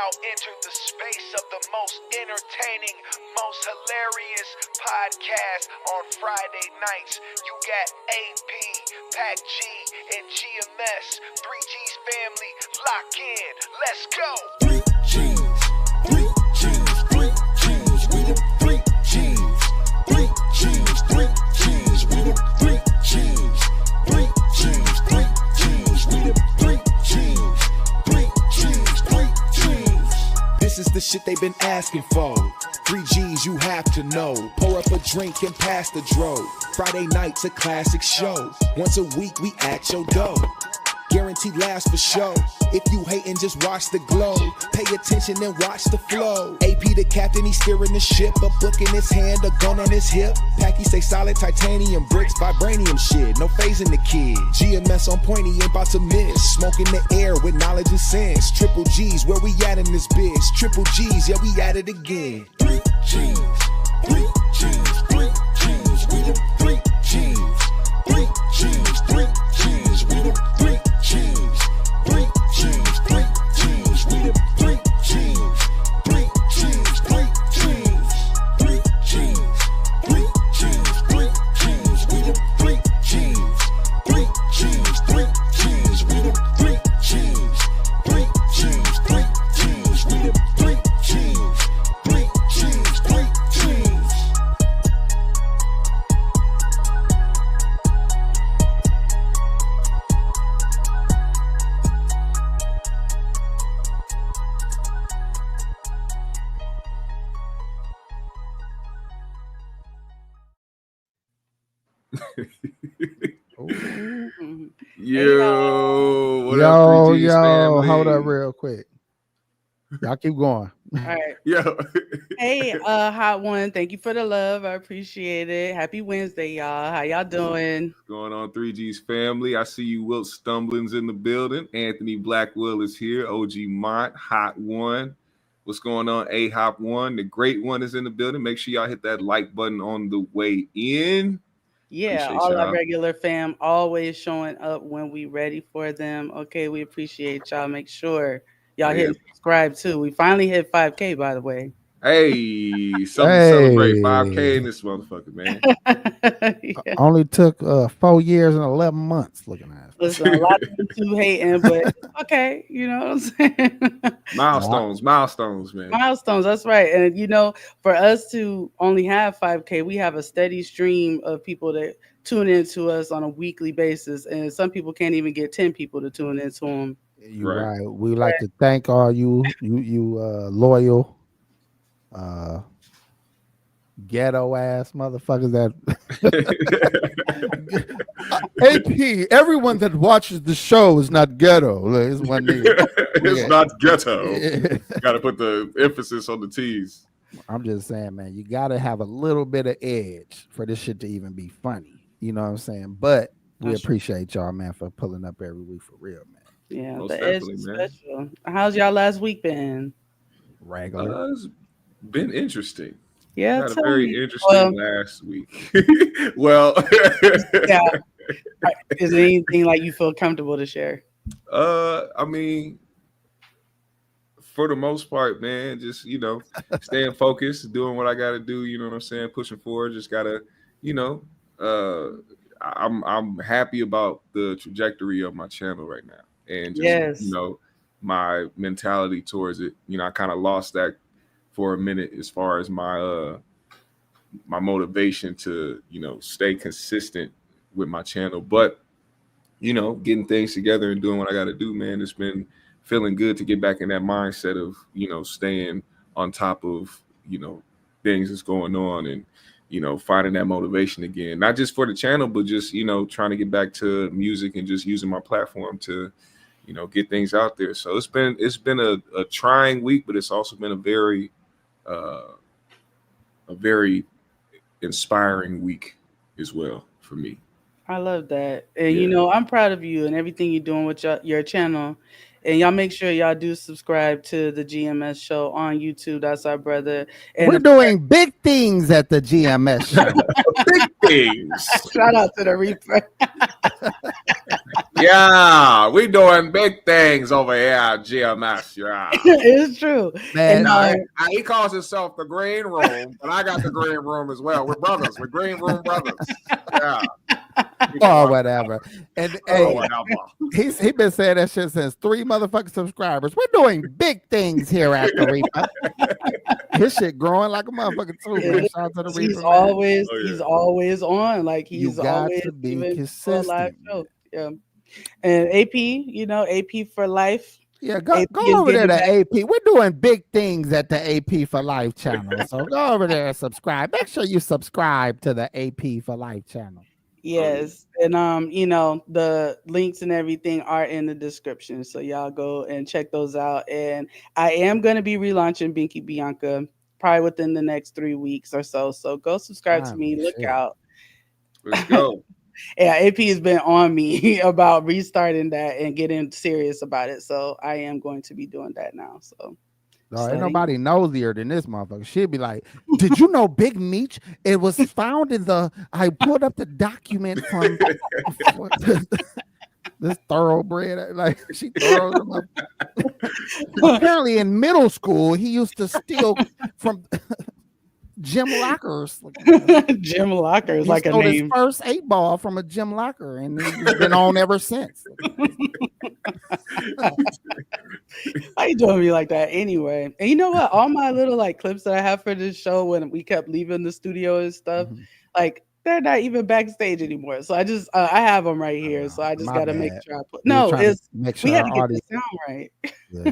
now enter the space of the most entertaining, most hilarious podcast on Friday nights. You got AP, Pac G, and GMS. 3G's family, lock in. Let's go. 3G's, 3G's, 3G's, we the 3G's, 3G's, 3G's, we the 3G's, 3G's, 3G's, we the 3G's, 3G's, 3G's. This is the shit they've been asking for. 3G's, you have to know. Pour up a drink and pass the dro. Friday night's a classic show. Once a week we at your door. Guaranteed laughs for show. If you hatin', just watch the glow. Pay attention and watch the flow. AP the captain, he's steering the ship. A book in his hand, a gun on his hip. Packy stay solid, titanium bricks, vibranium shit. No phasing the kid. GMS on point, he ain't about to miss. Smoke in the air with knowledge and sense. Triple G's, where we at in this bitch? Triple G's, yeah, we at it again. 3G's, 3G's, 3G's, we the 3G's, 3G's, 3G's, we the 3G's. 3G's, 3G's, we the 3G's, 3G's, 3G's, 3G's, 3G's, 3G's, we the 3G's, 3G's, 3G's, we the 3G's, 3G's, 3G's, we the 3G's, 3G's, 3G's. Yo, what up, 3G's family? Hold up real quick. Y'all keep going. All right. Yo. Hey, Hot One, thank you for the love. I appreciate it. Happy Wednesday, y'all. How y'all doing? What's going on, 3G's family? I see you, Wilt Stumbling's in the building. Anthony Blackwell is here. OG Mont, Hot One. What's going on, A-Hop One? The Great One is in the building. Make sure y'all hit that like button on the way in. Yeah, Appreciate all y'all. our regular fam always showing up when we ready for them. Okay, we appreciate y'all. Make sure y'all hit subscribe too. We finally hit 5K, by the way. Hey, something to celebrate. 5K in this motherfucker, man. Yeah. Only took 4 years and 11 months looking at it. Listen, a lot of people hating, but okay, you know what I'm saying? Milestones, man. Milestones, that's right. And you know, for us to only have 5K, we have a steady stream of people that tune into us on a weekly basis, and some people can't even get 10 people to tune into them. You're right. We like to thank all you loyal ghetto ass motherfuckers that AP, everyone that watches the show is not ghetto. Like, it's one nigga. It's not ghetto. Gotta put the emphasis on the T's. I'm just saying, man, you gotta have a little bit of edge for this shit to even be funny. You know what I'm saying? But we appreciate y'all, man, for pulling up every week for real, man. Yeah, Most the edge is man. special. How's y'all last week been? Regular. It's been interesting. Yeah, Had a very interesting last week. Well, yeah. Is there anything like you feel comfortable to share? I mean, for the most part, man, just staying focused, doing what I got to do. You know what I'm saying? Pushing forward. Just gotta, I'm happy about the trajectory of my channel right now, and just my mentality towards it. I kind of lost that for a minute as far as my my motivation to stay consistent with my channel, but getting things together and doing what I got to do, man. It's been feeling good to get back in that mindset of staying on top of things that's going on, and finding that motivation again, not just for the channel, but just trying to get back to music and just using my platform to get things out there. So it's been a trying week, but it's also been a very inspiring week as well for me. I love that. And I'm proud of you and everything you're doing with your channel. And y'all make sure y'all do subscribe to the GMS show on YouTube. That's our brother. And we're doing big things at the GMS show. Big things. Shout out to the Reaper. Yeah, we doing big things over here at GMS. Yeah, It's true. Man, And, he calls himself the Green Room, but I got the Green Room as well. We're brothers. We're Green Room brothers. Yeah. or whatever. And hey, whatever. he been saying that shit since 3 motherfucking subscribers. We're doing big things here at the Reaper. His shit growing like a motherfucker too, man. Shout out to the Reaper. He's always on. Like he's always to be even consistent. Live show. Yeah. And AP, AP for life. Yeah, go over there to AP. We're doing big things at the AP for Life channel. So go over there and subscribe. Make sure you subscribe to the AP for Life channel. Yes. And the links and everything are in the description. So y'all go and check those out. And I am gonna be relaunching BinkiBianca probably within the next 3 weeks or so. So go subscribe to me. Look out. Let's go. Yeah, AP has been on me about restarting that and getting serious about it. So I am going to be doing that now. So ain't nobody nosier than this motherfucker. She'd be like, did you know Big Meech? It was found I pulled up the document from this thoroughbred. Like she throws them up. Apparently in middle school, he used to steal from gym lockers. Gym lockers, he like a stole name. His first 8-ball from a gym locker, and he's been on ever since. Why you doing me like that anyway? And you know what? All my little like clips that I have for this show when we kept leaving the studio and stuff, like they're not even backstage anymore. So I just I have them right here. So I just got to make sure I put. No, it's we had to get the sound right. Yeah.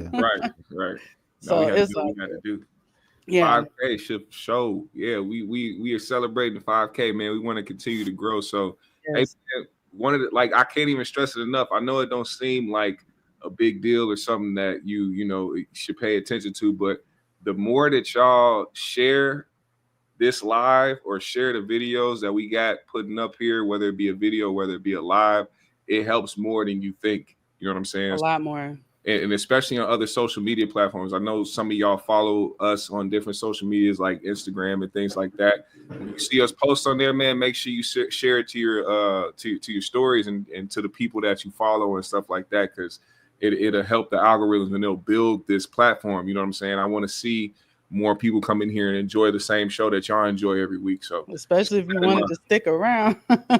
Right. So it's what we got to do. Yeah. 5K show. Yeah, we are celebrating 5K, man. We want to continue to grow. So yes. Hey, one of the I can't even stress it enough. I know it don't seem like a big deal or something that you should pay attention to, but the more that y'all share this live or share the videos that we got putting up here, whether it be a video, whether it be a live, it helps more than you think. You know what I'm saying? A lot more. And especially on other social media platforms. I know some of y'all follow us on different social medias like Instagram and things like that. When you see us post on there, man, make sure you share it to your to your stories and to the people that you follow and stuff like that, because it'll help the algorithms and it'll build this platform. You know what I'm saying? I want to see more people come in here and enjoy the same show that y'all enjoy every week. So especially if you wanted to stick around.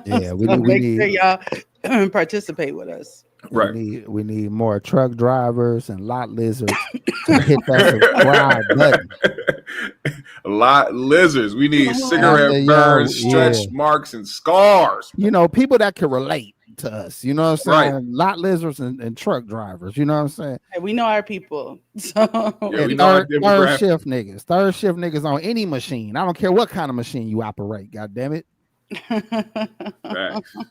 Yeah, we make need sure y'all participate with us. Right. We need more truck drivers and lot lizards to hit that subscribe button. Lot lizards. We need cigarette burns, stretch marks, and scars. People that can relate to us. You know what I'm saying? Right. Lot lizards and truck drivers. You know what I'm saying? Hey, we know our people. So we know third shift niggas. Third shift niggas on any machine. I don't care what kind of machine you operate. God damn it.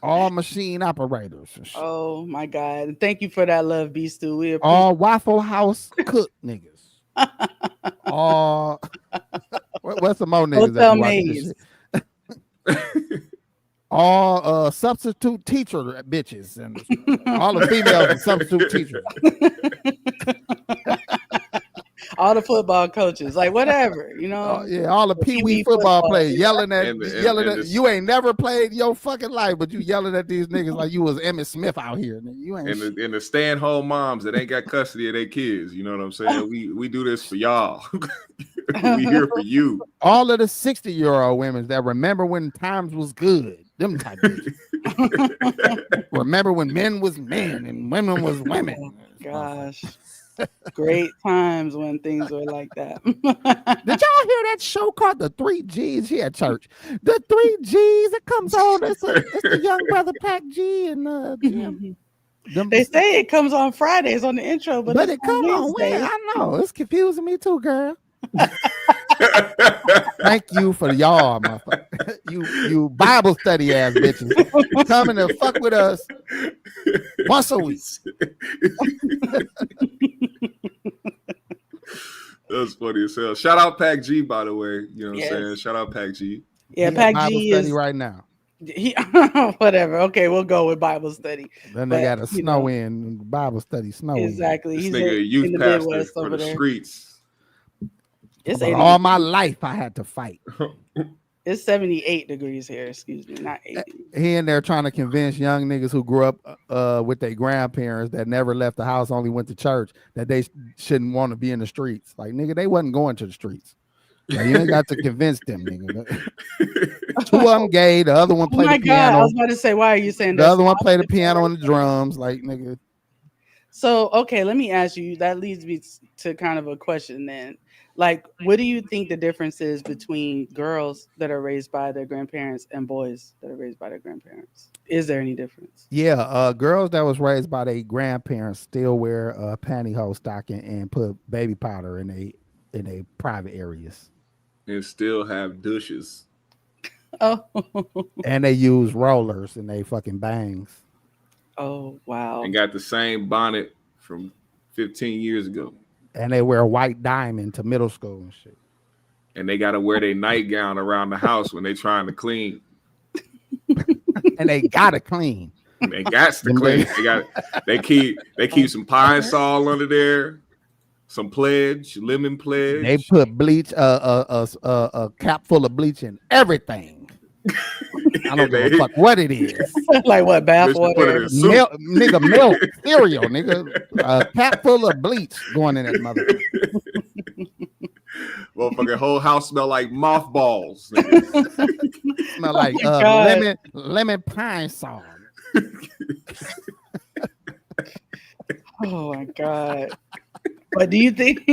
All machine operators. Oh my God. Thank you for that love, B Stu. We appreciate all Waffle House cook niggas. All what's some more niggas that watch this shit? All substitute teacher bitches and all the females and substitute teachers. All the football coaches, like whatever, all the pee-wee football players yelling at you ain't never played your fucking life, but you yelling at these niggas like you was Emmitt Smith out here. You ain't and the stay-at-home moms that ain't got custody of their kids. You know what I'm saying? We do this for y'all. We here for you. All of the 60-year-old women that remember when times was good. Them type of remember when men was men and women was women. Gosh. Great times when things were like that. Did y'all hear that show called the 3G's here at church? The 3G's, it comes on. It's the young brother Pac G and they say it comes on Fridays on the intro, but it comes on when? I know it's confusing me too, girl. Thank you for y'all, motherfucker. You Bible study ass bitches coming to fuck with us once a week. That's funny as hell. Shout out Pac G, by the way. You know what I'm saying? Shout out Pac G. Yeah, Pac G is right now. Whatever. Okay, we'll go with Bible study. Then they got a snow in Bible study. Snow exactly. He's a youth pastor for the streets. All my life I had to fight. It's 78 degrees here. Excuse me, not 80. He in there trying to convince young niggas who grew up with their grandparents that never left the house, only went to church, that they shouldn't want to be in the streets. Like, nigga, they wasn't going to the streets. Like, you ain't got to convince them, nigga. Two of them gay, the other one played the piano. I was about to say, why are you saying that? The other one played the piano and the drums, like, nigga. So, okay, let me ask you. That leads me to kind of a question then. Like, what do you think the difference is between girls that are raised by their grandparents and boys that are raised by their grandparents? Is there any difference? Yeah, girls that was raised by their grandparents still wear pantyhose stocking and put baby powder in a private areas. And still have douches. Oh. And they use rollers and they fucking bangs. Oh, wow. And got the same bonnet from 15 years ago. And they wear a white diamond to middle school and shit. And they got to wear their nightgown around the house when they trying to clean. And they got to clean. They got to clean. They keep some Pine Sol under there. Some pledge, lemon pledge. They put bleach, a cap full of bleach in everything. I don't give a fuck what it is. Like what, bath water? Milk, cereal, nigga. A cap full of bleach going in that motherfucker. Motherfucking whole house smell like mothballs. Smell like lemon pine Sol. Oh my God. But do you think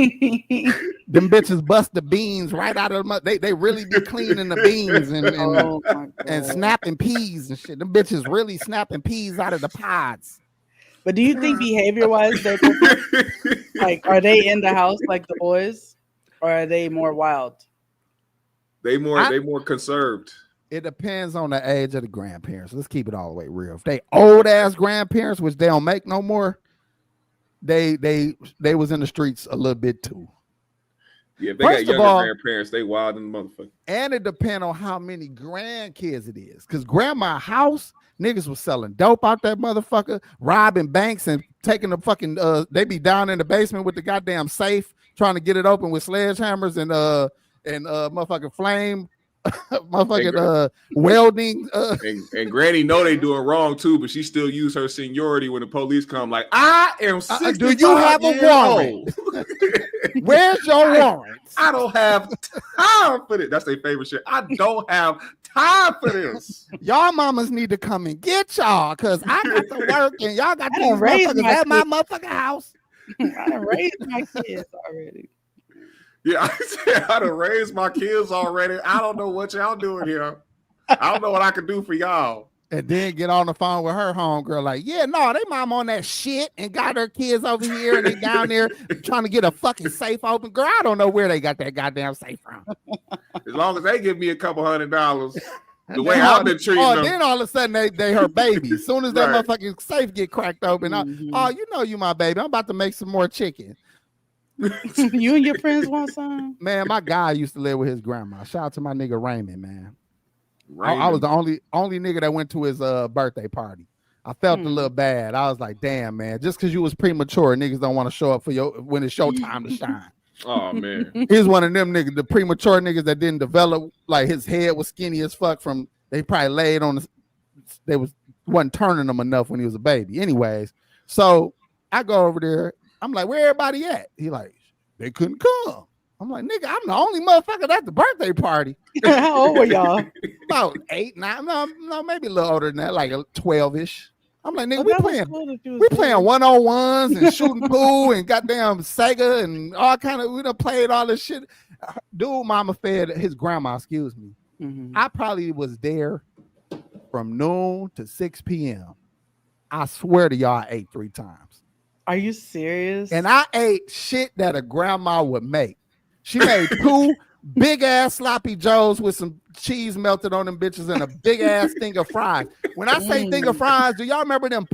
them bitches bust the beans right out of them? They really be cleaning the beans and snapping peas and shit. Them bitches really snapping peas out of the pods. But do you think behavior wise, they're like, are they in the house like the boys, or are they more wild? They more conserved. It depends on the age of the grandparents. Let's keep it all the way real. If they old ass grandparents, which they don't make no more, they was in the streets a little bit too. Yeah, if they got younger grandparents, they wild in the motherfucker. And it depends on how many grandkids it is. Because grandma's house, niggas was selling dope out that motherfucker, robbing banks and taking the fucking they be down in the basement with the goddamn safe, trying to get it open with sledgehammers and motherfucking flame. Motherfucking welding and Granny know they doing wrong too, but she still use her seniority when the police come. Like, I am 65 do you have a warrant? Where's your warrant? I don't have time for this. That's their favorite shit. I don't have time for this. Y'all mamas need to come and get y'all, because I got to work and y'all got these motherfuckers at my motherfucking house. I done raised my kids already. Yeah, I said I done raised my kids already. I don't know what y'all doing here. I don't know what I can do for y'all. And then get on the phone with her homegirl like, yeah, no, they mom on that shit and got her kids over here and they down there trying to get a fucking safe open. Girl, I don't know where they got that goddamn safe from. As long as they give me a couple $100, the way I've been treating them. Then all of a sudden they her baby. As soon as that motherfucking safe get cracked open, you know you my baby. I'm about to make some more chicken. You and your friends want some? Man, my guy used to live with his grandma. Shout out to my nigga Raymond, man. I was the only nigga that went to his birthday party. I felt a little bad. I was like, damn, man, just because you was premature, niggas don't want to show up for when it's your time to shine. Oh man. He's one of them niggas, the premature niggas that didn't develop, like his head was skinny as fuck from they probably laid on wasn't turning him enough when he was a baby. Anyways, so I go over there. I'm like, where everybody at? He like, they couldn't come. I'm like, nigga, I'm the only motherfucker at the birthday party. How old were y'all? About 8, 9, no, maybe a little older than that, like 12-ish. I'm like, nigga, we playing 101s and shooting pool and goddamn Sega and all kind of, we done played all this shit. Dude, mama fed his grandma, excuse me. Mm-hmm. I probably was there from noon to 6 p.m. I swear to y'all, I ate 3 times. Are you serious? And I ate shit that a grandma would make. She made 2 big ass sloppy joes with some cheese melted on them bitches and a big ass thing of fries. When I say thing of fries, do y'all remember them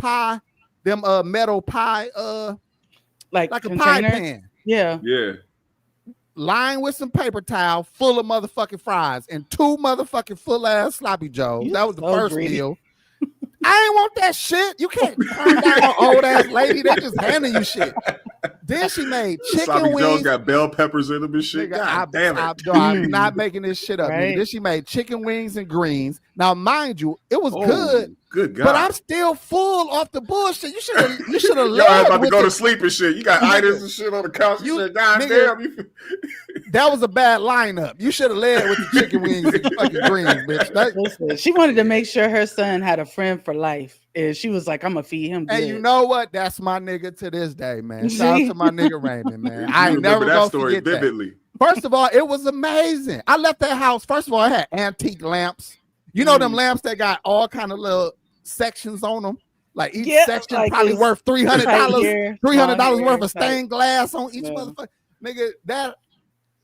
metal pie, like a pie pan? Yeah. Yeah. Lined with some paper towel full of motherfucking fries and 2 motherfucking full ass sloppy joes. That was the first meal. I ain't want that shit. You can't turn down an old ass lady. They just handing you shit. Then she made chicken Sloppy wings. Joe's got bell peppers in them and shit. Nigga, God damn it. I'm not making this shit up. Right? Nigga. Then she made chicken wings and greens. Now, mind you, it was good. Good God. But I'm still full off the bullshit. You should have Y'all about to go to sleep and shit. You got items and shit on the couch and shit. God damn. That was a bad lineup. You should have led with the chicken wings and fucking greens, bitch. Listen, she wanted to make sure her son had a friend for life. And she was like, I'm gonna feed him good. And you know what? That's my nigga to this day, man. Shout out to my nigga Raymond, man. I ain't never gonna forget that. First of all, it was amazing. I left that house. First of all, it had antique lamps. You know them lamps that got all kind of little sections on them. Like each section like probably worth $300. $300 worth of stained glass on each motherfucker. Nigga, that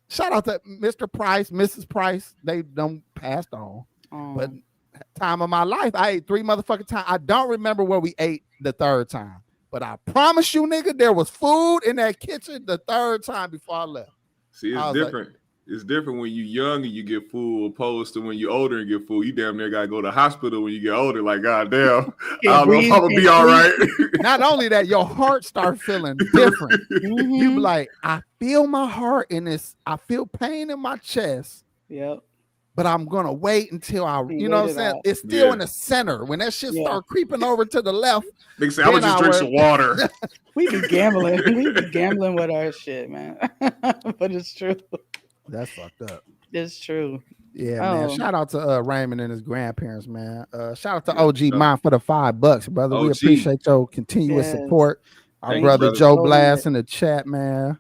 shout out to Mr. Price, Mrs. Price. They done passed on. But time of my life, I ate 3 motherfucking times. I don't remember where we ate the 3rd time. But I promise you, nigga, there was food in that kitchen the 3rd time before I left. See, it's different. Like, it's different when you're young and you get food opposed to when you're older and get food. You damn near gotta go to the hospital when you get older. Like, goddamn, I don't know if I'm gonna be all right. Not only that, your heart start feeling different. You be like, I feel my heart in this. I feel pain in my chest. Yep. But I'm gonna wait until you know what I'm saying? It's still in the center. When that shit start creeping over to the left. They say, I would just drink some water. We be gambling. We be gambling with our shit, man. But it's true. That's fucked up. It's true. Yeah, man. Shout out to Raymond and his grandparents, man. Shout out to OG Mine for the $5, brother. We appreciate your continuous support. Our brother Joe Blast in the chat, man.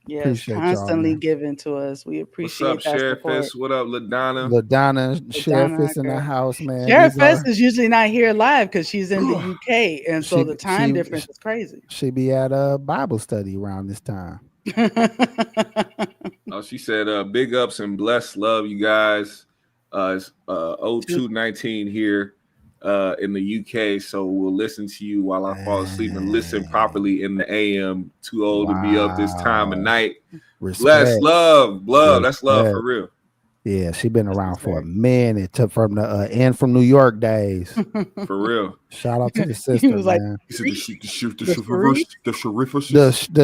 Yes, appreciate constantly giving to us. We appreciate What's up, Sheriff Fist? What up, LaDonna? LaDonna, Sheriff Fist in the house, man. Sheriff Fist is usually not here live because she's in the UK, and so the time difference is crazy. She be at a Bible study around this time. She said, big ups and blessed love, you guys. It's 0219 here in the UK, so we'll listen to you while I fall asleep and listen properly in the AM. Too old to be up this time of night. Bless love. That's love for real. Yeah, she been around for a minute. From the from New York days. For real. Shout out to the sister. He was like, man. He said the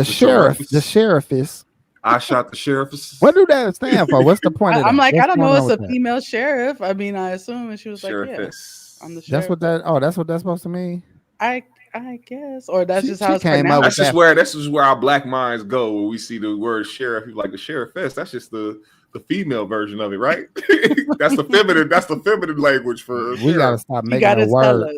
sheriff is. I shot the sheriff. What do that stand for? What's the point of that? I'm like, I don't know. It's a female sheriff. I mean, I assume, and she was sheriff like, yeah, I'm the sheriff. That's what that. Oh, that's what that's supposed to mean. I guess, or that's just how it's came up. That's just where our black minds go when we see the word sheriff. Like the sheriffess. That's just the female version of it, right? That's the feminine. That's the feminine language for. We gotta stop making a word.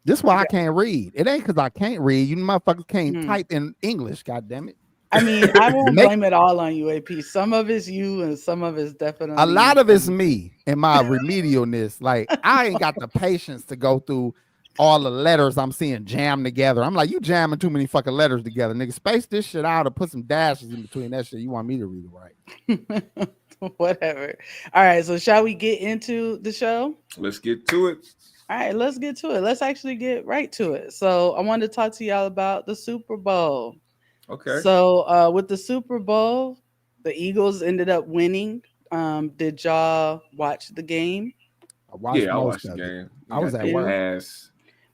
This is why I can't read. It ain't because I can't read. You motherfuckers can't type in English. God damn it. I mean, I won't blame it all on you, AP. Some of it's you, and some of it's definitely a lot of it's me and my remedialness. Like I ain't got the patience to go through all the letters I'm seeing jammed together. I'm like, you jamming too many fucking letters together, nigga. Space this shit out and put some dashes in between that shit. You want me to read it right? Whatever. All right, so shall we get into the show? Let's get to it. All right, let's get to it. Let's actually get right to it. So I wanted to talk to y'all about the Super Bowl. Okay. So with the Super Bowl, the Eagles ended up winning. Did y'all watch the game? I watched the game. I was at work.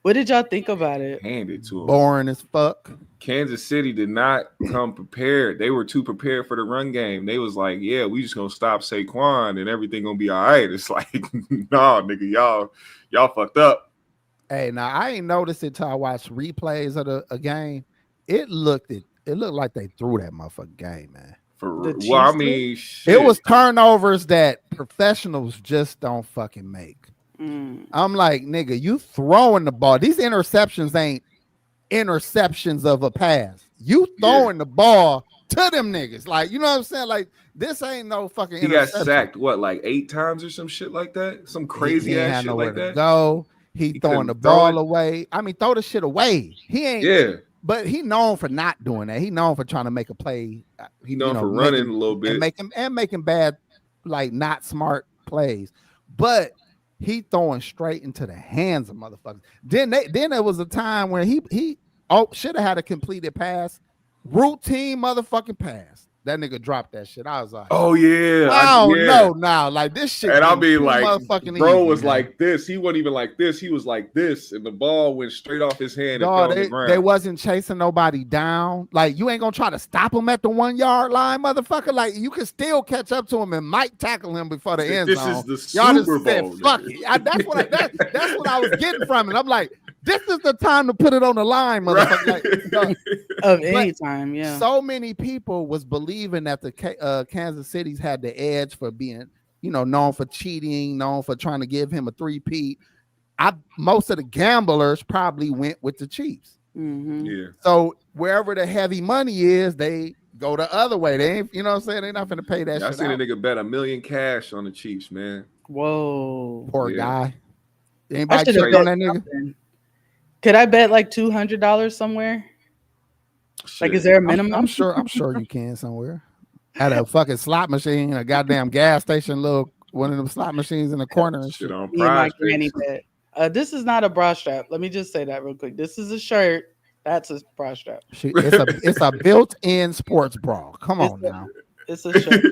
What did y'all think about it? Handed to them. Boring as fuck. Kansas City did not come prepared. They were too prepared for the run game. They was like, yeah, we just gonna stop Saquon and everything gonna be all right. It's like, no, nigga, y'all fucked up. Hey, now I ain't noticed it till I watched replays of a game. It looked like they threw that motherfucking game, man. Well, I mean, shit. It was turnovers that professionals just don't fucking make. I'm like, nigga, you throwing the ball. These interceptions ain't interceptions of a pass. You throwing the ball to them niggas. Like, you know what I'm saying? Like, this ain't no fucking interception. He got sacked, what, like 8 times or some shit like that? Some crazy ass shit like that? Go. He throwing the ball away. I mean, throw the shit away. He ain't. Yeah. But he known for not doing that. He known for trying to make a play. He known for running a little bit. And making bad, like, not smart plays. But he throwing straight into the hands of motherfuckers. Then there was a time where he should have had a completed pass. Routine motherfucking pass. that nigga dropped that shit. I was like, oh yeah, I don't know now. Like this shit. And I'll be like, bro was man. like this. He wasn't even like this. He was like this, and the ball went straight off his hand. Dog, and fell on the ground. They wasn't chasing nobody down. Like you ain't gonna try to stop him at the 1 yard line, motherfucker. Like you can still catch up to him and might tackle him before the end zone. This is the Y'all Super just Bowl. Said, fuck it. That's what I was getting from it. I'm like, this is the time to put it on the line, motherfucker. Right. Like, of any time, yeah. So many people was believing that the Kansas City's had the edge for being, known for cheating, known for trying to give him a three-peat. Most of the gamblers probably went with the Chiefs. Mm-hmm. Yeah. So wherever the heavy money is, they go the other way. They ain't, you know what I'm saying? They're not going to pay that shit I seen out. a nigga bet $1 million cash on the Chiefs, man. Whoa. Poor guy. I Anybody check on that nigga? Could I bet like $200 somewhere? Shit. Like, is there a minimum? I'm sure you can somewhere. At a fucking slot machine, a goddamn gas station, one of them slot machines in the corner and shit. On Me and my prize granny bet. This is not a bra strap. Let me just say that real quick. This is a shirt. That's a bra strap. It's a built-in sports bra. Come on now. It's a shirt.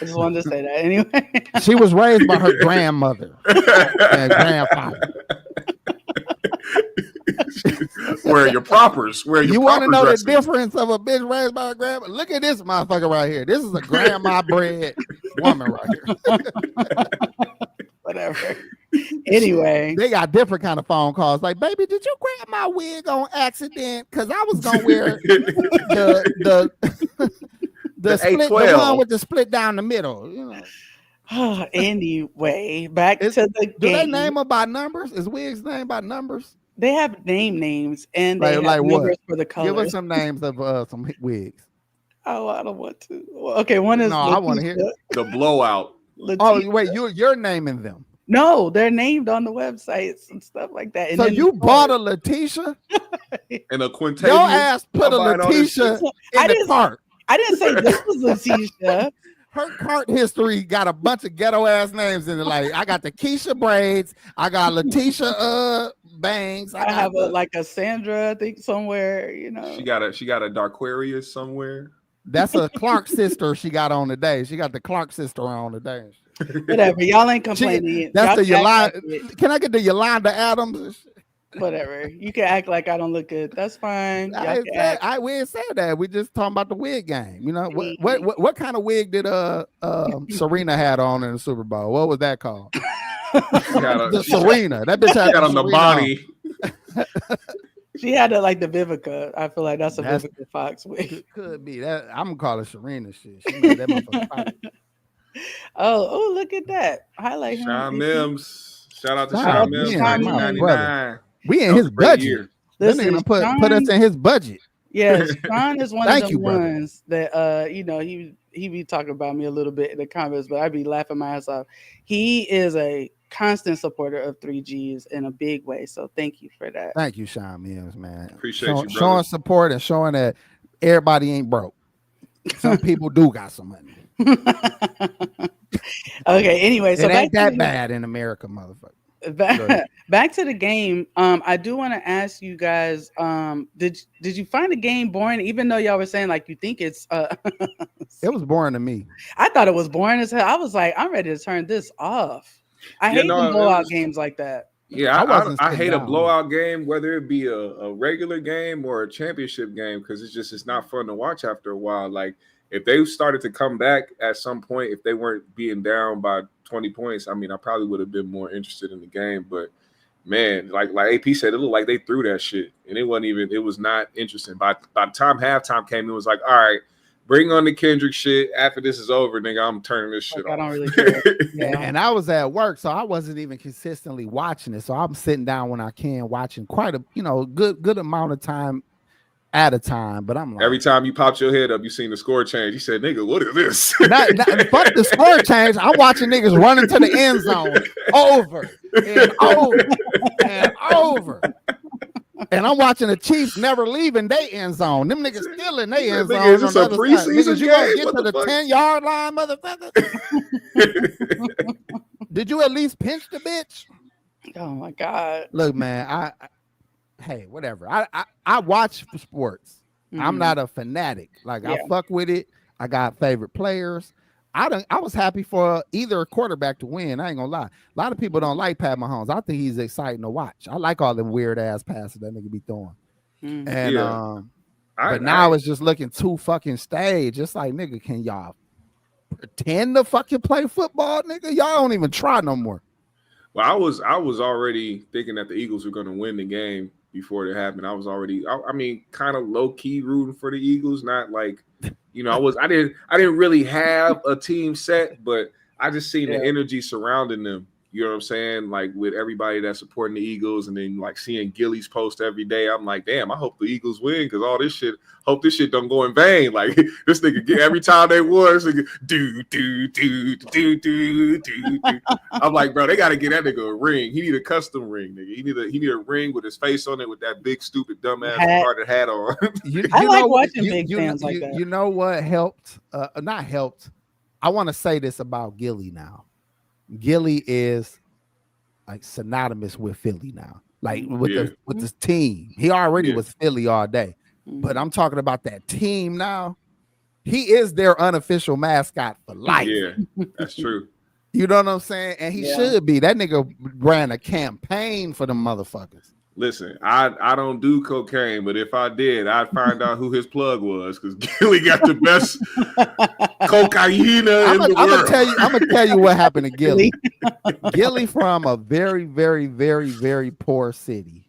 I just wanted to say that anyway. She was raised by her grandmother and grandfather. Where your propers? Where your you want to know dresses. the difference of a bitch raised by her grandma? Look at this motherfucker right here. This is a grandma bred woman right here. Whatever. Anyway, they got different kind of phone calls. Like, baby, did you grab my wig on accident? Because I was gonna wear the split, the one with the split down the middle. Anyway, back to the game. Do they name them by numbers? Is wigs named by numbers? They have names and they have numbers for the colors. Give us some names of some wigs. Oh, I don't want to. Well, okay, one is I want to hear the blowout. Letitia. Oh, wait, you're naming them. No, they're named on the websites and stuff like that. And so you bought a Letitia? And a Quintavious? Your ass put a Letitia in the cart. I didn't say this was Letitia. Her cart history got a bunch of ghetto ass names in it. Like I got the Keisha braids, I got Letitia bangs. I have like a Sandra, I think somewhere. She got a Darquarius somewhere. That's a Clark sister she got on today. She got the Clark sister on today. Whatever, y'all ain't complaining. That's the Yolanda. Can I get the Yolanda Adams? Whatever. You can act like I don't look good. That's fine. We ain't said that. We just talking about the wig game. What kind of wig did Serena had on in the Super Bowl? What was that called? Serena. That bitch had on the body. She had it like the Vivica. I feel like that's Vivica Fox wig. Could be that. I'm gonna call it Serena shit. She made that motherfucker. Oh, look at that. Highlight Sean Mims. Shout out to Sean Mims. 1999. We in his budget. Listen, put us in his budget. Yes, Sean is one of the ones that he be talking about me a little bit in the comments, but I be laughing my ass off. He is a constant supporter of 3G's in a big way. So thank you for that. Thank you, Sean Mills, man. Appreciate you, brother. Showing support and showing that everybody ain't broke. Some people do got some money. Okay, anyway, so it ain't that bad in America, motherfucker. Back to the game. I do want to ask you guys, did you find the game boring, even though y'all were saying like you think it's it was boring to me. I thought it was boring as hell. I was like, I'm ready to turn this off. I hate blowout games like that. Yeah, I hate a blowout game, whether it be a regular game or a championship game, because it's not fun to watch after a while. Like if they started to come back at some point, if they weren't being down by 20 points, I mean, I probably would have been more interested in the game. But man, like AP said, it looked like they threw that shit, and it was not interesting. By the time halftime came, it was like, all right, bring on the Kendrick shit. After this is over, nigga, I'm turning this shit off. I don't really care. Yeah, and I was at work, so I wasn't even consistently watching it. So I'm sitting down when I can, watching quite a good amount of time at a time. But I'm like, every time you popped your head up, you seen the score change. You said, nigga, what is this? Fuck the score change. I'm watching niggas running to the end zone over and over and over. And I'm watching the Chiefs never leaving their end zone. Them niggas still in their end zone. Is this a preseason you gonna get to the 10-yard line, motherfucker? Did you at least pinch the bitch? Oh my God. Look, man, hey, whatever. I watch sports. I'm not a fanatic. Like I fuck with it. I got favorite players. I was happy for either quarterback to win. I ain't gonna lie. A lot of people don't like Pat Mahomes. I think he's exciting to watch. I like all the weird ass passes that nigga be throwing. And but now it's just looking too fucking staged. It's like, nigga, can y'all pretend to fucking play football, nigga? Y'all don't even try no more. Well, I was already thinking that the Eagles were going to win the game before it happened. I was already, I mean, kind of low key rooting for the Eagles. Not like, you know, I didn't really have a team set, but I just seen the energy surrounding them. You know what I'm saying? Like with everybody that's supporting the Eagles, and then like seeing Gilly's post every day. I'm like, damn, I hope the Eagles win because all this shit. Hope this shit don't go in vain. Like this nigga get every time they won, this nigga do. I'm like, bro, they gotta get that nigga a ring. He need a custom ring, nigga. He need a ring with his face on it with that big stupid dumbass retarded hat on. I like watching big fans like that. You know what helped? Not helped. I want to say this about Gilly now. Gilly is like synonymous with Philly now, like with this team. He already was Philly all day, but I'm talking about that team now. He is their unofficial mascot for life. Yeah, that's true. You know what I'm saying? And he should be. That nigga ran a campaign for them motherfuckers. Listen, I don't do cocaine, but if I did, I'd find out who his plug was because Gilly got the best cocaine in the world. I'm gonna tell you what happened to Gilly. Gilly from a very, very, very, very poor city.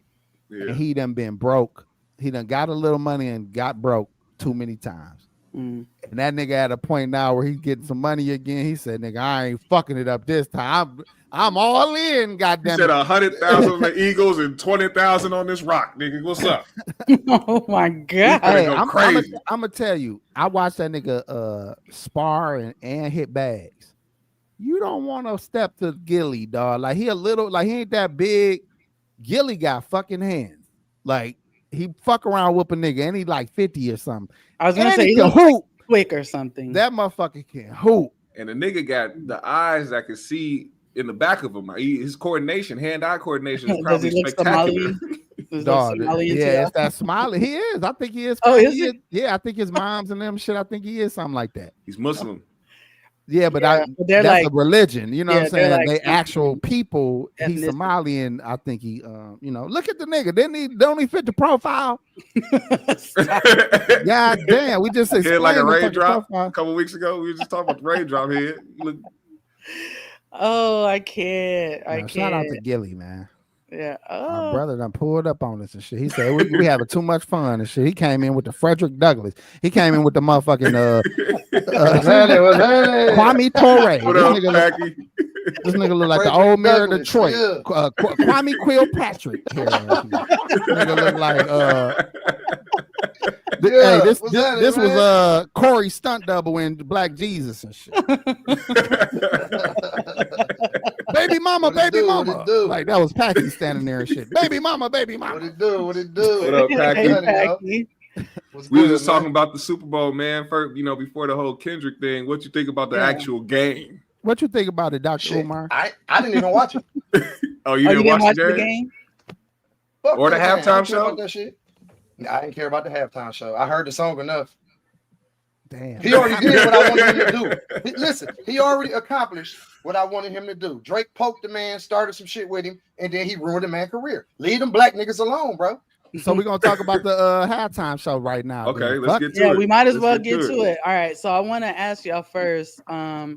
Yeah. And he done been broke. He done got a little money and got broke too many times. And that nigga at a point now where he's getting some money again. He said, nigga, I ain't fucking it up this time. I'm all in, goddamn. He said 100,000 on the Eagles and 20,000 on this rock, nigga. What's up? Oh my god! Hey, I'm gonna tell you, I watched that nigga spar and hit bags. You don't want to step to Gilly, dog. Like he ain't that big. Gilly got fucking hands. Like he fuck around whoop a nigga, and he like 50 or something. I was gonna say he can hoop quick or something. That motherfucker can hoop. And the nigga got the eyes that can see in the back of him. His coordination, hand-eye coordination is probably spectacular. Dog, it's that smiley. He is. I think he is. Oh, is he? Yeah, I think his mom's and them shit. I think he is something like that. He's Muslim. Yeah, but that's like a religion. You know what I'm saying? Like, they actual people. He's Somali, and I think he, look at the nigga. Don't he fit the profile? God damn, we just explained like a raindrop a couple weeks ago. We were just talking about the raindrop head. Oh, I can't. Shout out to Gilly, man. Yeah. My brother done pulled up on us and shit. He said we having too much fun and shit. He came in with the Frederick Douglass. He came in with the motherfucking Kwame Ture. This nigga look like the old mayor of Detroit. Kwame Kilpatrick. Nigga look like this was Corey stunt double in Black Jesus and shit. Baby mama. Like that was Packy standing there and shit. Baby mama. What it do? What up, Packy? We were just talking about the Super Bowl, man. First, before the whole Kendrick thing, what you think about the actual game? What you think about it, Dr. Umar? I didn't even watch it. Oh, you didn't watch the game? Or the halftime show? That shit. I didn't care about the halftime show. I heard the song enough. Damn. He already did what I wanted him to do. Listen, he already accomplished what I wanted him to do. Drake poked the man, started some shit with him, and then he ruined the man's career. Leave them black niggas alone, bro. So we're gonna talk about the halftime show right now. Okay, let's get to it. Yeah, we might as well get to it. All right, so I want to ask y'all first, for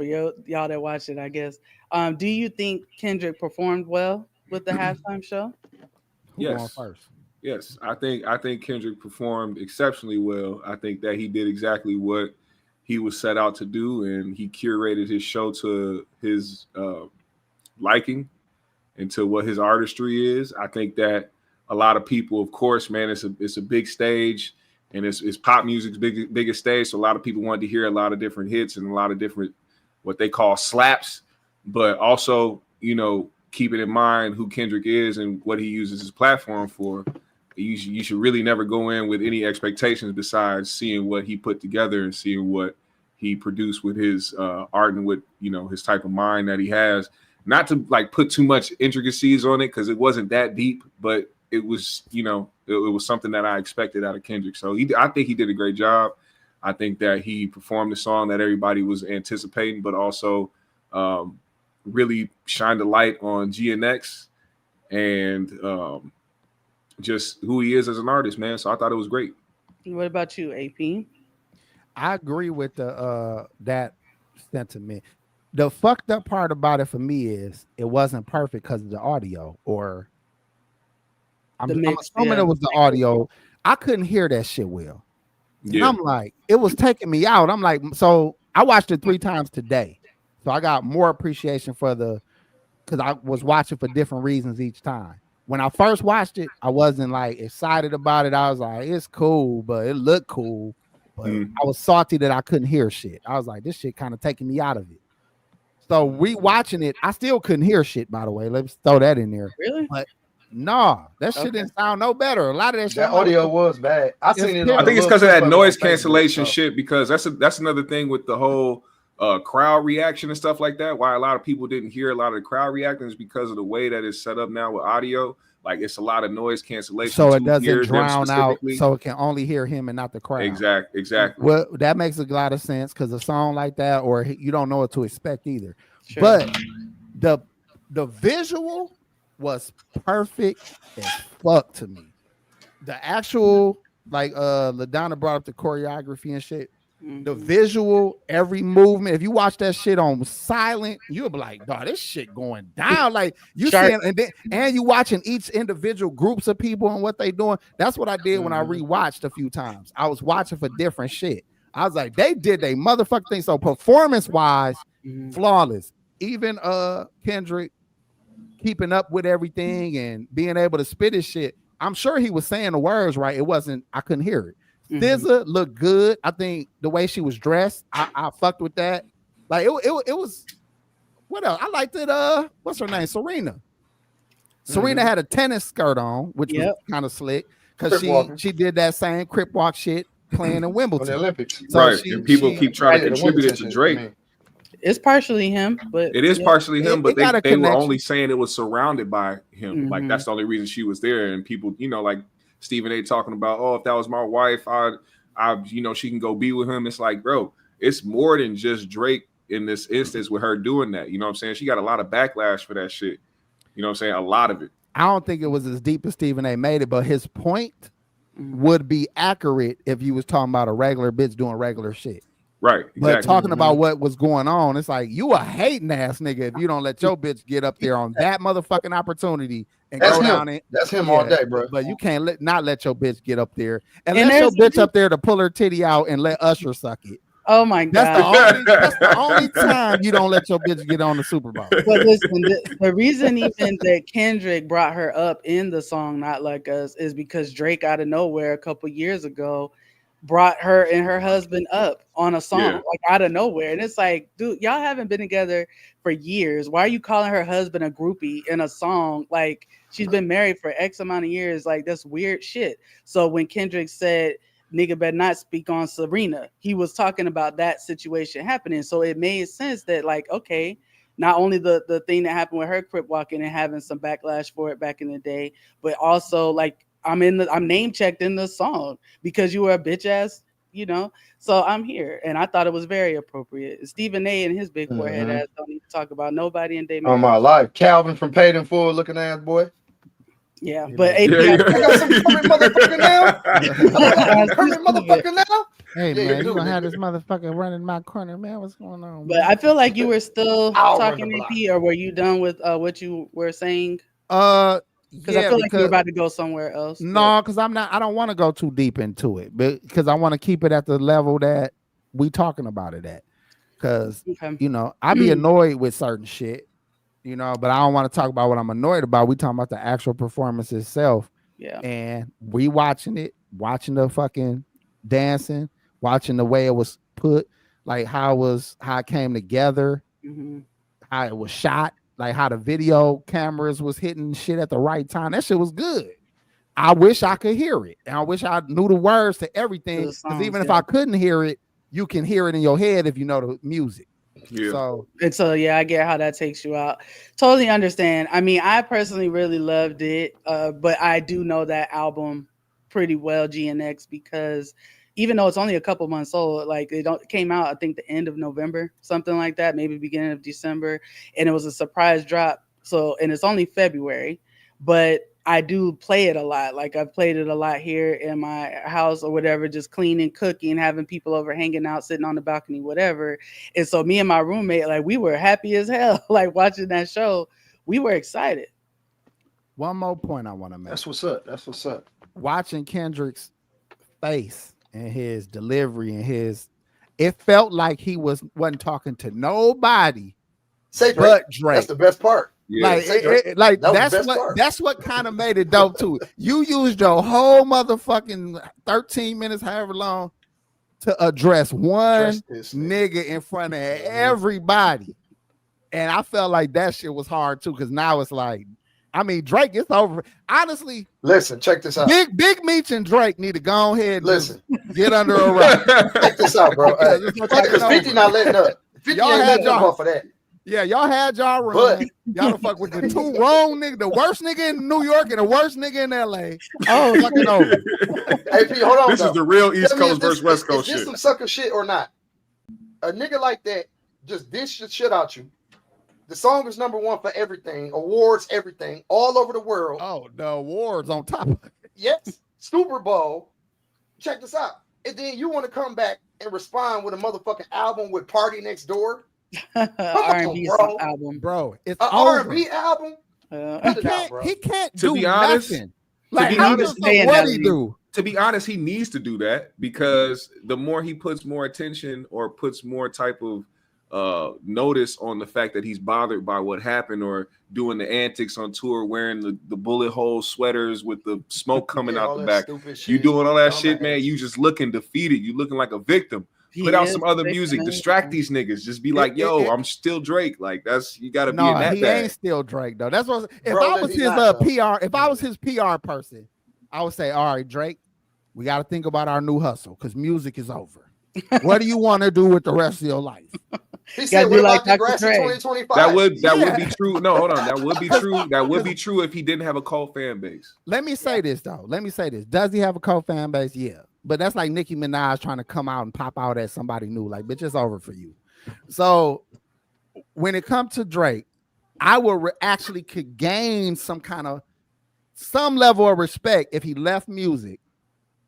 y'all that watch it, I guess. Do you think Kendrick performed well with the halftime show? Yes. Yes, I think Kendrick performed exceptionally well. I think that he did exactly what he was set out to do, and he curated his show to his liking and to what his artistry is. I think that a lot of people, of course, man, it's a big stage, and it's pop music's biggest stage. So a lot of people wanted to hear a lot of different hits and a lot of different what they call slaps, but also, keeping in mind who Kendrick is and what he uses his platform for. You should really never go in with any expectations besides seeing what he put together and seeing what he produced with his art and with his type of mind that he has. Not to like put too much intricacies on it because it wasn't that deep, but it was, you know, it was something that I expected out of Kendrick. So I think he did a great job. I think that he performed the song that everybody was anticipating, but also really shined a light on GNX and just who he is as an artist, man. So I thought it was great. What about you, AP? I agree with the that sentiment. The fucked up part about it for me is it wasn't perfect because of the audio, or I'm assuming it was the audio. I couldn't hear that shit well. Yeah. And I'm like, it was taking me out. I'm like, so I watched it 3 times today. So I got more appreciation for because I was watching for different reasons each time. When I first watched it, I wasn't like excited about it. I was like, it's cool, but it looked cool. But I was salty that I couldn't hear shit. I was like, this shit kind of taking me out of it. So rewatching it, I still couldn't hear shit, by the way. Let's throw that in there. Really? But nah, that shit didn't sound no better. A lot of that shit. That audio was bad. I seen it. I think it's because of that noise cancellation shit, because that's another thing with the whole crowd reaction and stuff like that. Why a lot of people didn't hear a lot of the crowd reacting is because of the way that it's set up now with audio. Like it's a lot of noise cancellation. So it doesn't drown out, so it can only hear him and not the crowd. Exactly. Well, that makes a lot of sense because a song like that, or you don't know what to expect either. Sure. But the visual was perfect as fuck to me. The actual, like LaDonna brought up the choreography and shit. The visual, every movement. If you watch that shit on silent, you'll be like, dog, this shit going down. Like you seeing, and you watching each individual groups of people and what they doing. That's what I did when I rewatched a few times. I was watching for different shit. I was like, they did they motherfucking thing. So performance-wise, flawless. Even Kendrick keeping up with everything and being able to spit his shit. I'm sure he was saying the words right. It wasn't, I couldn't hear it. SZA looked good. I think the way she was dressed, I fucked with that. Like it was. What else? I liked it. What's her name? Serena. Serena had a tennis skirt on, which was kind of slick because she did that same crip walk shit playing in Wimbledon, the Olympics. So right, and people keep trying to contribute it to Drake. It's partially him, but it is partially him. But they were only saying it was surrounded by him. Like that's the only reason she was there, and people, you know, like Stephen A. talking about, oh, if that was my wife, I, you know, she can go be with him. It's like, bro, it's more than just Drake in this instance with her doing that. You know what I'm saying? She got a lot of backlash for that shit. You know what I'm saying? A lot of it. I don't think it was as deep as Stephen A. made it, but his point would be accurate if you was talking about a regular bitch doing regular shit. Right. Exactly. But talking about what was going on, it's like you a hating ass nigga if you don't let your bitch get up there on that motherfucking opportunity and go down it. That's him all day, bro. But you can't not let your bitch get up there and let your bitch up there to pull her titty out and let Usher suck it. Oh my God. That's the only time you don't let your bitch get on the Super Bowl. But listen, the reason even that Kendrick brought her up in the song Not Like Us is because Drake out of nowhere a couple years ago brought her and her husband up on a song like out of nowhere. And it's like, dude, y'all haven't been together for years. Why are you calling her husband a groupie in a song? Like she's been married for X amount of years. Like that's weird shit. So when Kendrick said, nigga better not speak on Serena, he was talking about that situation happening. So it made sense that like, okay, not only the thing that happened with her crip walking and having some backlash for it back in the day, but also like I'm name checked in the song because you were a bitch ass, you know. So I'm here, and I thought it was very appropriate. Stephen A. and his big forehead ass don't need to talk about nobody in day. On my life, Calvin from Paid in Full, looking ass boy. Yeah, but AP, I got some motherfucker now. Motherfucker now. Hey man, you gonna have this motherfucker running my corner, man? What's going on? But I feel like you were still talking AP, or were you done with what you were saying? Because I feel like you're about to go somewhere else. No, because I'm not. I don't want to go too deep into it, because I want to keep it at the level that we talking about it at. Because you know, I be annoyed with certain shit, you know, but I don't want to talk about what I'm annoyed about. We talking about the actual performance itself. Yeah. And we watching the fucking dancing, watching the way it was put, like how it came together, how it was shot. Like how the video cameras was hitting shit at the right time. That shit was good. I wish I could hear it. And I wish I knew the words to everything. Because even if I couldn't hear it, you can hear it in your head if you know the music. Yeah. So yeah, I get how that takes you out. Totally understand. I mean, I personally really loved it, but I do know that album pretty well, GNX, because even though it's only a couple months old, like it came out, I think the end of November, something like that, maybe beginning of December, and it was a surprise drop. So, and it's only February, but I do play it a lot. Like I've played it a lot here in my house or whatever, just cleaning, cooking, having people over, hanging out, sitting on the balcony, whatever. And so me and my roommate, like we were happy as hell, like watching that show. We were excited. One more point I want to make. That's what's up. That's what's up. Watching Kendrick's face and his delivery and it felt like he wasn't talking to nobody but Drake. That's the best part. Yeah. Like that's what kind of made it dope too. You used your whole motherfucking 13 minutes, however long, to address one nigga in front of everybody. And I felt like that shit was hard too, because now it's like, I mean, Drake, it's over. Honestly, listen, check this out. Big Meech and Drake need to go ahead and get under a rock. Check this out, bro. Because 50 not letting up. 50 ain't letting up for that. Yeah, y'all had y'all run. Y'all fuck with the two wrong niggas, the worst nigga in New York and the worst nigga in LA. Oh, fucking over. Hey, P, hold on. This is the real East Coast versus West Coast shit. Is this some sucker shit or not? A nigga like that just dish the shit out you. The song is #1 for everything, awards, everything, all over the world. Oh, the awards on top of it. Yes, Super Bowl. Check this out. And then you want to come back and respond with a motherfucking album with Party Next Door. R&B album, bro. It's an R&B album. He can't do nothing. Like, what he do? To be honest, he needs to do that, because the more he puts more attention or puts more type of notice on the fact that he's bothered by what happened, or doing the antics on tour, wearing the bullet hole sweaters with the smoke coming out the back. You doing all that shit, man. You just looking defeated. You looking like a victim. Put out some other music, distract these niggas. Just be like, yo, I'm still Drake. Like, you gotta be in that he bag. Ain't still Drake though. That's what if I was his PR, if I was his PR person, I would say, all right, Drake, we gotta think about our new hustle, because music is over. What do you want to do with the rest of your life? He said, what about the grass in 2025? That would be true. No, hold on. That would be true. That would be true if he didn't have a cult fan base. Let me say this though. Does he have a cult fan base? Yeah. But that's like Nicki Minaj trying to come out and pop out as somebody new. Like, bitch, it's over for you. So when it comes to Drake, I will actually could gain some level of respect if he left music.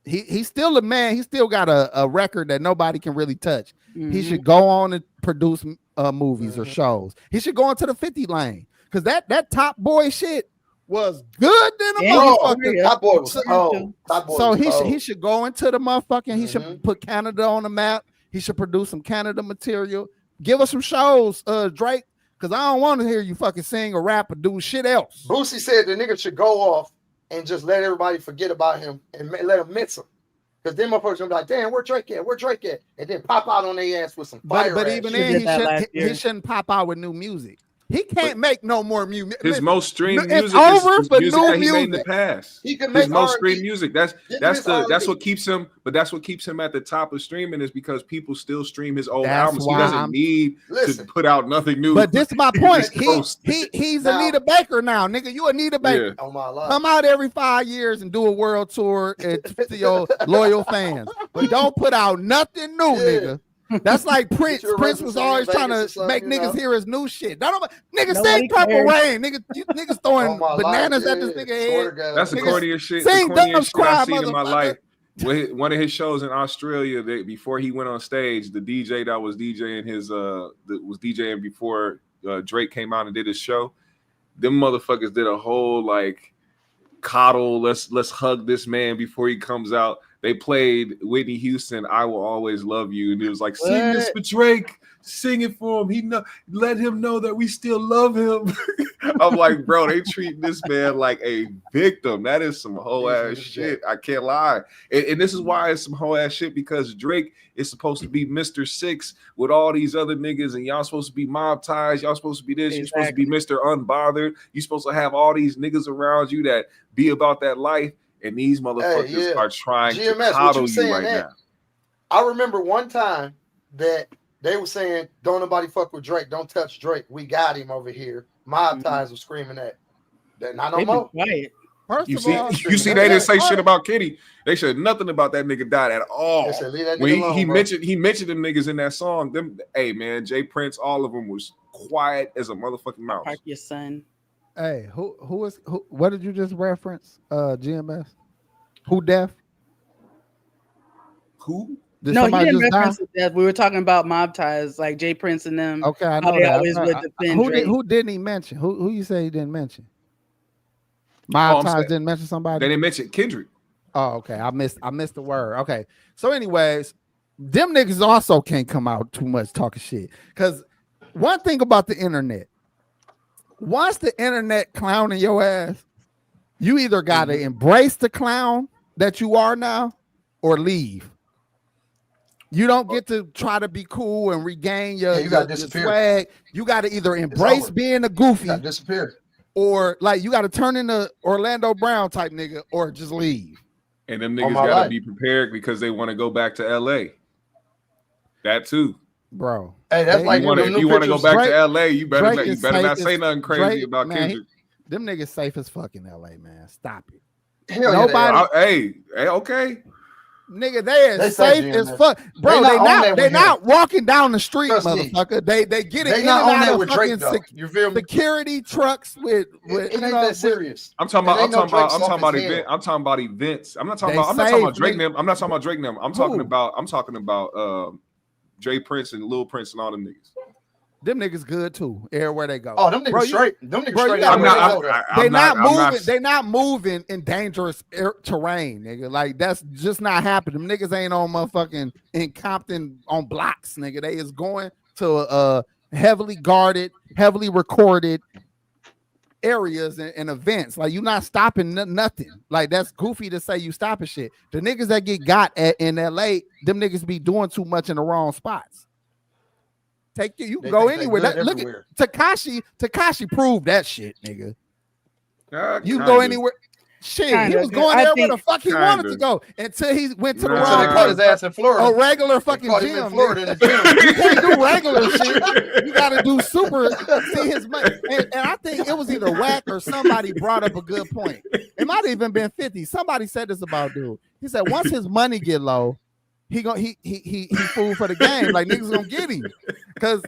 He's still a man. He still got a record that nobody can really touch. Mm-hmm. He should go on and produce movies or shows. He should go into the 50 lane, because that Top Boy shit was good than a motherfucker. Top Boy was cold. So he should go into the motherfucking. He should put Canada on the map. He should produce some Canada material. Give us some shows, Drake, because I don't want to hear you fucking sing or rap or do shit else. Boosie said the nigga should go off and just let everybody forget about him and let him miss him. Because then motherfuckers gonna be like, damn, where Drake at? Where Drake at? And then pop out on their ass with some fire. But even then, he shouldn't pop out with new music. He can't make no more music. His most streamed music over, is but music that he made in the past. He can make his most streamed music. That's what keeps him. But that's what keeps him at the top of streaming, is because people still stream his old albums. He doesn't need to put out nothing new. But this is my point. He's Anita Baker now, nigga. You Anita Baker. Yeah. My life. Come out every 5 years and do a world tour to your loyal fans, but don't put out nothing new, nigga. That's like Prince. Prince was always trying to make niggas hear his new shit. Niggas sing Purple Rain. Niggas throwing bananas at this nigga head. That's the corniest shit. Sing Dumb Cry, I've seen in my life. One of his shows in Australia, before he went on stage, the DJ that was DJing was DJing before Drake came out and did his show. Them motherfuckers did a whole like coddle. Let's hug this man before he comes out. They played Whitney Houston, "I Will Always Love You," and it was like, sing this for Drake, sing it for him. Let him know that we still love him. I'm like, bro, they treat this man like a victim. That is some whole ass shit. I can't lie. And this is why it's some whole ass shit, because Drake is supposed to be Mr. Six with all these other niggas, and y'all supposed to be mob ties. Y'all supposed to be this. You're supposed to be Mr. Unbothered. You're supposed to have all these niggas around you that be about that life. And these motherfuckers are trying GMS, to coddle you right now. I remember one time that They were saying, "Don't nobody fuck with Drake. Don't touch Drake. We got him over here." Mob ties were screaming that. They're not no more. Right. You see, they didn't say shit about Kitty. They said nothing about that nigga died at all. They said, leave that when nigga alone, he bro. mentioned them niggas in that song. Them, hey man, Jay Prince, all of them was quiet as a motherfucking mouse. Park your son. Hey, who? What did you just reference? GMS. Who deaf? Who? No, he didn't reference death. We were talking about mob ties, like Jay Prince and them. Okay, I know they that. always would defend Drake. Who didn't he mention? Who you say he didn't mention? Mob ties didn't mention somebody. They didn't mention Kendrick. Oh, okay. I missed the word. Okay. So, anyways, them niggas also can't come out too much talking shit. Because one thing about the internet, once the internet clowning your ass, you either gotta embrace the clown that you are now or leave. You don't get to try to be cool and regain your swag. You got to either embrace being a goofy, disappear, or like you got to turn into Orlando Brown type nigga, or just leave. And them niggas got to be prepared because they want to go back to LA. That too, bro. Hey, that's like if you want to go back to LA, you better not say nothing crazy about Kendrick. Them niggas safe as fucking LA, man. Stop it. Hell nobody. Hey, okay. Nigga, they safe as fuck, bro. They not walking down the street, motherfucker. They getting in and out of fucking security trucks with it ain't that serious. I'm talking about events. I'm not talking about Drake them. I'm not talking about Drake them. I'm talking about Jay Prince and Lil Prince and all them niggas. Them niggas good too. Everywhere they go. Oh, them niggas straight. Them niggas straight. They not moving in dangerous terrain, nigga. Like that's just not happening. Them niggas ain't on motherfucking in Compton on blocks, nigga. They is going to heavily guarded, heavily recorded areas and events. Like you not stopping nothing. Like that's goofy to say you stopping shit. The niggas that get got in LA, them niggas be doing too much in the wrong spots. You can go anywhere. Look at Tekashi proved that shit, nigga. You can go anywhere. Shit, he was going there where the fuck he wanted to go until he went to the wrong place. His ass in Florida. A regular fucking gym. Florida in the gym. You can't do regular shit. You gotta do super. See his money. And I think it was either Whack or somebody brought up a good point. It might have even been 50. Somebody said this about dude. He said once his money get low, he fool for the game. Like niggas gonna get him because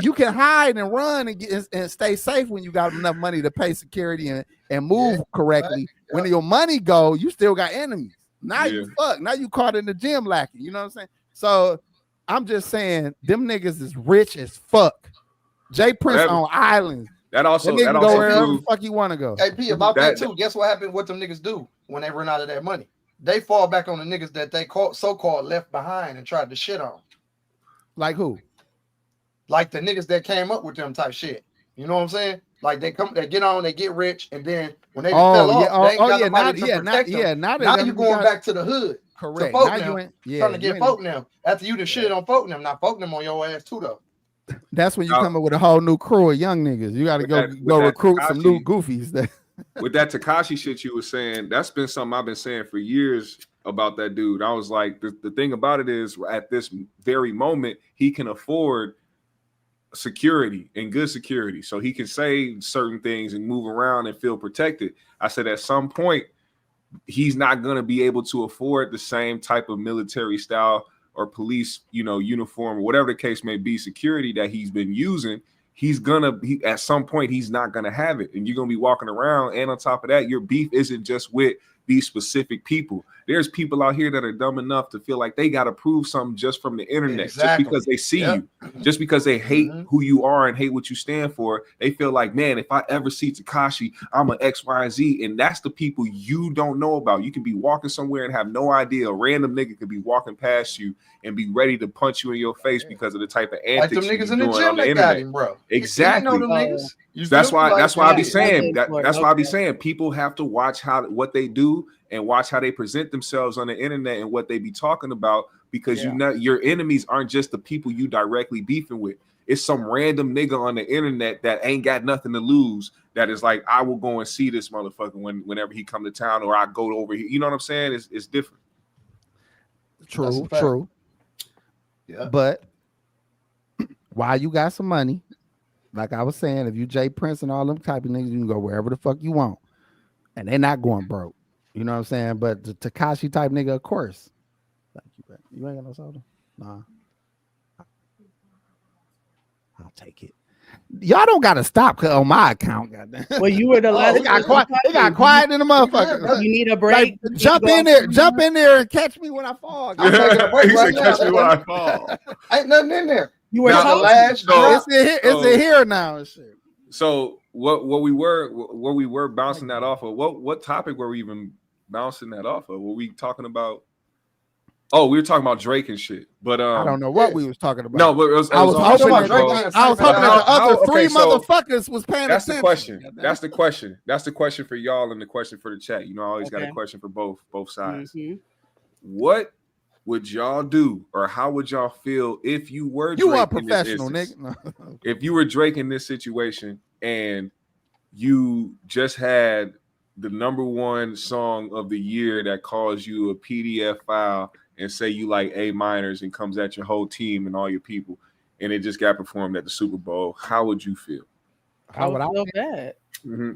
you can hide and run and stay safe when you got enough money to pay security and move correctly. Right. When your money go, you still got enemies. Now you fuck. Now you caught in the gym lacking. You know what I'm saying? So I'm just saying them niggas is rich as fuck. Jay Prince on islands. That also go wherever the fuck you want to go. Hey P, about that too. Guess what happened? What them niggas do when they run out of that money? They fall back on the niggas that they so-called left behind and tried to shit on. Like who? Like the niggas that came up with them type shit. You know what I'm saying? Like they get on, they get rich, and then when they fell off, they ain't got nobody to protect them. Now you going back to the hood. Correct. To trying to get folk now. After you done shit on folk them, now folk them on your ass too though. That's when you come up with a whole new crew of young niggas. You got to go recruit some new goofies. With that Tekashi shit you were saying, that's been something I've been saying for years about that dude. I was like, the thing about it is at this very moment, he can afford security and good security. So he can say certain things and move around and feel protected. I said at some point, he's not going to be able to afford the same type of military style or police, uniform, or whatever the case may be, security that he's been using. At some point he's not gonna have it, and you're gonna be walking around. And on top of that, your beef isn't just with these specific people. There's people out here that are dumb enough to feel like they gotta prove something just from the internet, just because they see you, just because they hate who you are and hate what you stand for. They feel like, man, if I ever see Tekashi, I'm an X, Y, and Z, and that's the people you don't know about. You can be walking somewhere and have no idea. A random nigga could be walking past you and be ready to punch you in your face because of the type of antics like them niggas in doing the gym on the that internet. got him, bro. Exactly. You know them niggas. That's why I be saying that's why I be saying people have to watch what they do and watch how they present themselves on the internet and what they be talking about, because your enemies aren't just the people you directly beefing with. It's some random nigga on the internet that ain't got nothing to lose that is like, I will go and see this motherfucker whenever he come to town, or I go over here. You know what I'm saying? It's different. True. Yeah. But while you got some money, like I was saying, if you Jay Prince and all them type of niggas, you can go wherever the fuck you want. And they're not going broke. You know what I'm saying? But the Tekashi type nigga, of course. Thank you, bro. You ain't got no soda? Nah. I'll take it. Y'all don't gotta stop on my account, goddamn. Well, you were the last. It got quiet in the motherfucker. You need a break. Like, jump in there and catch me when I fall. I'm taking a break right now. Catch me when I fall. Ain't nothing in there. You were the last. It's in here now and shit. So what we were bouncing that off of? What topic were we even bouncing that off of? Were we talking about? Oh, we were talking about Drake and shit, but I don't know what we was talking about. No, but I was hoping that the other three motherfuckers was paying attention. That's the question. That's the question for y'all and the question for the chat. You know, I always got a question for both sides. Mm-hmm. What would y'all do, or how would y'all feel if you were Drake? You are professional, nigga. If you were Drake in this situation and you just had the #1 song of the year that calls you a PDF file and say you like A minors and comes at your whole team and all your people, and it just got performed at the Super Bowl, how would you feel? I would feel bad. Mm-hmm.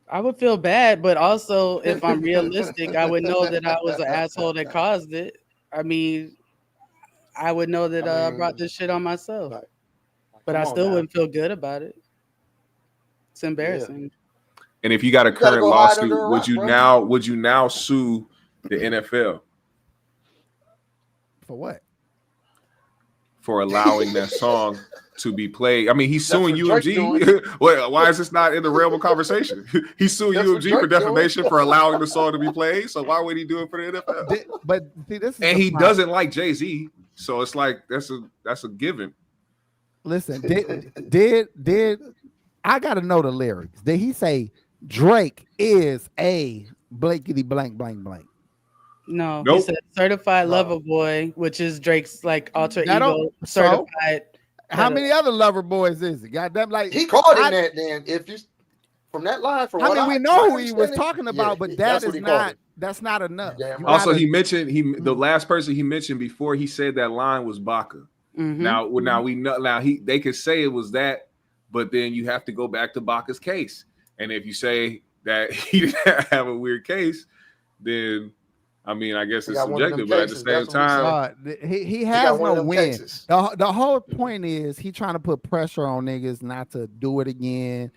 I would feel bad, but also if I'm realistic, I would know that I was an asshole that caused it. I mean, I would know that I brought this shit on myself, but I still wouldn't feel good about it. It's embarrassing. Yeah. And if you got a current lawsuit, would you now sue the NFL? For what? For allowing that song to be played. I mean, he's suing UMG. Why is this not in the realm of conversation? He's suing UMG for defamation for allowing the song to be played. So why would he do it for the NFL? But see, this is and he doesn't like Jay-Z, so it's like that's a given. Listen, did I gotta know the lyrics? Did he say Drake is a blankety blank blank blank? No, nope. He said certified lover boy, which is Drake's like alter ego certified. How many other lover boys is it? Goddamn, like he called him that. Then if you from that line, we know who he was talking about, but that is not. That's not enough. Also, he mentioned the last person he mentioned before he said that line was Baca. Mm-hmm. Now we know. Now they could say it was that, but then you have to go back to Baca's case. And if you say that he didn't have a weird case, then I mean, I guess it's subjective, but at the same time, he has no win. The whole point is he trying to put pressure on niggas not to do it again.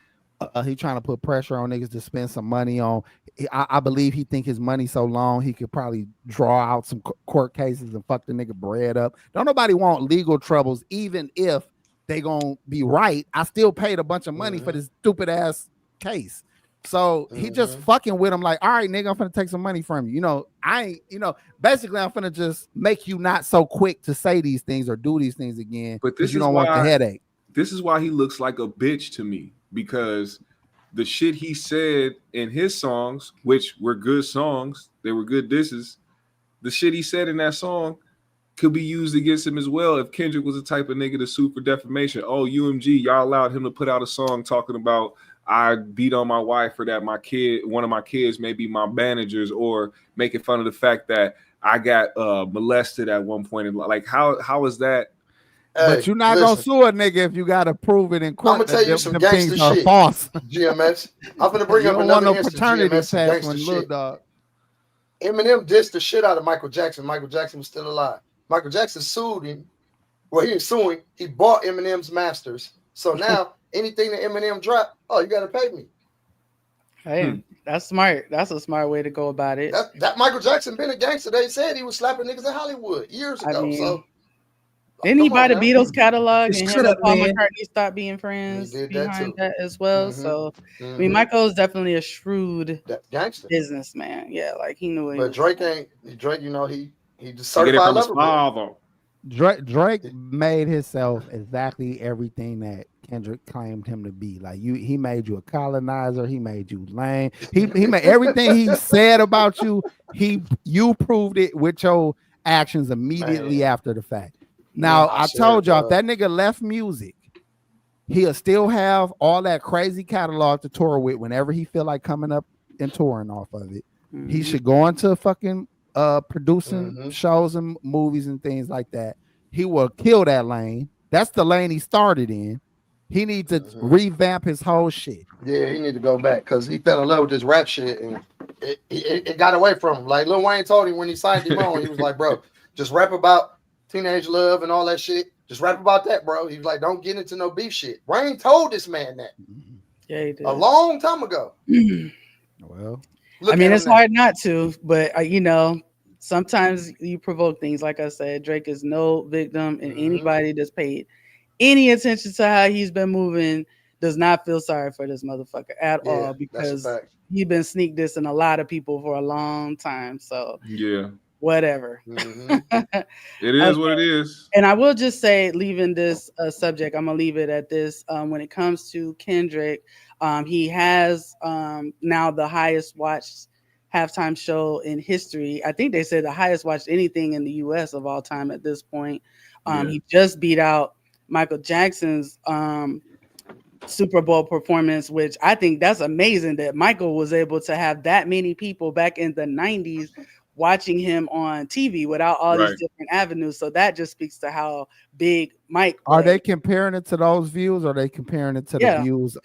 He trying to put pressure on niggas to spend some money on. I believe he think his money so long he could probably draw out some court cases and fuck the nigga bread up. Don't nobody want legal troubles, even if they gonna be right. I still paid a bunch of money for this stupid ass case. So he just fucking with him like, all right, nigga, I'm finna take some money from you. You know, basically I'm finna just make you not so quick to say these things or do these things again. But this you don't want the headache. This is why he looks like a bitch to me, because the shit he said in his songs, which were good songs, they were good disses. The shit he said in that song could be used against him as well. If Kendrick was the type of nigga to sue for defamation, oh, UMG, y'all allowed him to put out a song talking about I beat on my wife or that one of my kids may be my managers, or making fun of the fact that I got molested at one point in like how is that? Hey, but you're not gonna sue a nigga if you gotta prove it in court. I'm gonna tell you some gangster shit. False. GMS. I'm gonna bring up another instance. Paternity test dog. Eminem dissed the shit out of Michael Jackson. Michael Jackson was still alive. Michael Jackson sued him. Well, he ain't suing. He bought Eminem's masters. So now anything that Eminem dropped, oh, you gotta pay me. Hey, that's smart. That's a smart way to go about it. That Michael Jackson been a gangster. They said he was slapping niggas in Hollywood years ago. Didn't he buy the Beatles catalog and have Paul McCartney stop being friends behind that as well? So I mean, Michael's definitely a shrewd gangster businessman. Yeah, like he knew it. But Drake ain't. Drake, you know, he just certified lover boy. Drake made himself exactly everything that Kendrick claimed him to be. Like he made you a colonizer. He made you lame. He made everything he said about you. You proved it with your actions immediately after the fact. Now I told y'all if that nigga left music, he'll still have all that crazy catalog to tour with whenever he feel like coming up and touring off of it. He should go into fucking producing shows and movies and things like that. He will kill that lane. That's the lane he started in. He needs to revamp his whole shit. Yeah, he need to go back because he fell in love with this rap shit and it got away from him. Like Lil Wayne told him when he signed him on, he was like, bro, just rap about teenage love and all that shit. Just rap about that, bro. He was like, don't get into no beef shit. Wayne told this man that. Yeah, he did. A long time ago. Well, I mean, it's hard not to, but you know, sometimes you provoke things. Like I said, Drake is no victim, and anybody that's paid any attention to how he's been moving does not feel sorry for this motherfucker at all, because he's been sneak dissing a lot of people for a long time. So yeah, whatever. It is what it is. And I will just say, leaving this subject, I'm gonna leave it at this. When it comes to Kendrick, he has now the highest watched halftime show in history. I think they said the highest watched anything in the US of all time at this point. He just beat out Michael Jackson's Super Bowl performance, which I think that's amazing that Michael was able to have that many people back in the 90s watching him on TV without all these different avenues. So that just speaks to how big Mike was. Are they comparing it to those views, or are they comparing it to the views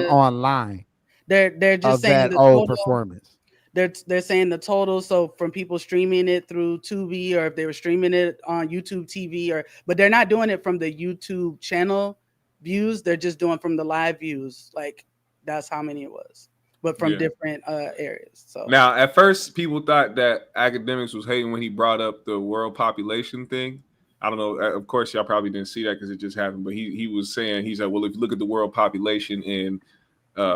online? They're just saying that old performance. They're saying the total. So from people streaming it through Tubi, or if they were streaming it on YouTube TV, but they're not doing it from the YouTube channel views. They're just doing from the live views. Like that's how many it was, but from different areas. So now, at first, people thought that Academics was hating when he brought up the world population thing. I don't know. Of course, y'all probably didn't see that because it just happened. But he was saying, he's like, well, if you look at the world population and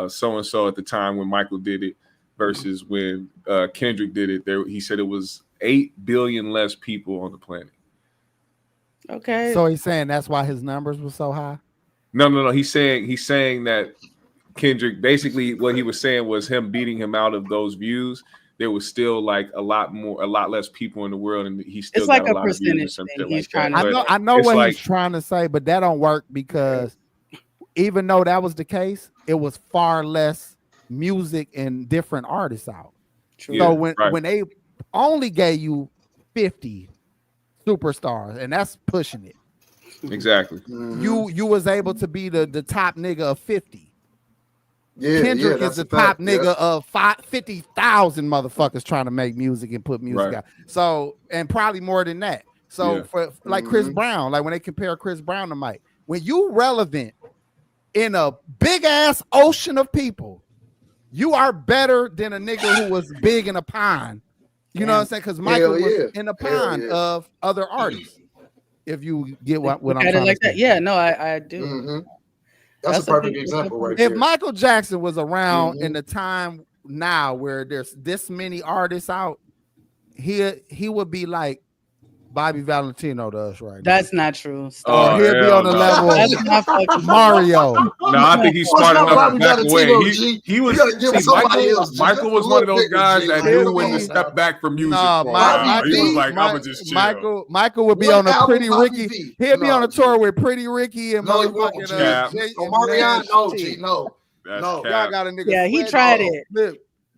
so and so at the time when Michael did it versus when Kendrick did it, he said it was 8 billion less people on the planet. Okay. So he's saying that's why his numbers were so high? No. He's saying that Kendrick, basically what he was saying was him beating him out of those views. There was still like a lot less people in the world, and he still it's got like a lot percentage of views. He's trying to. I know what he's trying to say, but that don't work because even though that was the case, it was far less music and different artists out. True. So when they only gave you 50 superstars, and that's pushing it. Exactly. You was able to be the top nigga of 50. Yeah, Kendrick is the top nigga of 50,000 motherfuckers trying to make music and put music out. So, and probably more than that. So for like Chris Brown, like when they compare Chris Brown to Mike, when you relevant in a big ass ocean of people, you are better than a nigga who was big in a pond. You know what I'm saying? Because Michael was in a pond of other artists. If you get what I'm trying to say. Yeah, no, I do. That's a perfect example right there. If Michael Jackson was around in the time now where there's this many artists out, he would be like Bobby Valentino to us right now. That's not true. He'll be on the level of Mario. No, I think he's smart enough to back away. He was Michael was one of those guys that knew when to step back from music. He was like, I'm just chill. Michael would be on a Pretty Ricky. He'll be on a tour with Pretty Ricky and motherfucking Omarion. No. Y'all got a nigga. Yeah, he tried it.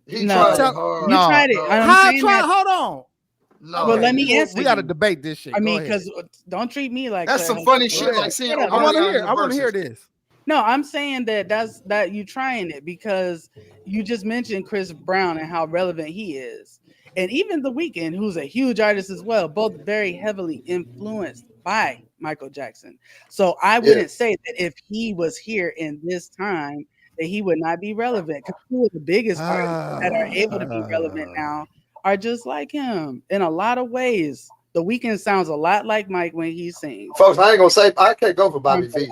He tried it. Hold on. No, but let me answer. We got to debate this shit. I mean, because don't treat me like that's some funny shit. Like seeing, I want to hear this. No, I'm saying that you trying it because you just mentioned Chris Brown and how relevant he is, and even The Weeknd, who's a huge artist as well, both very heavily influenced by Michael Jackson. So I wouldn't say that if he was here in this time that he would not be relevant, because two of the biggest artists that are able to be relevant now are just like him in a lot of ways. The Weeknd sounds a lot like Mike when he sings. Folks, I ain't gonna say I can't go for Bobby V.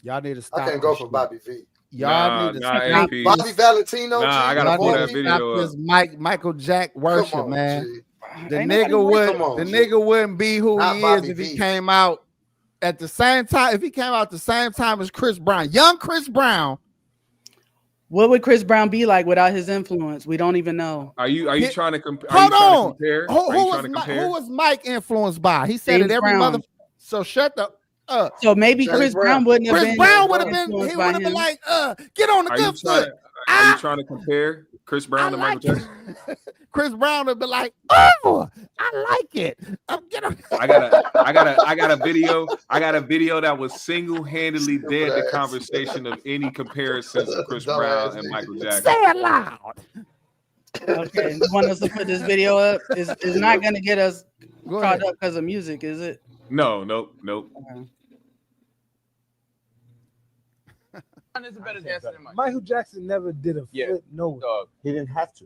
Y'all need to stop. I can't go for Bobby V. Y'all need to stop. Bobby Valentino. I gotta pull that video up. Michael Jack worship, man. The nigga wouldn't be who he is if he came out at the same time. If he came out the same time as Chris Brown, young Chris Brown. What would Chris Brown be like without his influence? We don't even know. Are you trying to compare? Hold on. Who was Mike influenced by? He said James it every Brown. mother. So shut the up. So maybe Chris Brown wouldn't have been. Chris Brown would have been. He would have been like, get on the good foot. Are you trying to compare? Chris Brown and Michael Jackson. Chris Brown would be like, "Oh, I like it." I got a video. I got a video that was single-handedly dead the conversation of any comparisons of Chris Brown and Michael Jackson. Say it loud. Okay, you want us to put this video up? It's not gonna get us caught up because of music, is it? No, nope. Okay. Michael Jackson never did a flip. No, he didn't have to.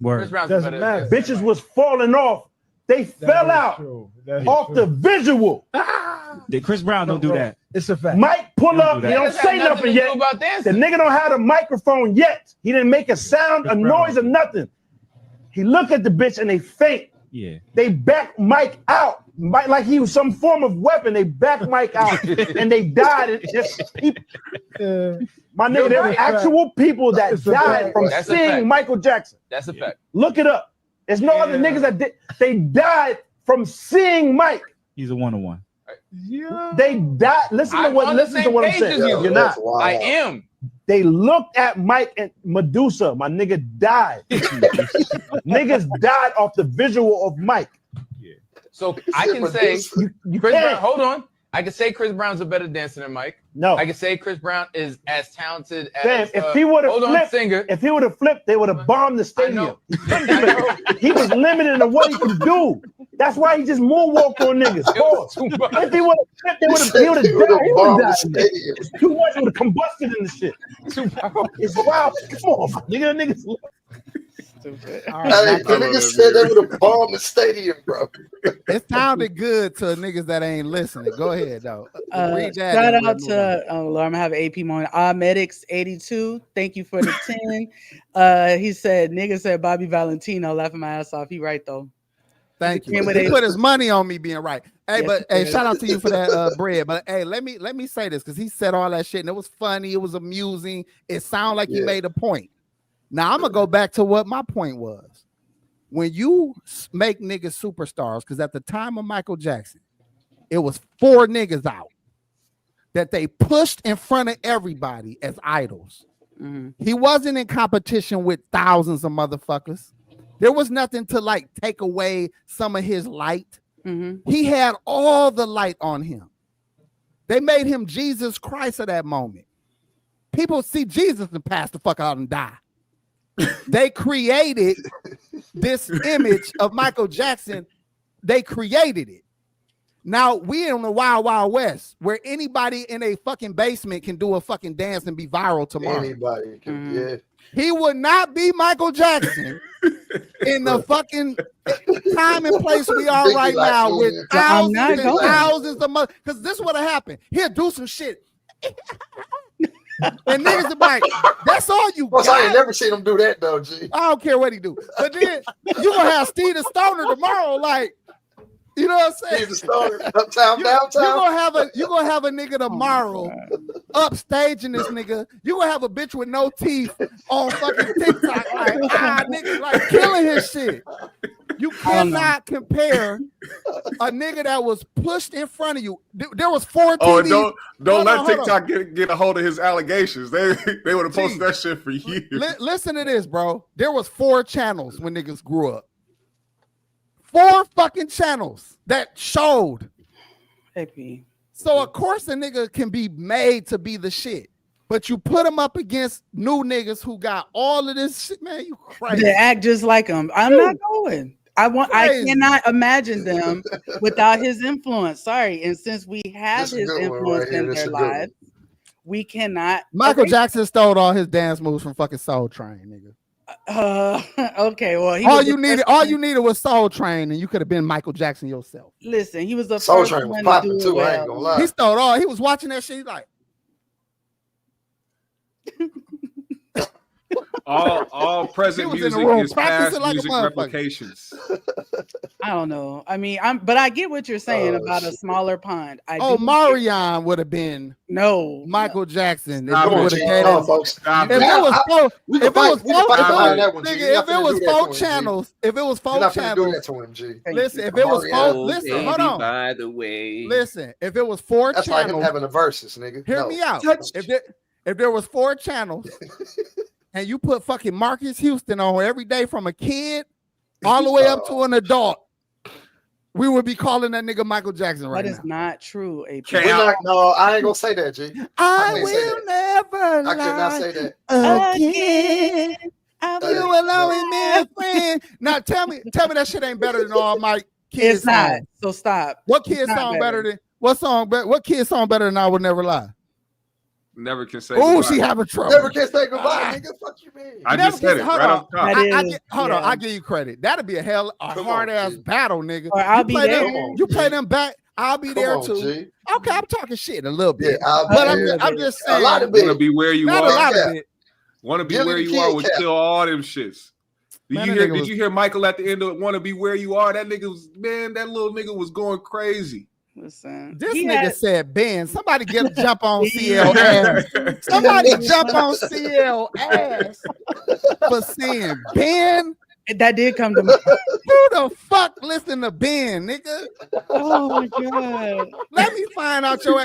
Chris Brown's doesn't matter. Bitches was falling off. They fell out off the visual. Did Chris Brown don't do that? It's a fact. Mike pull up. He don't say nothing yet. The nigga don't have a microphone yet. He didn't make a sound, a noise, or nothing. He look at the bitch and they faint. Yeah. They back Mike out. Mike, like he was some form of weapon. They back Mike out and they died. And just people, my nigga, there were actual people that died from seeing Michael Jackson. That's a fact. Look it up. There's no other niggas that did. They died from seeing Mike. He's a one-on-one. Yeah. They died. Listen to what I'm saying. You're not. I am. They looked at Mike and Medusa. My nigga died. Niggas died off the visual of Mike. Yeah. So I can say you Chris can't. Brown. Hold on. I can say Chris Brown's a better dancer than Mike. No. I can say Chris Brown is as talented as Damn, if he would have flipped, singer. if he would have flipped, they would have bombed the stadium. He was limited in what he could do. That's why he just moonwalked on niggas. If he would have flipped, he would have died. He would have died. Too much would have combusted in the shit. It's wild. Come on, my niggas. Right, the niggas said they would have bombed the stadium, bro. It sounded good to niggas that ain't listening. Go ahead, though. Shout out to Lord, I'm gonna have an AP moment. Medics 82. Thank you for the 10. He said, "Nigga said Bobby Valentino, laughing my ass off." He right though. Thank you. He put his money on me being right. Hey, but hey, shout out to you for that bread. But hey, let me say this because he said all that shit and it was funny. It was amusing. It sounded like he made a point. Now I'm gonna go back to what my point was. When you make niggas superstars, because at the time of Michael Jackson, it was 4 niggas out that they pushed in front of everybody as idols. Mm-hmm. He wasn't in competition with thousands of motherfuckers. There was nothing to like take away some of his light. Mm-hmm. He had all the light on him. They made him Jesus Christ at that moment. People see Jesus and pass the fuck out and die. They created this image of Michael Jackson. They created it. Now we in the wild, wild west where anybody in a fucking basement can do a fucking dance and be viral tomorrow. Anybody can, He would not be Michael Jackson in the fucking time and place we are right now with thousands and thousands of money. Because this would have happened. He'll do some shit. And niggas are like, that's all you got. I ain't never seen him do that though, G. I don't care what he do. But then you gonna have Steve the Stoner tomorrow, like, you know what I'm saying? Steve the Stoner, uptown, downtown. You gonna have a nigga tomorrow upstaging this nigga. You gonna have a bitch with no teeth on fucking TikTok, like nigga, like killing his shit. You cannot compare a nigga that was pushed in front of you. There was 4 TVs. Oh, don't let TikTok get a hold of his allegations. They would have posted that shit for years. Listen to this, bro. There was 4 channels when niggas grew up. 4 fucking channels that showed. So of course a nigga can be made to be the shit. But you put him up against new niggas who got all of this shit, man. You crazy. They act just like him. I'm not going. I cannot imagine them without his influence. Sorry. And since we have his influence in their lives, we cannot. Michael Jackson stole all his dance moves from fucking Soul Train, nigga. Okay, well, all you needed was Soul Train, and you could have been Michael Jackson yourself. Listen, he was the Soul first Train was one popping to do too. I ain't gonna lie. He stole all. He was watching that shit. He's like, all present music is past like music replications. I don't know. I mean, but I get what you're saying about a smaller pond. Marion would have been Michael Jackson. If it was 4 channels, listen, if it was 4, listen, hold on. By the way, listen, if it was 4 channels, like him having a versus, nigga. Hear me out. If there was 4 channels, and you put fucking Marcus Houston on every day from a kid all the way up to an adult, we would be calling that nigga Michael Jackson right now. That is not true, AP. No, I ain't gonna say that, G. I will never I cannot say that again. You will always be a friend. Now tell me that shit ain't better than all my kids' It's not. songs. So stop. What kid song better than what kid song better than I Will Never Lie? Never can say. Oh, she having trouble. Never can say goodbye, nigga. Fuck you, man. I just said it right off the top. Hold on, I give you credit. That'd be a hard ass battle, nigga. Or I'll be there. You play them back. I'll be there too. G. Okay, I'm talking shit a little bit, Yeah, but I'm just saying. A lot of Want to be where you Not a lot are. of it. Want to be Give where me you the are kid would cap. kill all them shits. Man, Did you hear Michael at the end of Want to Be Where You Are? That nigga was, man, that little nigga was going crazy. Listen, This nigga said Ben. Somebody jump on CL ass. Somebody jump on CL ass for saying Ben. That did come to me. Who the fuck listen to Ben, nigga? Oh my god. Let me find out you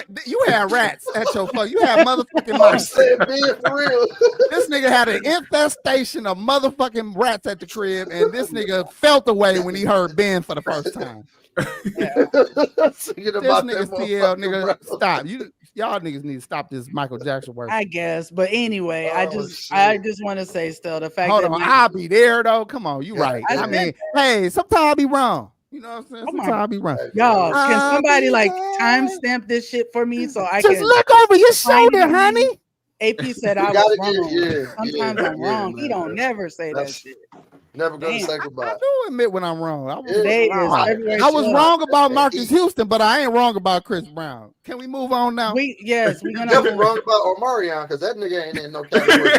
had rats at your fuck. You had motherfucking mice. Said Ben for real. This nigga had an infestation of motherfucking rats at the crib, and this nigga felt away when he heard Ben for the first time. This nigga CL nigga, stop. Y'all niggas need to stop this Michael Jackson work. I guess, but anyway, I just want to say still the fact Hold that on, I'll be there though. Come on, you right. I mean, hey, sometimes I'll be wrong. You know what I'm saying? Sometimes I'll be wrong. Y'all, can somebody timestamp this shit for me so I can just look over your shoulder, honey? AP said I was wrong. Sometimes I'm wrong. He don't never say that shit. Never gonna say goodbye. I do admit when I'm wrong. I was wrong about Marcus Houston, but I ain't wrong about Chris Brown. Can we move on now? We're never wrong about Omarion because that nigga ain't in no category.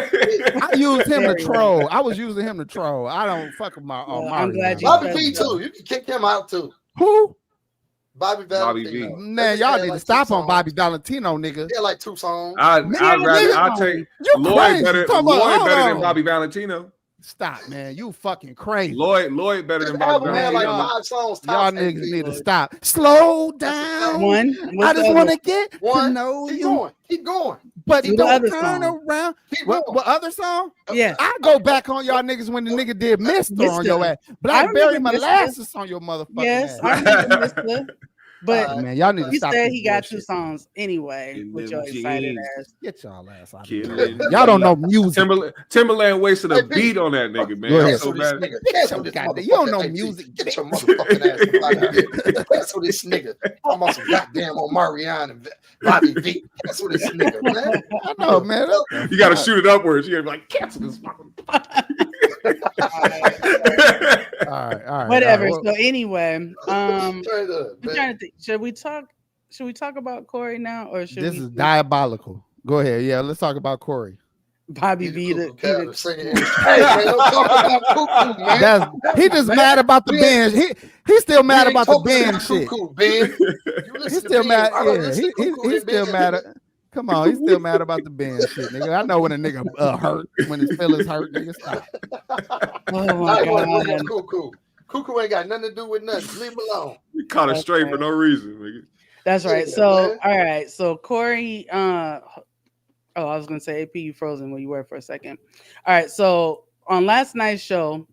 I used him to troll. I was using him to troll. I don't fuck with my Omarion. I'm glad you Bobby V too. You can kick him out too. Who? Bobby Valentino. Man, y'all need to stop on Bobby Valentino, nigga. Yeah, like 2 songs. I'll take Lloyd better than Bobby Valentino. Stop, man. You fucking crazy. Lloyd better than Bobby Valentino. Like 5 songs. Y'all niggas need to stop. Slow down. I just want to get to know you. Keep going. But don't turn around. What other song? Yeah. I go back on y'all niggas when the nigga did Mister on your ass. Blackberry molasses on your motherfucking ass. I remember Mister. But man, y'all need to stop. You said he got 2 songs anyway, with your excited ass. Get y'all ass out of here. Y'all don't know music. Timberland wasted a beat on that nigga, man. I'm so mad. You don't know music. Get your motherfucking ass out of here. That's what this nigga. Almost goddamn Omarion and Bobby V. That's what this nigga, man. I know, man. You gotta shoot it upwards. You gotta be like, cancel this all right. Whatever. So anyway, I'm trying to think. Should we talk about Corey now, or should this is diabolical? Go ahead. Yeah, let's talk about Corey. Bobby V. He just mad about the binge. He's still mad about the binge shit. He's still mad. Yeah, he's still mad. Come on, he's still mad about the binge shit, nigga. I know when a nigga hurt, when his feelings hurt, nigga. Stop. Oh my god. Cuckoo ain't got nothing to do with nothing. Leave him alone. You caught it straight for no reason, nigga. That's right. So, all right. So Corey, I was gonna say AP, you frozen where you were for a second. All right. So on last night's show,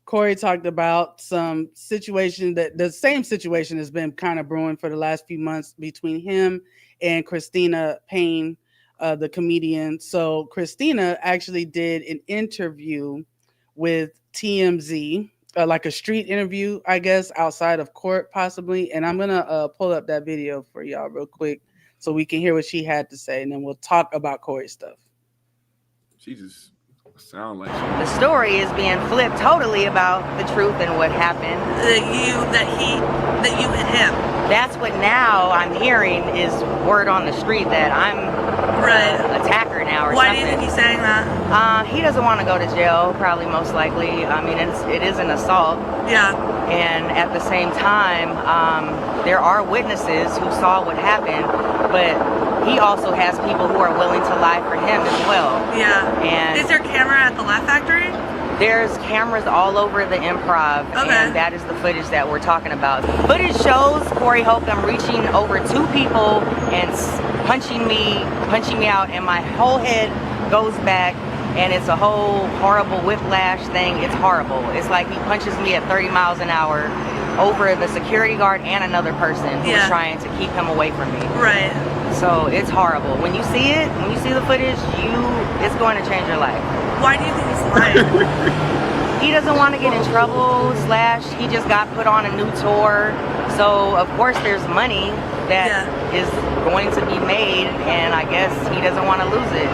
Corey talked about some situation that the same situation has been kind of brewing for the last few months between him and Cristina Payne, the comedian. So Cristina actually did an interview with TMZ. Like a street interview, I guess, outside of court, possibly. And I'm gonna pull up that video for y'all real quick so we can hear what she had to say, and then we'll talk about Corey stuff. She just sound like the story is being flipped totally about the truth and what happened. That you hit him. That's what now I'm hearing is word on the street that I'm an attacker now or something. Why do you think he's saying that? He doesn't want to go to jail, probably most likely. I mean, it is an assault. Yeah. And at the same time, there are witnesses who saw what happened, but he also has people who are willing to lie for him as well. Yeah. And is there camera at the Laugh Factory? There's cameras all over the Improv, and that is the footage that we're talking about. Footage shows Corey Holcomb reaching over 2 people and punching me out, and my whole head goes back. and it's a whole horrible whiplash thing. It's horrible. It's like he punches me at 30 miles an hour over the security guard and another person who's trying to keep him away from me. Right. So it's horrible. When you see it, when you see the footage, it's going to change your life. Why do you think he's lying? He doesn't want to get in trouble, / he just got put on a new tour. So of course there's money that is going to be made, and I guess he doesn't want to lose it.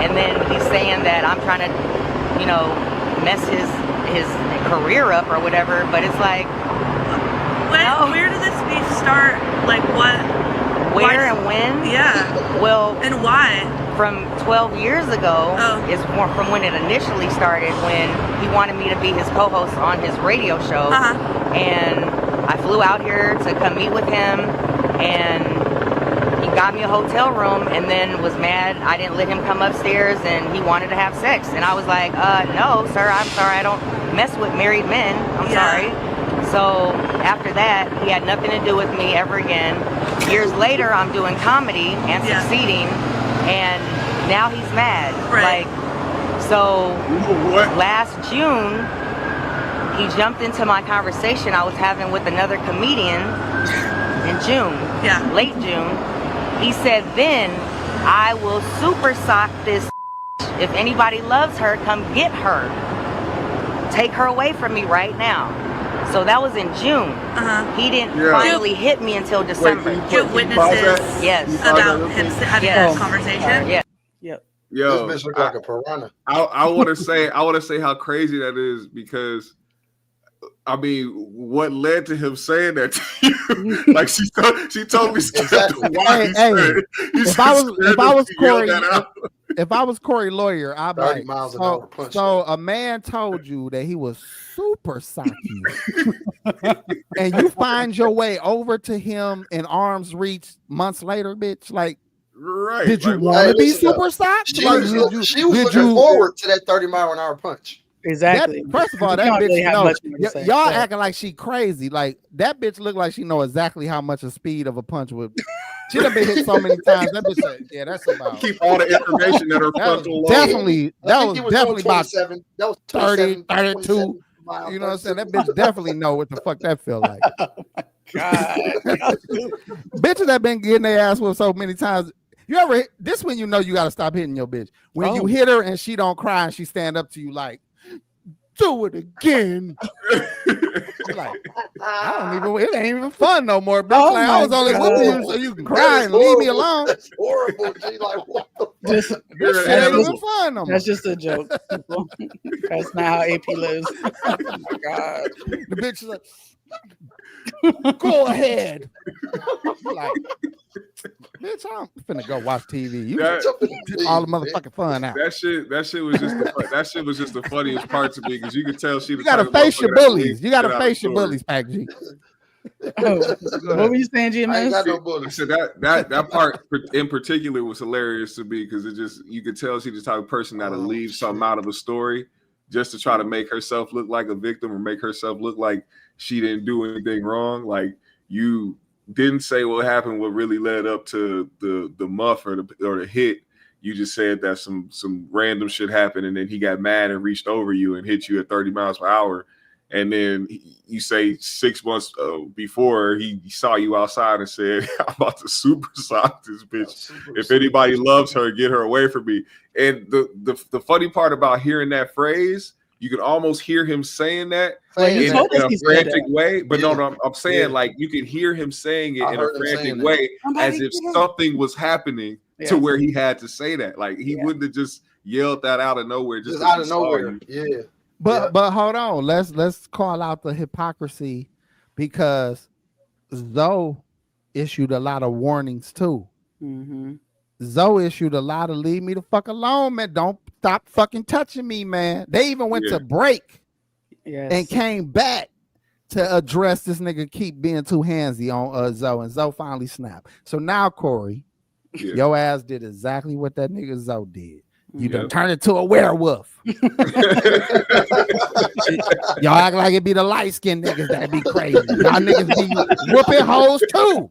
And then he's saying that I'm trying to, you know, mess his career up or whatever, but it's like, where did this beef start? Like what? Where and when? Yeah. Well, and why? From 12 years ago is more from when it initially started, when he wanted me to be his co-host on his radio show. And I flew out here to come meet with him, and he got me a hotel room and then was mad I didn't let him come upstairs, and he wanted to have sex. And I was like, no, sir, I'm sorry, I don't mess with married men. I'm sorry. So after that, he had nothing to do with me ever again. Years later, I'm doing comedy and succeeding, and now he's mad. Like, so last June, he jumped into my conversation I was having with another comedian in June, late June. He said, then I will super sock this. If anybody loves her, come get her. Take her away from me right now. So that was in June. He didn't finally hit me until December. Get witnesses about him having that conversation? Yep. Yo, this bitch look like a piranha. I want to say how crazy that is, because I mean, what led to him saying that to you? Like she totally skipped why he said it. If I was Corey Lawyer, I'd be like, so a man told you that he was super socky, and you find your way over to him in arm's reach months later, bitch. Like, right? Did you want to be super socked? She was looking forward to that 30-mile-an-hour punch. Exactly. First of all, that bitch y'all acting like she crazy. Like, that bitch look like she know exactly how much the speed of a punch would. She done been hit so many times. That bitch said, that's about. Keep all the information that her frontal lobe. That was definitely about 30, 32. You know what I'm saying? That bitch definitely know what the fuck that feel like. Oh my God. Bitches that been getting their ass whipped so many times. You ever this when you know you gotta stop hitting your bitch. When you hit her and she don't cry and she stand up to you like, do it again. Like, it ain't even fun no more, bitch. Like, I was only with you so you can cry and leave me alone. That's horrible, G. Like, what the fuck? This shit ain't even fun no more. That's just a joke. That's not how AP lives. Oh my God. The bitch is like, go ahead. Like, bitch, I'm finna go watch TV. You all the motherfucking fun out. That shit was just the funniest part to me, because you could tell she. You gotta face your bullies. You gotta face your bullies, Pac G. What were you saying, GMS? I said that part in particular was hilarious to me, because you could tell she's the type of person that'll leave something out of a story just to try to make herself look like a victim, or make herself look like she didn't do anything wrong. Like, you didn't say what happened, what really led up to the muff or the hit. You just said that some random shit happened, and then he got mad and reached over you and hit you at 30 miles per hour. And then you say 6 months before, he saw you outside and said, I'm about to super sock this bitch. If anybody loves her, get her away from me. And the funny part about hearing that phrase, you can almost hear him saying that in a frantic way. But no, I'm saying like you can hear him saying it in a frantic way, as if something was happening to where he had to say that. Like, he wouldn't have just yelled that out of nowhere. Just out of nowhere. Yeah. But hold on, let's call out the hypocrisy, because Zoe issued a lot of warnings too. Mm-hmm. Zoe issued a lot of leave me the fuck alone, man. Don't stop fucking touching me, man. They even went to break and came back to address this nigga keep being too handsy on Zoe, and Zoe finally snapped. So now, Corey, your ass did exactly what that nigga Zoe did. You done turned into a werewolf. Y'all act like it be the light-skinned niggas that be crazy. Y'all niggas be whooping hoes too.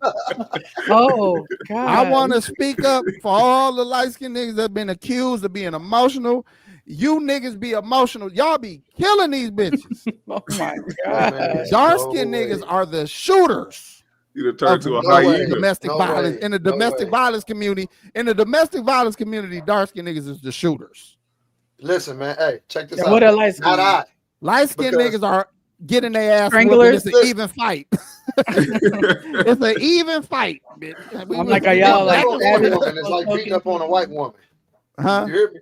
Oh, God. I want to speak up for all the light-skinned niggas that have been accused of being emotional You niggas be emotional. Y'all be killing these bitches. Oh my god. Dark skinned niggas are the shooters. You turn to a hyena. Domestic violence in the domestic violence community. In the domestic violence community, dark skinned niggas is the shooters. Listen, man. Hey, check this out. What are light skinned? Light skinned niggas are getting their ass whooped. It's an even fight. It's an even fight. I'm like, are y'all like woman is like beating up on a white woman? Huh? You hear me?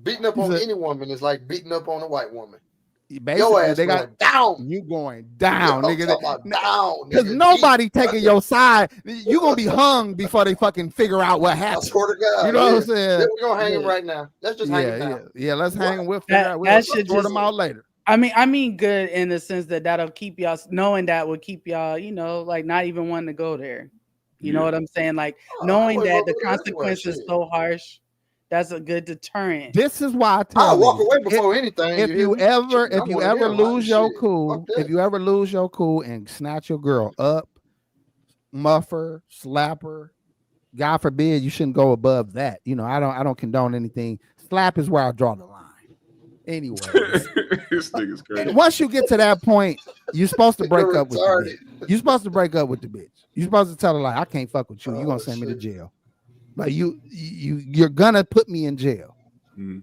Beating up on any woman is like beating up on a white woman. Basically, your ass they got down. You going down, nigga. Down. Because nobody taking your side. You gonna be hung before they fucking figure out what happened. I swear to God. You know what I'm saying? We're gonna hang him right now. Let's just hang him now. Yeah. Let's hang him. We'll figure out. We'll sort them out later. I mean, good in the sense that that'll keep y'all knowing that will keep y'all, you know, like not even wanting to go there. You know what I'm saying? Like knowing that the consequence is so harsh. That's a good deterrent. This is why I tell I'll walk away before anything. If you ever lose your cool, if you ever lose your cool and snatch your girl up, muff her, slap her, God forbid you shouldn't go above that. You know, I don't condone anything. Slap is where I draw the line. Anyway, this nigga's crazy. Once you get to that point, you're supposed to break up with the bitch. You're supposed to break up with the bitch. You're supposed to tell her like, I can't fuck with you. You're gonna send me to jail. Like you're gonna put me in jail. Mm-hmm.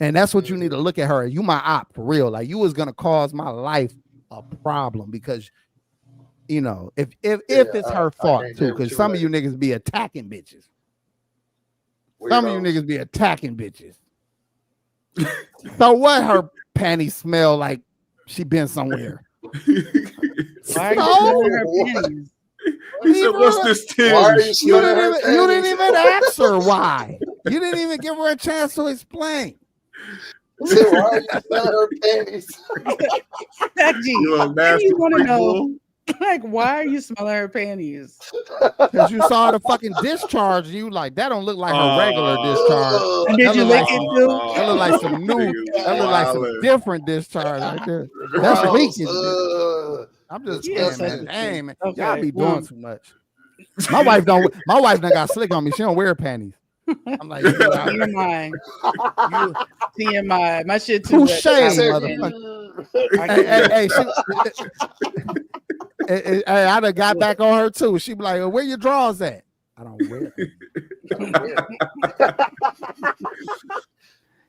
And that's what you need to look at her. You my op for real. Like you was gonna cause my life a problem because you know if it's her fault too, because some of you niggas be attacking bitches. Some of you niggas be attacking bitches. So what? Her panties smell like she been somewhere. Why are you smelling her panties? He said, "What's this tinge?" You didn't even ask her why. You didn't even give her a chance to explain. Why are you smelling her panties? Pac G, you want to know, like, why are you smelling her panties? Because you saw the fucking discharge. You like that don't look like her regular discharge. And did you lick it too? That look like some new. That look like some different discharge right there. That's leaking. I'm just saying, man. Dang, man. Okay, Y'all be doing too much. My wife done got slick on me. She don't wear panties. I'm like, TMI. TMI. My shit too. Touche, motherfucker. Hey, I done got back on her too. She be like, where your drawers at? I don't wear them.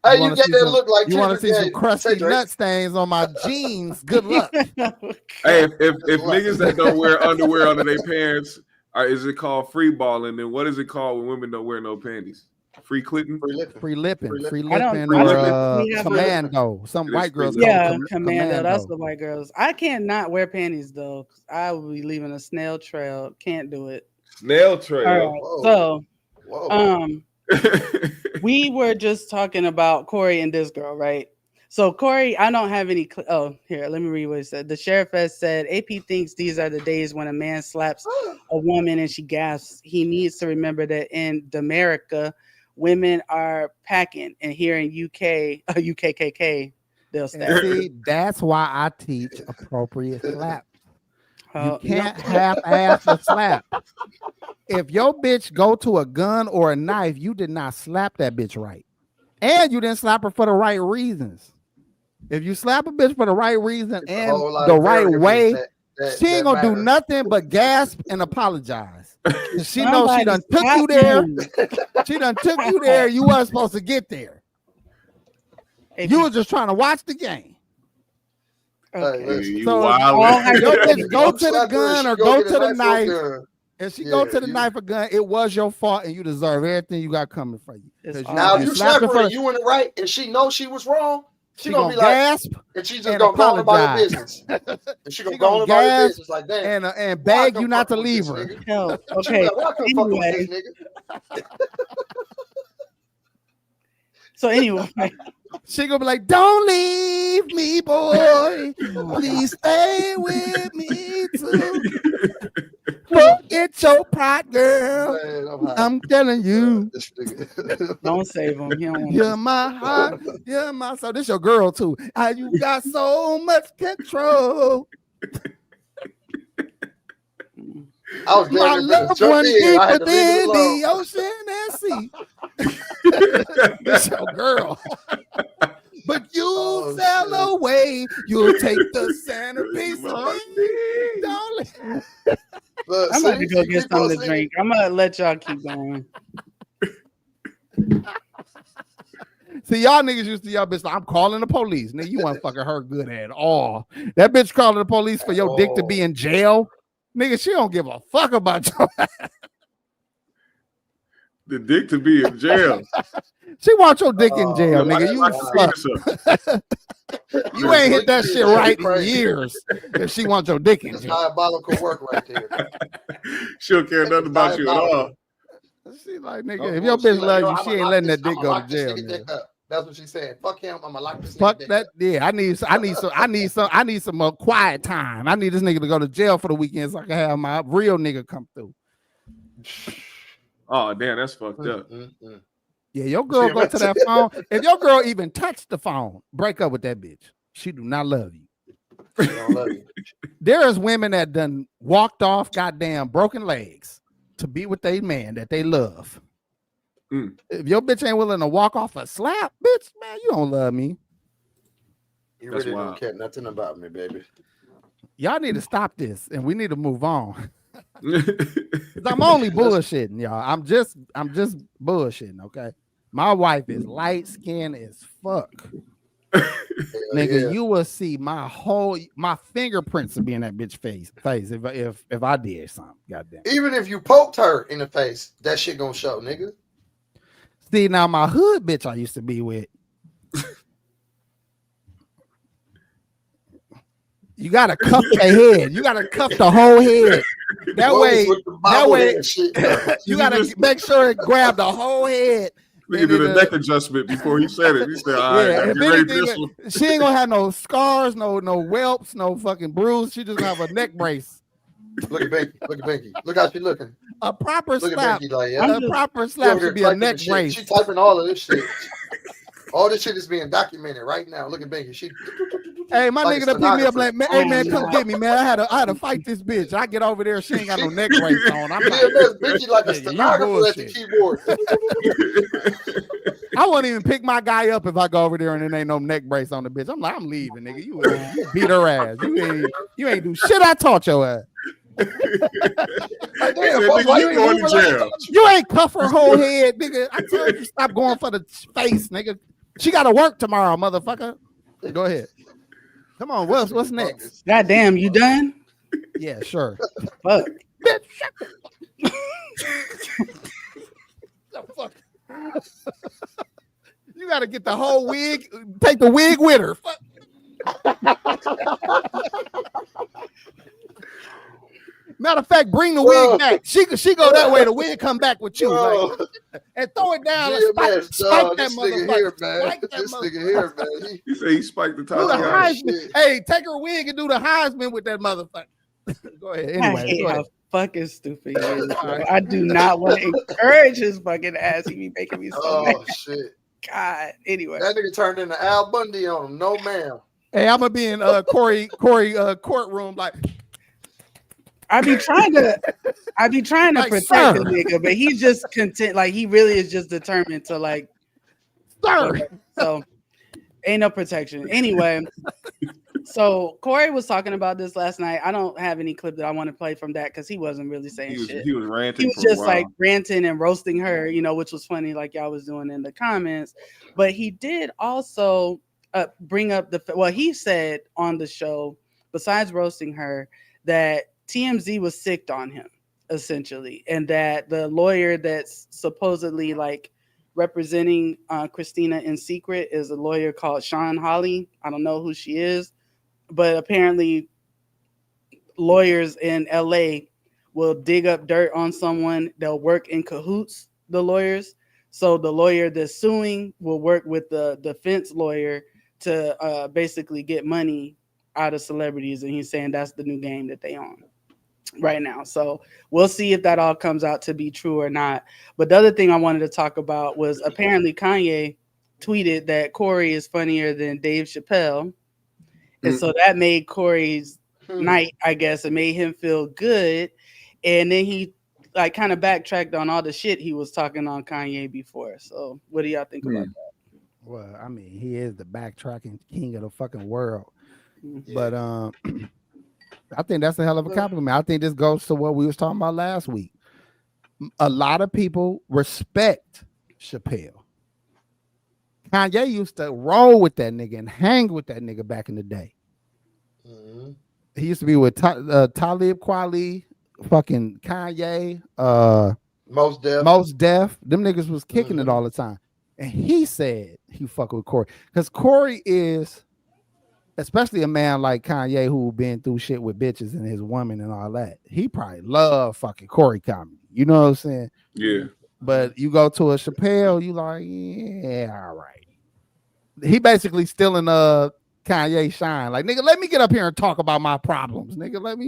Hey, you get that look like you want to see some crusty nut stains on my jeans? Good luck. Hey, if niggas that don't wear underwear under their pants, is it called free balling? Then what is it called when women don't wear no panties? Free clipping? Free lipping, or commando. Some white girls call commando. That's the white girls. I can't not wear panties though. I will be leaving a snail trail. Can't do it. Snail trail. Right, so, we were just talking about Corey and this girl, right? So Corey, I don't have any. Here, let me read what he said. The sheriff has said AP thinks these are the days when a man slaps a woman and she gasps. He needs to remember that in America, women are packing, and here in UKKK, they'll stab. See, that's why I teach appropriate slap. You can't half-ass a slap. If your bitch go to a gun or a knife, you did not slap that bitch right. And you didn't slap her for the right reasons. If you slap a bitch for the right reason and the right way, she ain't gonna do nothing but gasp and apologize. She knows she done took you there. She done took you there. You weren't supposed to get there. You were just trying to watch the game. Okay. So your bitch go to the gun or go to the knife. If she go to the knife or gun, it was your fault, and you deserve everything you got coming for you. Now, if you slap her and you in the right, and she knows she was wrong, she gonna be like, gasp, and she's just gonna go on about her business. And she gonna go on about her business like that, and beg you not to leave her. Okay. So anyway, she gonna be like, "Don't leave me, boy. Please stay with me too. Forget your pot, girl. Man, I'm telling you. Don't save him. You're my heart. You're my soul. This your girl too. You got so much control. I was my loved one deeper than the ocean and sea. This your girl. you sail away, you'll take the centerpiece of me, darling. Look, I'm about to go get something to drink. I'm gonna let y'all keep going. See, y'all niggas used to y'all bitch. I'm calling the police. Nigga, you weren't fucking her good at all. That bitch calling the police for your dick to be in jail. Nigga, she don't give a fuck about your the dick to be in jail. She wants your dick in jail, nigga. You ain't hit that shit right in years. If she wants your dick in jail. Diabolical work right there. She don't care nothing about you at all. She like, nigga, if your bitch love you, she ain't letting that dick go to jail. That's what she said. Fuck him. I'ma lock this. Fuck that. Yeah, I need some more quiet time. I need this nigga to go to jail for the weekend so I can have my real nigga come through. Oh damn, that's fucked up. Yeah, your girl go to that phone. If your girl even touch the phone, break up with that bitch. She do not love you. She don't love you. There is women that done walked off goddamn broken legs to be with a man that they love. If your bitch ain't willing to walk off a slap, bitch, man, you don't love me. You really don't care nothing about me, baby. Y'all need to stop this, and we need to move on. I'm only bullshitting, y'all. I'm just bullshitting, okay? My wife is light skinned as fuck. Nigga, you will see my fingerprints will be in that bitch face if I did something. Goddamn. Even if you poked her in the face, that shit gonna show, nigga. See, now my hood bitch I used to be with. You gotta cuff the head. You gotta cuff the whole head. That way, you gotta make sure it grab the whole head. Nigga did a neck adjustment before he said it. He said, all right, if anything, she ain't gonna have no scars, no whelps, no fucking bruise. She just gonna have a neck brace. Look at Binky. Look at Binky. Look how she looking. A proper Look slap. At Binky, like, a proper slap should be a neck brace. She typing all of this shit. All this shit is being documented right now. Look at Binky. She. Hey, my nigga that picked me up like, hey man, come get me, man. I had to fight this bitch. I get over there, she ain't got no neck brace on. I'm like, Binky like a stenographer at the keyboard. I won't even pick my guy up if I go over there and there ain't no neck brace on the bitch. I'm like, I'm leaving, nigga. You beat her ass. You ain't do shit I taught your ass. Like, damn, why you going to jail? You ain't cuff her whole head, nigga. I told you stop going for the face, nigga. She got to work tomorrow, motherfucker. Go ahead. Come on, what's next? Goddamn, you done? Yeah, sure. Fuck. Fuck. You got to get the whole wig. Take the wig with her. Fuck. Matter of fact, bring the wig back. She go that way. The wig come back with you, like, and throw it down. And spike that motherfucker. This nigga here, man. He said he spiked the top. Hey, take her wig and do the Heisman with that motherfucker. Go ahead. Anyway, I hate how fucking stupid he is. I do not want to encourage his fucking ass. He be making me so mad. Shit. God. Anyway, that nigga turned into Al Bundy on him. No, ma'am. Hey, I'm gonna be in Corey courtroom like. I be trying to like, protect the nigga, but he's just content. Like he really is just determined to like. So ain't no protection. Anyway, so Corey was talking about this last night. I don't have any clip that I want to play from that because he wasn't really saying shit. He was ranting. He was just like ranting and roasting her, which was funny, like y'all was doing in the comments. But he did also bring up he said on the show, besides roasting her, that TMZ was sicked on him, essentially, and that the lawyer that's supposedly like representing Christina in secret is a lawyer called Sean Hawley. I don't know who she is, but apparently lawyers in LA will dig up dirt on someone. They'll work in cahoots, the lawyers. So the lawyer that's suing will work with the defense lawyer to basically get money out of celebrities. And he's saying that's the new game that they on right now. So we'll see if that all comes out to be true or not. But the other thing I wanted to talk about was apparently Kanye tweeted that Corey is funnier than Dave Chappelle. And so that made Corey's night, I guess. It made him feel good. And then he like kind of backtracked on all the shit he was talking on Kanye before. So what do y'all think about that? Well, I mean, he is the backtracking king of the fucking world. But I think that's a hell of a compliment. I think this goes to what we was talking about last week. A lot of people respect Chappelle. Kanye used to roll with that nigga and hang with that nigga back in the day. Mm-hmm. He used to be with Talib Kweli, fucking Kanye, Most Def. Them niggas was kicking it all the time. And he said he fuck with Corey. Because Corey is, especially a man like Kanye who been through shit with bitches and his woman and all that. He probably love fucking Corey comedy. You know what I'm saying? Yeah. But you go to a Chappelle, you like, yeah, all right. He basically stealing Kanye shine. Like, nigga, let me get up here and talk about my problems. Nigga, let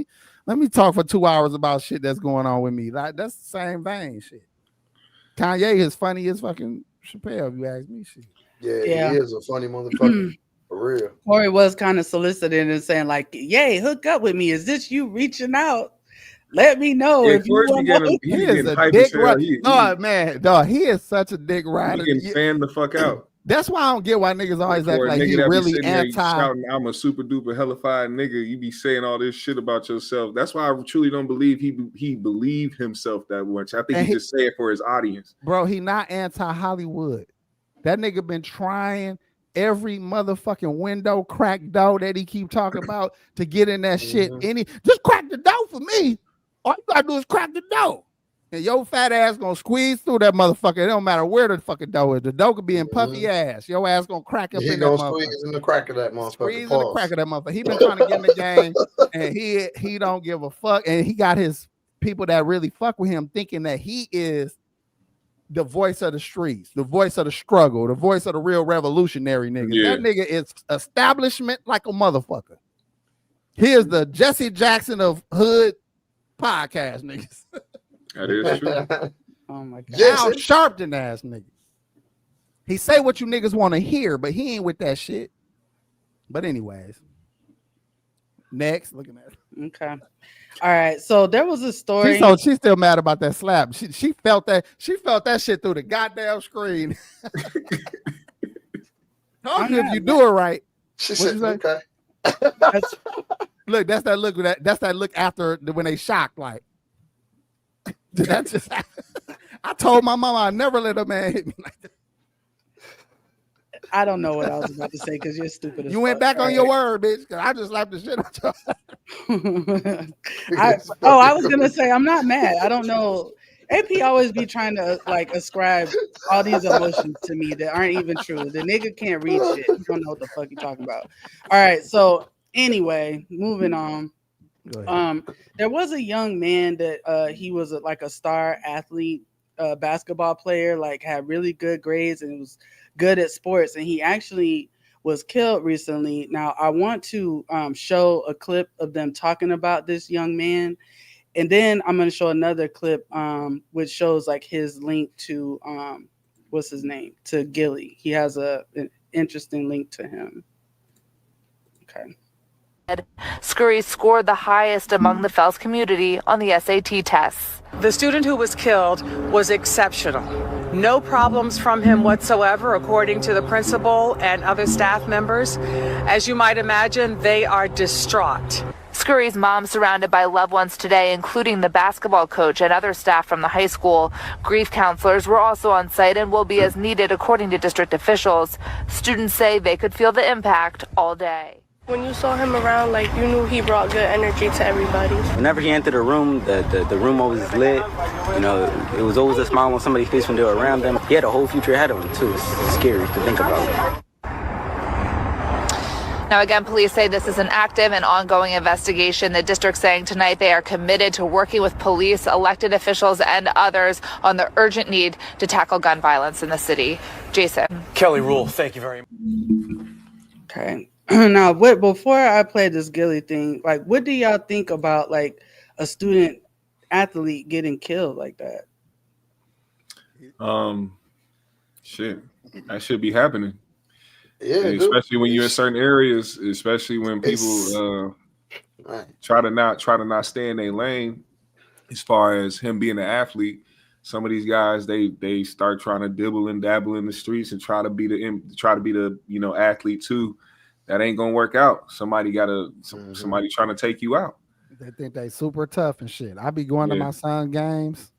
me talk for 2 hours about shit that's going on with me. Like, that's the same vein shit. Kanye is funny as fucking Chappelle, if you ask me. Shit. Yeah, he is a funny motherfucker. For real. Corey was kind of solicited and saying, like, yay, hook up with me. Is this you reaching out? Let me know. Yeah, if you want he is a dick rider. Oh, man, dog, he is such a dick rider. He can fan the fuck out. That's why I don't get why niggas always act like he really anti. Shouting, I'm a super duper hellified nigga. You be saying all this shit about yourself. That's why I truly don't believe he believed himself that much. I think he just say it for his audience. Bro, he not anti-Hollywood. That nigga been trying every motherfucking window crack door that he keep talking about to get in that shit. Any just crack the door for me. All you gotta do is crack the door. And your fat ass gonna squeeze through that motherfucker. It don't matter where the fucking door is. The door could be in puffy ass. Your ass gonna crack up in that motherfucker. Squeeze in the crack of that motherfucker. Squeeze in the crack of that motherfucker. He been trying to get in the game, and he don't give a fuck. And he got his people that really fuck with him thinking that he is the voice of the streets, the voice of the struggle, the voice of the real revolutionary nigga. Yeah. That nigga is establishment like a motherfucker. He is the Jesse Jackson of hood podcast niggas. That is true. Oh my God. Al Sharpton ass niggas. He say what you niggas want to hear, but he ain't with that shit. But anyways, next, looking at it. Okay. All right. So there was a story. She's still mad about that slap. She felt that shit through the goddamn screen. If you do it right. She said, okay. Look, that's that look. That's that look after when they shocked. Like, did that just happen? I told my mama I never let a man hit me like that. I don't know what I was about to say because you're stupid. You went back on your word, bitch. Because I just slapped the shit out you. I was gonna say I'm not mad. I don't know. AP always be trying to like ascribe all these emotions to me that aren't even true. The nigga can't read shit. You don't know what the fuck you talking about. All right. So anyway, moving on. There was a young man that he was like a star athlete, basketball player, like had really good grades and was good at sports, and he actually was killed recently. Now I want to show a clip of them talking about this young man, and then I'm going to show another clip which shows like his link to what's his name, to Gilly. He has an interesting link to him. Okay. Scurry scored the highest among the Fells community on the SAT tests. The student who was killed was exceptional. No problems from him whatsoever, according to the principal and other staff members. As you might imagine, they are distraught. Scurry's mom surrounded by loved ones today, including the basketball coach and other staff from the high school. Grief counselors were also on site and will be as needed, according to district officials. Students say they could feel the impact all day. When you saw him around, like, you knew he brought good energy to everybody. Whenever he entered a room, the room always lit. You know, it was always a smile on somebody's face when they were around them. He had a whole future ahead of him, too. It's scary to think about. Now, again, police say this is an active and ongoing investigation. The district saying tonight they are committed to working with police, elected officials, and others on the urgent need to tackle gun violence in the city. Jason. Kelly Rule, thank you very much. Okay. Now, before I play this Gilly thing, like, what do y'all think about like a student athlete getting killed like that? Shit, that should be happening. Yeah, especially when you're in certain areas, especially when people try to not stay in their lane. As far as him being an athlete, some of these guys they start trying to dibble and dabble in the streets and try to be the athlete too. That ain't gonna work out. Somebody somebody trying to take you out. They think they super tough and shit. I be going to my son games.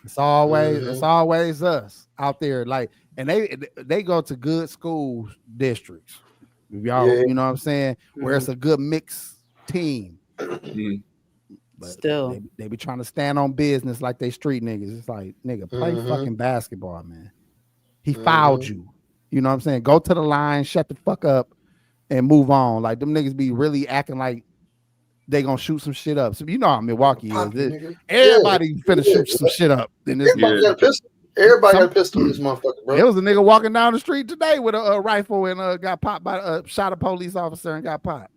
It's always us out there, like, and they go to good school districts. Y'all, you know what I'm saying? Where it's a good mixed team. But still, they be trying to stand on business like they street niggas. It's like, nigga, play fucking basketball, man. He fouled you. You know what I'm saying? Go to the line, shut the fuck up, and move on. Like, them niggas be really acting like they gonna shoot some shit up. So you know how Milwaukee is. Everybody finna shoot some shit up. Everybody got a pistol. Everybody got a pistol in this motherfucker, bro. There was a nigga walking down the street today with a rifle and got popped by shot a police officer and got popped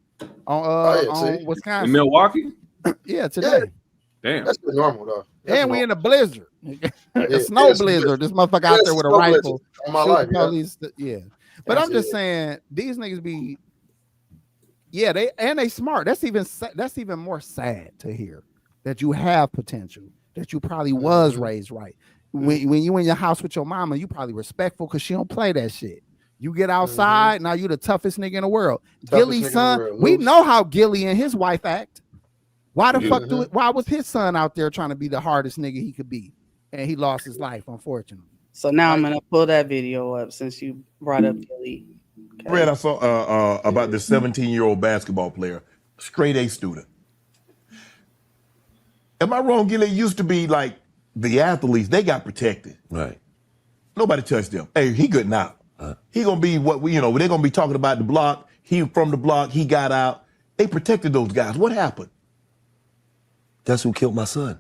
on Wisconsin. In Milwaukee? Yeah, today. Damn. That's normal though. And we in a blizzard. A snow blizzard. This motherfucker out there with a rifle. On my life, police, But I'm just saying, these niggas be they smart. That's even more sad to hear that you have potential, that you probably was raised right. When you in your house with your mama, you probably respectful because she don't play that shit. You get outside, now you the toughest nigga in the world. Gilly's son, we know how Gilly and his wife act. Why the fuck why was his son out there trying to be the hardest nigga he could be? And he lost his life, unfortunately. So now I'm gonna pull that video up since you brought up Gilly. Okay. Fred, I saw about this 17-year-old basketball player, straight A student. Am I wrong, Gilly? It used to be like the athletes, they got protected. Right. Nobody touched them. Hey, he good now. He gonna be they're gonna be talking about the block. He from the block, he got out. They protected those guys. What happened? That's who killed my son.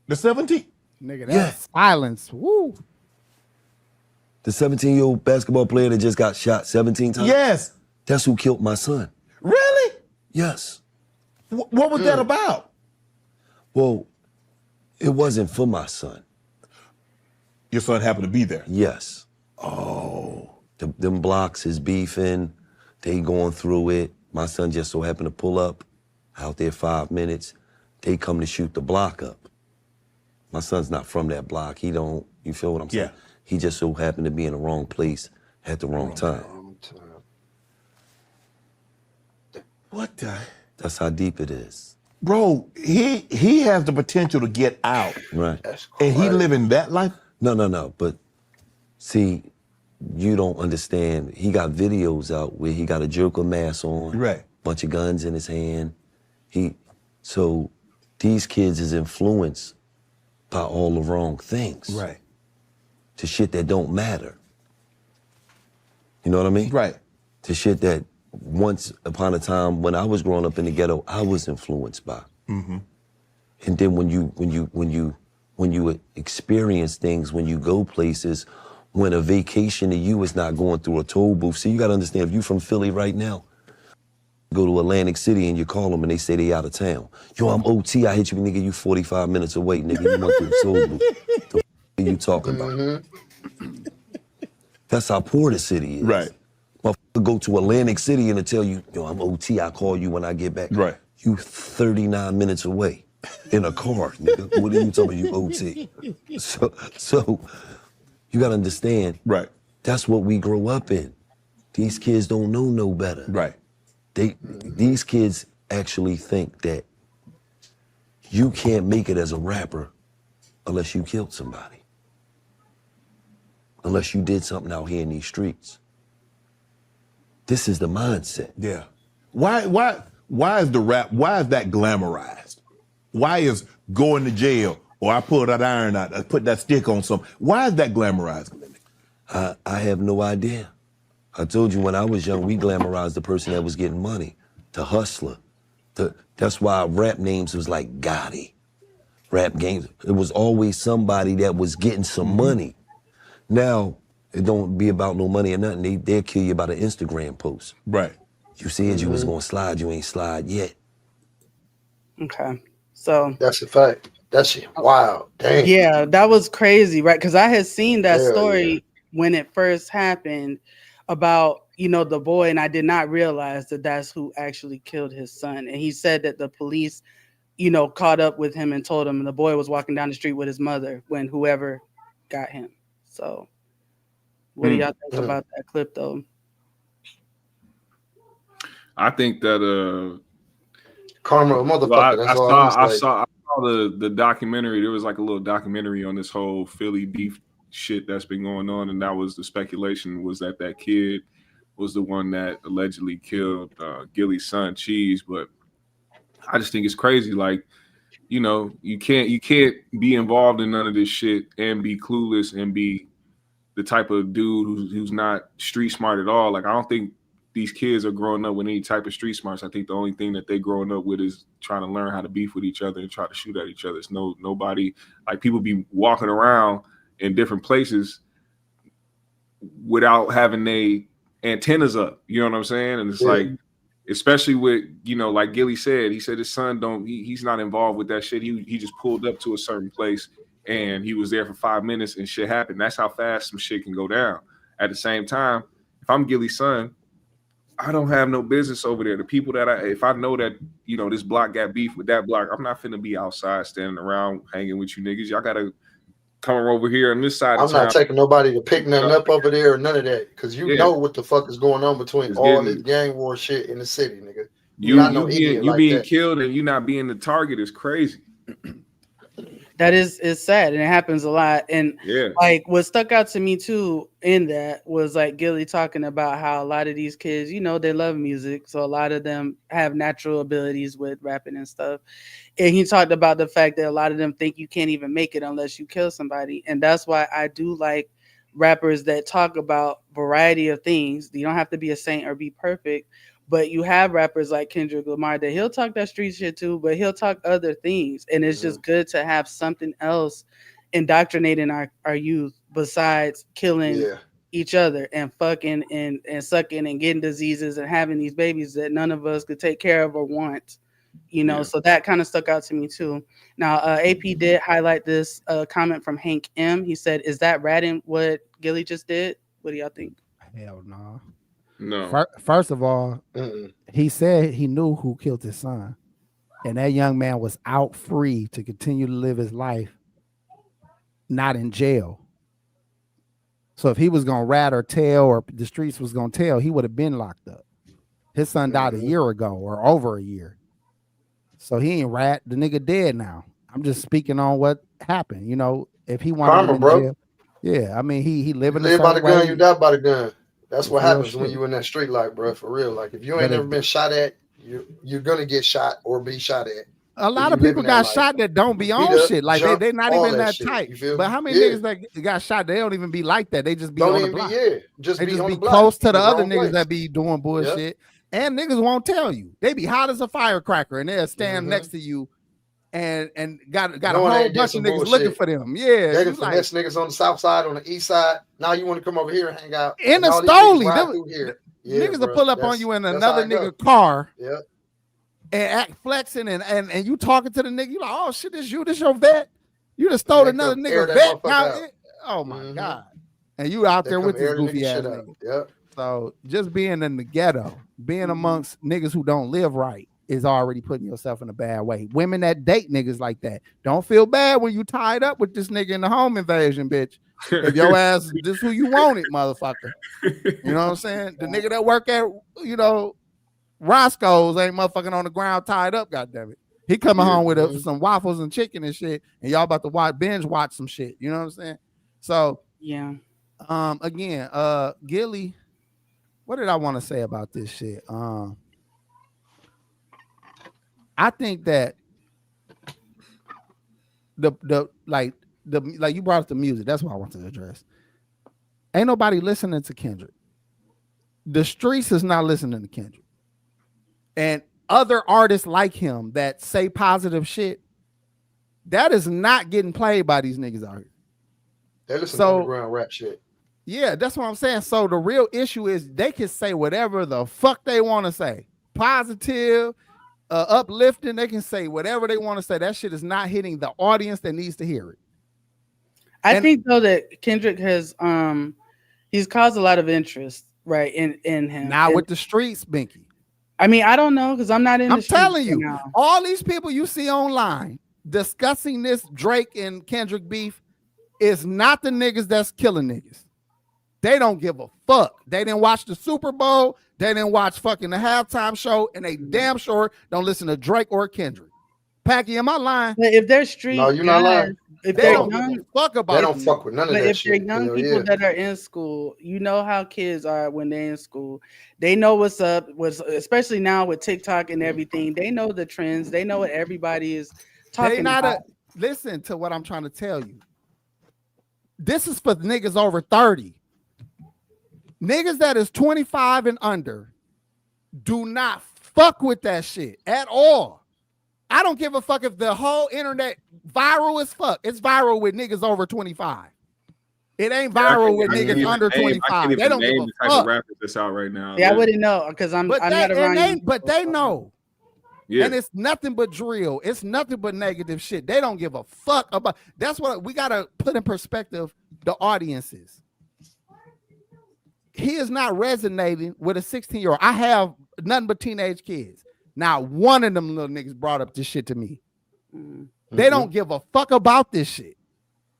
The 17? Nigga, that's silence. Woo. The 17-year-old basketball player that just got shot 17 times? Yes. That's who killed my son. Really? Yes. What was that about? Well, it wasn't for my son. Your son happened to be there? Yes. Oh. Them blocks is beefing. They going through it. My son just so happened to pull up out there 5 minutes. They come to shoot the block up. My son's not from that block. He don't, you feel what I'm saying? Yeah. He just so happened to be in the wrong place at the wrong time. What the? That's how deep it is. Bro, he has the potential to get out. Right. And he living that life? No. But see, you don't understand. He got videos out where he got a Joker mask on. Right. Bunch of guns in his hand. So these kids is influenced by all the wrong things. Right. To shit that don't matter. You know what I mean? Right. To shit that once upon a time when I was growing up in the ghetto, I was influenced by. Mm-hmm. And then when you experience things, when you go places, when a vacation to you is not going through a toll booth. See, you gotta understand, if you from Philly right now, go to Atlantic City and you call them and they say they out of town. Yo, I'm OT, I hit you, nigga, you 45 minutes away, nigga, you went through the toll booth. The are you talking about? That's how poor the city is. Right. Motherfucker go to Atlantic City and they tell you, yo, I'm OT, I call you when I get back. Right. You 39 minutes away in a car, nigga. What are you talking about, you OT? So you gotta understand, right? That's what we grow up in. These kids don't know no better. Right. These kids actually think that you can't make it as a rapper unless you killed somebody. Unless you did something out here in these streets. This is the mindset. Yeah. Why is the rap, why is that glamorized? Why is going to jail, or I pull that iron out, I put that stick on something, why is that glamorized? I have no idea. I told you when I was young, we glamorized the person that was getting money, the hustler. That's why rap names was like Gotti. Rap games, it was always somebody that was getting some money. Now, it don't be about no money or nothing. They'll kill you about an Instagram post. Right. You said you was gonna slide, you ain't slide yet. Okay. So that's a fact. That shit wild. Damn. Yeah, that was crazy, right? Because I had seen that story when it first happened about the boy, and I did not realize that that's who actually killed his son. And he said that the police, caught up with him and told him, and the boy was walking down the street with his mother when whoever got him. So what do y'all think about that clip, though? I think that karma, motherfucker. That's all I saw the documentary. There was like a little documentary on this whole Philly beef shit that's been going on, and that was the speculation was that kid was the one that allegedly killed Gilly's son, Cheese. But I just think it's crazy. Like, you can't be involved in none of this shit and be clueless and be the type of dude who's not street smart at all. Like, I don't think these kids are growing up with any type of street smarts. I think the only thing that they growing up with is trying to learn how to beef with each other and try to shoot at each other. It's nobody, like, people be walking around in different places without having their antennas up. You know what I'm saying? And it's like, especially with, like Gilly said, he said his son he's not involved with that shit. He just pulled up to a certain place and he was there for 5 minutes and shit happened. That's how fast some shit can go down. At the same time, if I'm Gilly's son, I don't have no business over there. The people that if I know that, this block got beef with that block, I'm not finna be outside standing around hanging with you niggas. Y'all gotta come over here on this side of town. I'm not taking nobody to pick nothing up over there or none of that, because you know what the fuck is going on between all this gang war shit in the city, nigga. You being killed and you not being the target is crazy. That is sad, and it happens a lot. And like what stuck out to me too in that was like Gilly talking about how a lot of these kids, they love music, so a lot of them have natural abilities with rapping and stuff. And he talked about the fact that a lot of them think you can't even make it unless you kill somebody, and that's why I do like rappers that talk about variety of things. You don't have to be a saint or be perfect. But you have rappers like Kendrick Lamar that he'll talk that street shit too, but he'll talk other things. And it's just good to have something else indoctrinating our youth besides killing each other and fucking and sucking and getting diseases and having these babies that none of us could take care of or want. So that kind of stuck out to me too. Now, AP did highlight this comment from Hank M. He said, "Is that ratting what Gilly just did?" What do y'all think? Hell no. No. First of all, he said he knew who killed his son, and that young man was out free to continue to live his life, not in jail. So if he was gonna rat or tell, or the streets was gonna tell, he would have been locked up. His son died a year ago or over a year, so he ain't rat. The nigga dead now. I'm just speaking on what happened. If he wanted to jail, I mean he living. You live by the gun, you die by the gun. That's what happens when you in that street life, bro. For real. Like, if you ain't never been shot at, you're gonna get shot or be shot at. A lot of people got shot that don't be on shit. Like, they're not even that tight. But how many niggas that got shot, they don't even be like that. They just be on the block. Just they be just on be the block. close to the other niggas that be doing bullshit. And niggas won't tell you. They be hot as a firecracker and they'll stand next to you and got a whole bunch of niggas looking for them. Yeah. They can finesse niggas on the south side, on the east side. Now you want to come over here and hang out. In a Stoli. Niggas will pull up on you in another nigga car. Yeah. And act flexing and you talking to the nigga. You like, oh shit, this your vet. You just stole another nigga vet. Oh my God. And you out there with this goofy ass nigga. Yep. So just being in the ghetto, being amongst niggas who don't live right, is already putting yourself in a bad way. Women that date niggas like that, don't feel bad when you tied up with this nigga in the home invasion, bitch. If your ass, this who you wanted, motherfucker. You know what I'm saying? The nigga that work at, Roscoe's ain't motherfucking on the ground tied up, goddammit. He coming home with some waffles and chicken and shit, and y'all about to binge watch some shit. You know what I'm saying? So, again, Gilly, what did I want to say about this shit? I think that like you brought up the music. That's what I want to address. Ain't nobody listening to Kendrick. The streets is not listening to Kendrick. And other artists like him that say positive shit, that is not getting played by these niggas out here. They listen to underground rap shit. Yeah, that's what I'm saying. So the real issue is they can say whatever the fuck they want to say. Positive, uplifting, they can say whatever they want to say. That shit is not hitting the audience that needs to hear it. I think though that Kendrick has he's caused a lot of interest right in him. Now and, with the streets, Binky. I mean, I don't know because I'm not in. I'm telling you, now. All these people you see online discussing this Drake and Kendrick beef is not the niggas that's killing niggas. They don't give a fuck. They didn't watch the Super Bowl. They didn't watch fucking the halftime show, and they damn sure don't listen to Drake or Kendrick. Packy, am I lying? But if they're street, no, you're not lying. If they don't fuck about, they don't fuck with none of that if shit. They're young people that are in school, you know how kids are when they're in school. They know what's up. Especially now with TikTok and everything. They know the trends. They know what everybody is talking about. Listen to what I'm trying to tell you. This is for niggas over 30. Niggas that is 25 and under do not fuck with that shit at all. I don't give a fuck if the whole internet viral as fuck. It's viral with niggas over 25. It ain't viral with niggas under 25. They don't give a the type of rappers that's out right now. Yeah, I wouldn't know because I'm not around. But they know. Yeah. And it's nothing but drill. It's nothing but negative shit. They don't give a fuck about. That's what we gotta put in perspective. The audiences. He is not resonating with a 16-year-old. I have nothing but teenage kids. Now, one of them little niggas brought up this shit to me. Mm-hmm. They don't give a fuck about this shit.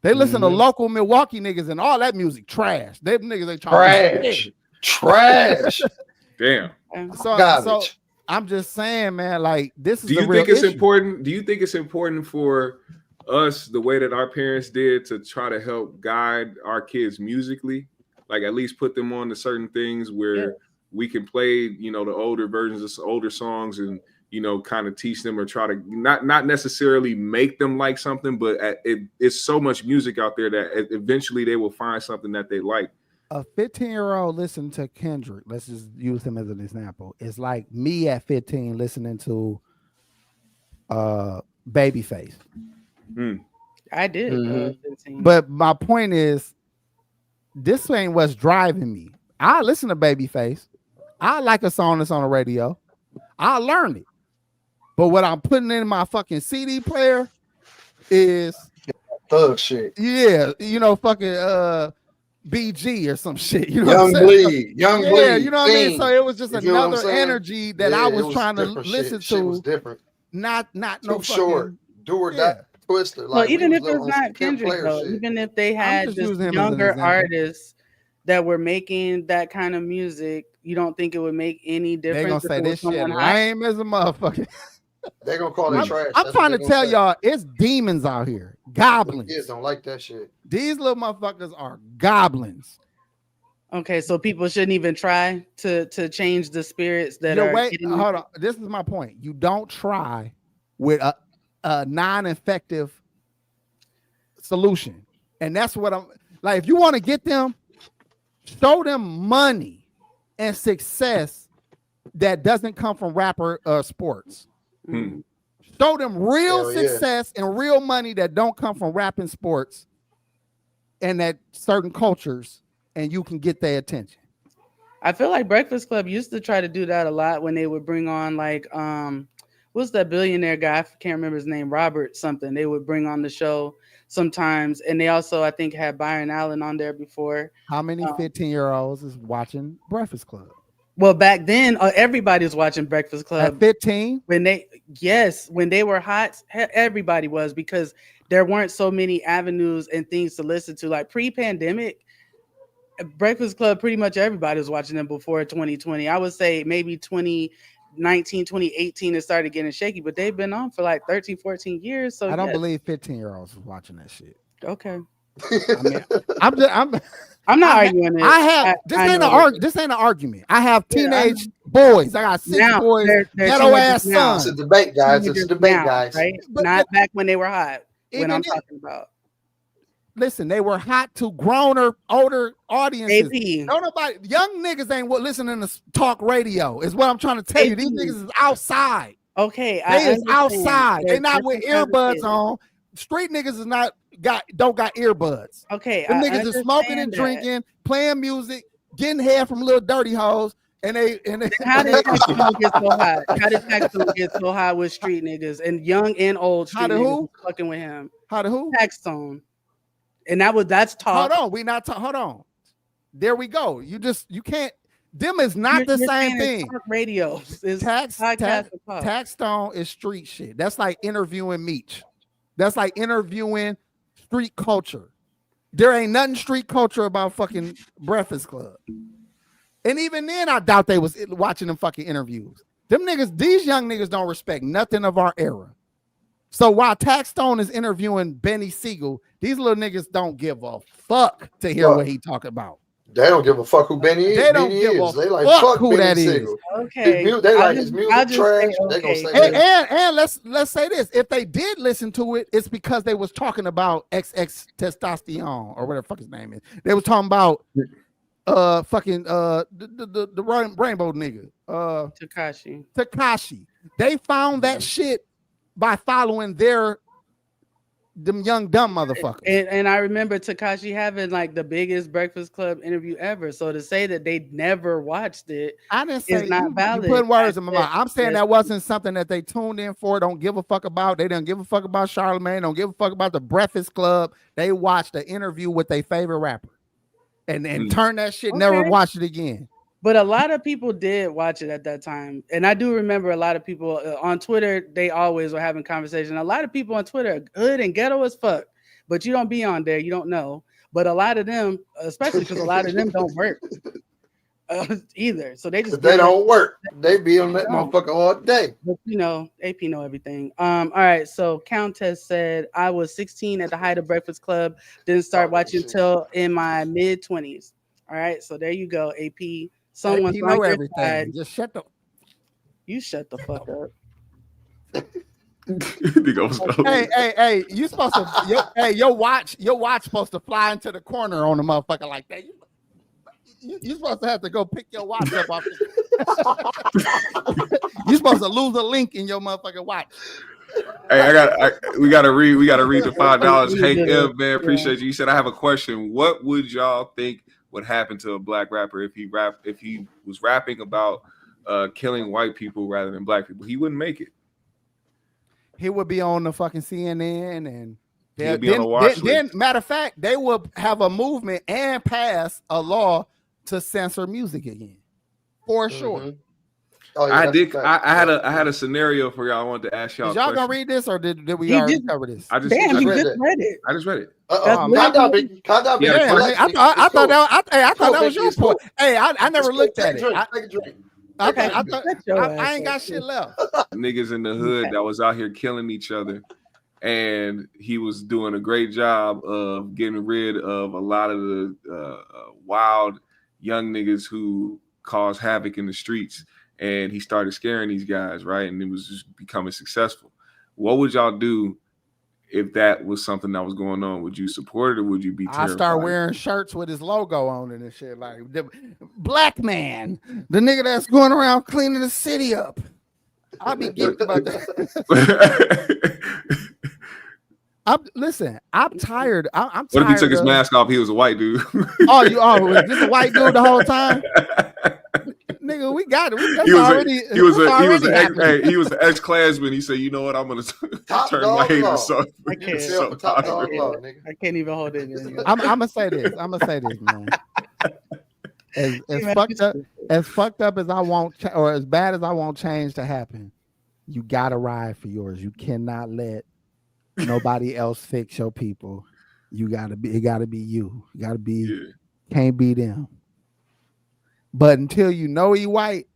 They listen to local Milwaukee niggas and all that music trash. Them niggas ain't trying trash. Damn. So I'm just saying, man, like this is. Do you think it's important? Do you think it's important for us, the way that our parents did, to try to help guide our kids musically? Like at least put them on to certain things where we can play, the older versions of older songs and, kind of teach them or try to not necessarily make them like something, but it's so much music out there that eventually they will find something that they like. A 15-year-old listening to Kendrick, let's just use him as an example. It's like me at 15 listening to Babyface. I did. 15. But my point is, this ain't what's driving me. I listen to Babyface. I like a song that's on the radio. I learn it. But what I'm putting in my fucking CD player is thug shit. Yeah, fucking BG or some shit. You know Young what I'm Bleed. Young Bleed. Yeah, you know what I mean? So it was just another energy that I was trying to listen to. Shit was different. Not Too no short. Do or die. Twister. Well, even if it's not Kendrick, though, even if they had just younger artists that were making that kind of music, you don't think it would make any difference? They're gonna say this shit lame as a motherfucker. They're gonna call it trash. I'm trying to tell y'all, it's demons out here. Goblins. Kids don't like that shit. These little motherfuckers are goblins. Okay, so people shouldn't even try to change the spirits that are. Hold on. This is my point. You don't try with a non-effective solution, and that's what I'm like. If you want to get them, show them money and success that doesn't come from rapper sports. Show them real success and real money that don't come from rap and sports and that certain cultures, and you can get their attention. I feel like Breakfast Club used to try to do that a lot when they would bring on like what's that billionaire guy? I can't remember his name, Robert something. They would bring on the show sometimes, and they also I think had Byron Allen on there before. How many 15-year-olds is watching Breakfast Club? Well, back then, everybody was watching Breakfast Club. At 15? When they were hot, everybody was, because there weren't so many avenues and things to listen to. Like pre-pandemic, Breakfast Club, pretty much everybody was watching them before 2020. I would say maybe 2019, 2018, it started getting shaky, but they've been on for like 13, 14 years. So I don't believe 15-year-olds was watching that shit. Okay. I mean, I'm not arguing it. This ain't an argument. I have teenage boys. I got 6 boys. Ghetto ass sons. It's a debate, guys. It's a debate, guys. Right? Not back when they were hot. When I'm talking about. Listen, they were hot to older audiences. AP. No, nobody, young niggas ain't listening to talk radio. Is what I'm trying to tell you. These niggas is outside. Okay, they is outside. They're not with earbuds on. Street niggas is don't got earbuds. Okay, them niggas is smoking and drinking, playing music, getting hair from little dirty hoes, and they. How did Taxstone get so hot? How did Taxstone get so hot with street niggas and young and old street niggas fucking with him? How to who? Taxstone. And that's talk. Hold on, hold on. There we go. You can't. Them is not the same thing. Radio is Tax Stone is street shit. That's like interviewing Meech. That's like interviewing street culture. There ain't nothing street culture about fucking Breakfast Club. And even then, I doubt they was watching them fucking interviews. Them niggas, these young niggas don't respect nothing of our era. So while Tax Stone is interviewing Benny Siegel, these little niggas don't give a fuck to hear what he talking about. They don't give a fuck who Benny is. They don't give a They like fuck who Benny that is. Siegel. Okay. They like his music trash. They gonna say that. And let's say this: if they did listen to it, it's because they was talking about XX Testosterone or whatever the fuck his name is. They was talking about the rainbow nigga Tekashi. They found that shit by following them young dumb motherfuckers. And I remember Tekashi having like the biggest Breakfast Club interview ever. So to say that they never watched it, I didn't say is not valid. You putting words in my mouth. I'm saying that wasn't something that they tuned in for. Don't give a fuck about. They didn't give a fuck about Charlamagne. Don't give a fuck about the Breakfast Club. They watched the interview with their favorite rapper, and turn that shit. Never watched it again. But a lot of people did watch it at that time. And I do remember a lot of people on Twitter, they always were having conversation. A lot of people on Twitter are good and ghetto as fuck, but you don't be on there. You don't know. But a lot of them, especially because a lot of them don't work either. So they just don't work. They be on that motherfucker all day. But you know, AP know everything. All right. So Countess said, I was 16 at the height of Breakfast Club. Didn't start watching until in my mid-20s. All right. So there you go, AP. Someone's know everything. Just shut the fuck up. hey, you supposed to your watch supposed to fly into the corner on the motherfucker like that. You supposed to have to go pick your watch up off you supposed to lose a link in your motherfucking watch. Hey, we gotta read the $5. Hank M, man, appreciate you. You said I have a question. What would y'all think would happen to a black rapper if he was rapping about killing white people rather than black people? He wouldn't make it. He would be on the fucking CNN and he'd be on the watch then matter of fact, they would have a movement and pass a law to censor music again. For sure. Oh, yeah, I had a scenario for y'all. I wanted to ask y'all. Did y'all gonna read this or did we already cover this? I just read it. I just read it. I thought that was your point. Hey, I never looked at it. I ain't got shit left. Niggas in the hood that was out here killing each other, and he was doing a great job of getting rid of a lot of the wild young niggas who cause havoc in the streets. And he started scaring these guys, right? And it was just becoming successful. What would y'all do if that was something that was going on? Would you support it or would you be terrified? I start wearing shirts with his logo on it and shit. Like the black man, the nigga that's going around cleaning the city up. I'll be geeked about that. I'm tired. I'm tired. What if he took his mask off? He was a white dude. Was this a white dude the whole time? Nigga, we got it. He was an ex-Klansman. He said, "You know what? I'm gonna turn my haters off." I can't even hold it in. I'm gonna say this, man. As fucked up as I want, or as bad as I want change to happen, you gotta ride for yours. You cannot let nobody else fix your people. It gotta be you. You gotta be. Can't be them. But until you know he white,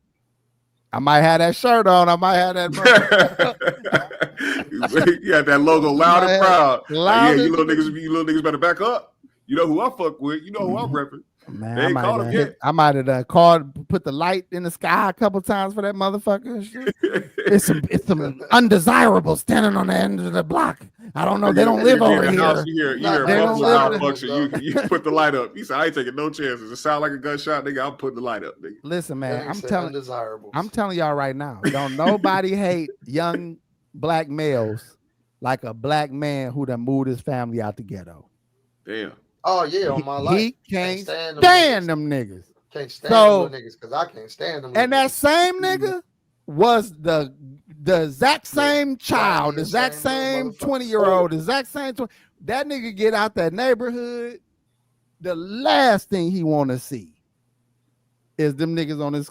I might have that shirt on. I might have that. You got that logo loud and proud. You little niggas better back up. You know who I fuck with. You know who I'm repping. Man, I might have put the light in the sky a couple times for that motherfucker. It's some undesirables standing on the end of the block. I don't know. They don't live over here. You hear malfunction. You put the light up. He said, "I ain't taking no chances. It sound like a gunshot, nigga. I'm putting the light up, nigga." Listen, man, I'm telling y'all right now. Don't nobody hate young black males like a black man who done moved his family out the ghetto. Damn. Oh yeah, on my life. He can't stand them niggas. Can't stand them niggas because I can't stand them. And that same nigga was the exact same child, the exact same 20-year-old, the exact same that nigga get out that neighborhood. The last thing he want to see is them niggas on this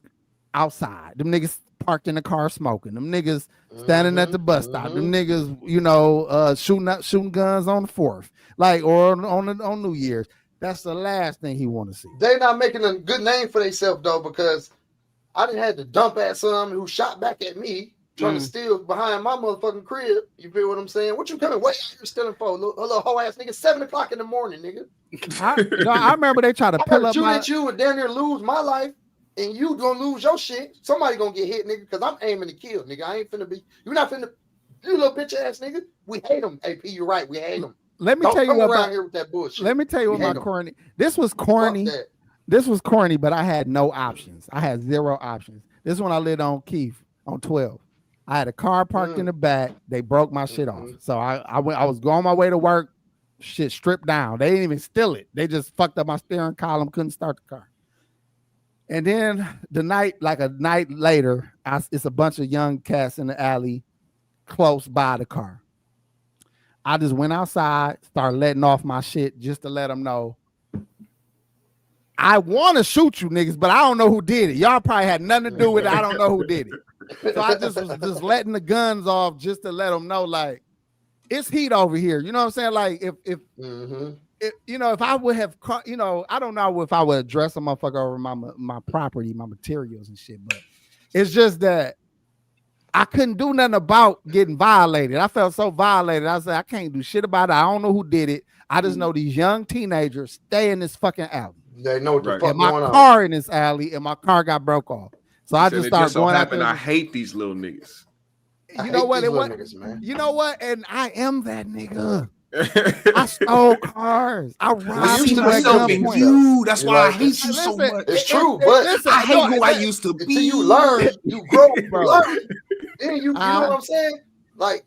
outside. Them niggas parked in the car smoking. Them niggas standing at the bus stop. Them niggas, you know, shooting guns on the 4th, like, or on New Year's. That's the last thing he want to see. They not making a good name for themselves though, because I didn't have to dump at some who shot back at me trying to steal behind my motherfucking crib. You feel what I'm saying? What you coming way out here stealing for? A little hoe ass nigga, 7 o'clock in the morning, nigga. I remember they tried to pull up at you and down there lose my life, and you gonna lose your shit. Somebody gonna get hit, nigga, because I'm aiming to kill, nigga. I ain't finna be. You not finna. You little bitch ass nigga. We hate him. AP, you're right. We hate him. Let me tell you about here with that bullshit. Let me tell you what my corny. This was corny. This was corny, but I had no options. I had 0 options. This is when I lived on Keith on 12. I had a car parked in the back. They broke my shit off. So I was going my way to work. Shit stripped down. They didn't even steal it. They just fucked up my steering column. Couldn't start the car. And then a night later, it's a bunch of young cats in the alley close by the car. I just went outside, started letting off my shit just to let them know I want to shoot you niggas, but I don't know who did it. Y'all probably had nothing to do with it. I don't know who did it. So I just was just letting the guns off just to let them know, like, it's heat over here. You know what I'm saying? Like, if you know, if I would have, you know, I don't know if I would address a motherfucker over my property, my materials and shit, but it's just that I couldn't do nothing about getting violated. I felt so violated. I said, I can't do shit about it. I don't know who did it. I just know these young teenagers stay in this fucking alley. They know what the fuck going on. My car in this alley, and my car got broke off. So I just started going out there. I hate these little niggas. You know what? You know what? And I am that nigga. I stole cars. I robbed people at gunpoint. That's why I hate you so much. It's true, but I hate who I used to be. Until you learn, you grow, bro. Then you know what I'm saying? Like,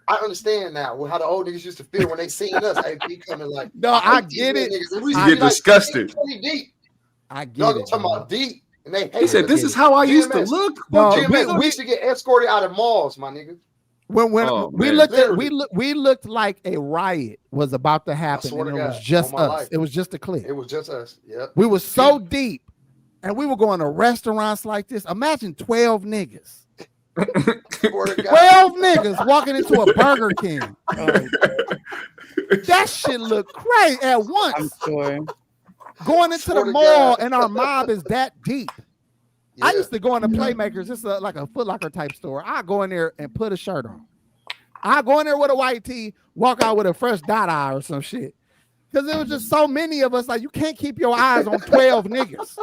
I understand now how the old niggas used to feel when they seen us. AP coming like, no, I get it. You get disgusted. Deep. I get y'all it. Talking about deep, and they hate. He said, "This is how I used to look." No, we used to get escorted out of malls, my nigga. When we looked like a riot was about to happen, and it was just us. It was just a clique. It was just us. Yep. We were so deep, and we were going to restaurants like this. Imagine 12 niggas. 12 niggas walking into a Burger King. That shit look crazy at once. I'm sure. Going into the mall and our mob is that deep. Yeah. I used to go into Playmakers. It's like a Foot Locker type store. I go in there and put a shirt on. I go in there with a white tee, walk out with a fresh dot eye or some shit. Because there was just so many of us, like, you can't keep your eyes on 12 niggas.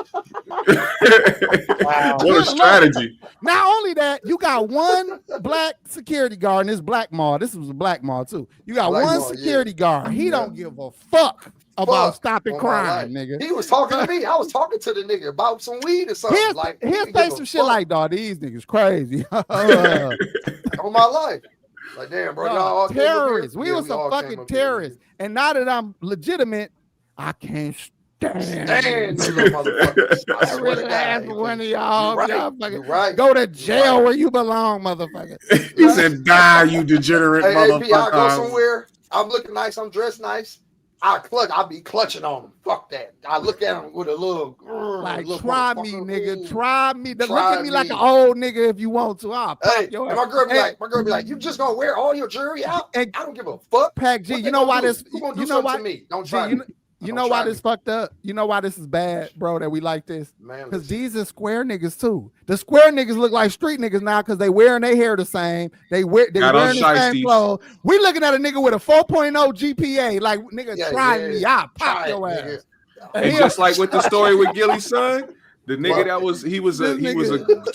Wow. What a strategy. Not only that, you got one black security guard in this black mall. This was a black mall, too. You got one security guard. He don't give a fuck about stopping crime, nigga. He was talking to me. I was talking to the nigga about some weed or something. He'll say some shit like, dog, these niggas crazy. On my life. Like, damn, bro, y'all all terrorists. We was some fucking terrorists. And now that I'm legitimate, I can't stand these little motherfuckers. I really ask one of y'all. Y'all fucking go to jail where you belong, motherfucker. He said, die, you degenerate motherfucker. I go somewhere. I'm looking nice. I'm dressed nice. I'll be clutching on them. Fuck that. I look at them with a little like, try me, nigga. Try me. Look at me like an old nigga if you want to. I'll pop your ass. My girl be like, you just gonna wear all your jewelry out? I don't give a fuck. Pac G, you know why this? You know why? Don't try me. You know why this fucked up? You know why this is bad, bro, that we like this? Because these are square niggas too. The square niggas look like street niggas now because they wearing their hair the same. They wearing the same clothes. We looking at a nigga with a 4.0 GPA. Like, nigga, try me. I'll pop your ass. And just like with the story with Gilly's son, the nigga that was he was a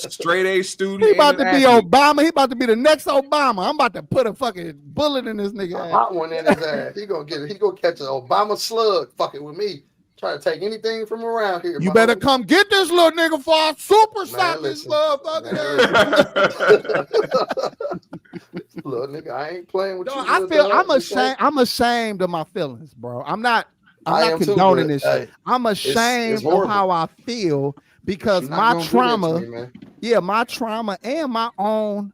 straight A student. He about to be Obama. He about to be the next Obama. I'm about to put a fucking bullet in this nigga ass. Hot one in his ass. He gonna catch an Obama slug fucking with me. Trying to take anything from around here. You better come get this little nigga for I super shot this motherfucker. Little nigga, I ain't playing with you. I'm ashamed of my feelings, bro. I'm not condoning this shit. I'm ashamed of how I feel because my trauma, my trauma and my own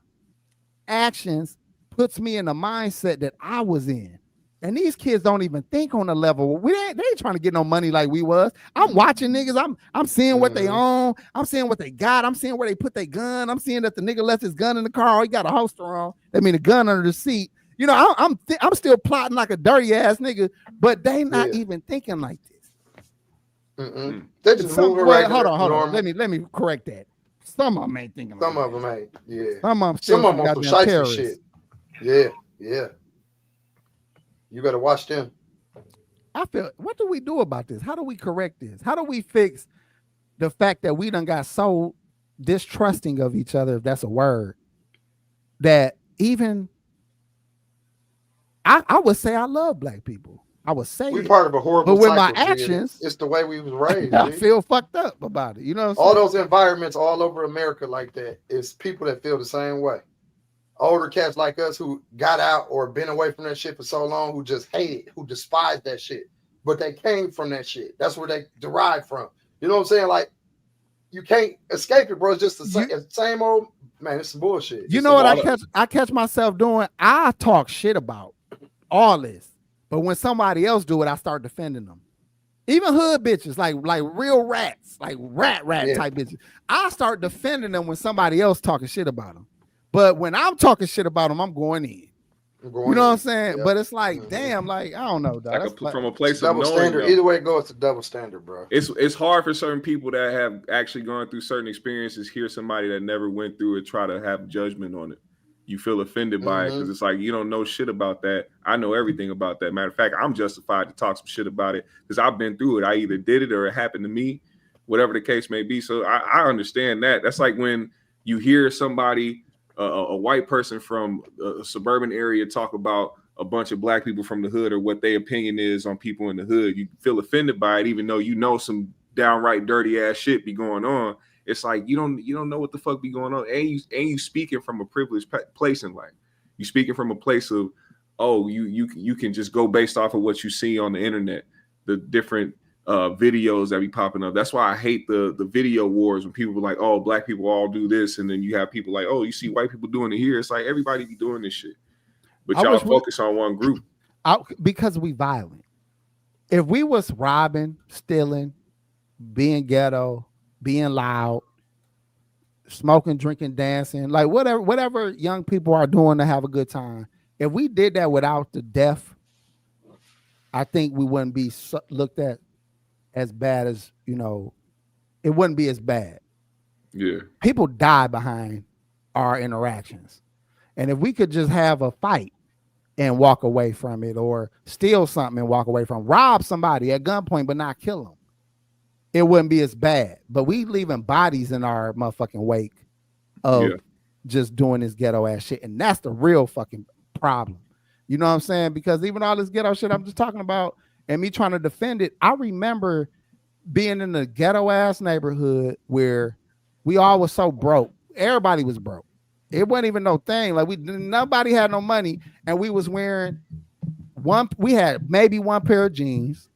actions puts me in the mindset that I was in. And these kids don't even think on the level. They ain't trying to get no money like we was. I'm watching niggas. I'm seeing what they own. I'm seeing what they got. I'm seeing where they put their gun. I'm seeing that the nigga left his gun in the car. He got a holster on. I mean, the gun under the seat. You know, I'm still plotting like a dirty ass nigga, but they not even thinking like this. They just moving right. Hold on. Let me correct that. Some of them ain't thinking. Some like of them ain't. Yeah. Some of them on some shite shit. Yeah. You better watch them. I feel. What do we do about this? How do we correct this? How do we fix the fact that we done got so distrusting of each other, if that's a word, that even I would say I love black people. I would say we part of a horrible. But with cycle, my actions, it's the way we was raised. I feel fucked up about it. You know, all those environments all over America like that is people that feel the same way. Older cats like us who got out or been away from that shit for so long, who just hate it, who despise that shit, but they came from that shit. That's where they derived from. You know what I'm saying? Like, you can't escape it, bro. It's just the same old man. It's some bullshit. You know what I catch myself doing? I talk shit about all this, but when somebody else do it, I start defending them. Even hood bitches, like real rats, like rat type bitches. I start defending them when somebody else talking shit about them. But when I'm talking shit about them, I'm going in. You know what I'm saying? Yeah. But it's like, damn, like, I don't know, dog. From a place of double knowing, standard. though. Either way it goes, it's a double standard, bro. It's hard for certain people that have actually gone through certain experiences, hear somebody that never went through it, try to have judgment on it. You feel offended by it because it's like, you don't know shit about that. I know everything about that. Matter of fact, I'm justified to talk some shit about it because I've been through it. I either did it or it happened to me, whatever the case may be. So I understand that. That's like when you hear somebody, a white person from a suburban area, talk about a bunch of black people from the hood or what their opinion is on people in the hood. You feel offended by it, even though you know some downright dirty ass shit be going on. It's like you don't know what the fuck be going on, and you speaking from a privileged place in life. You speaking from a place of, oh, you can just go based off of what you see on the internet, the different videos that be popping up. That's why I hate the video wars when people are like, oh, black people all do this, and then you have people like, oh, you see white people doing it here. It's like everybody be doing this shit, but y'all focus on one group because we violent. If we was robbing, stealing, being ghetto, being loud, smoking, drinking, dancing, like whatever young people are doing to have a good time, if we did that without the death, I think we wouldn't be looked at as bad as, you know, it wouldn't be as bad. Yeah. People die behind our interactions. And if we could just have a fight and walk away from it, or steal something and walk away from it, rob somebody at gunpoint but not kill them, it wouldn't be as bad. But we leaving bodies in our motherfucking wake of just doing this ghetto ass shit. And that's the real fucking problem. You know what I'm saying? Because even all this ghetto shit I'm just talking about and me trying to defend it, I remember being in the ghetto ass neighborhood where we all was so broke. Everybody was broke. It wasn't even no thing. Like nobody had no money, and we was wearing we had maybe one pair of jeans.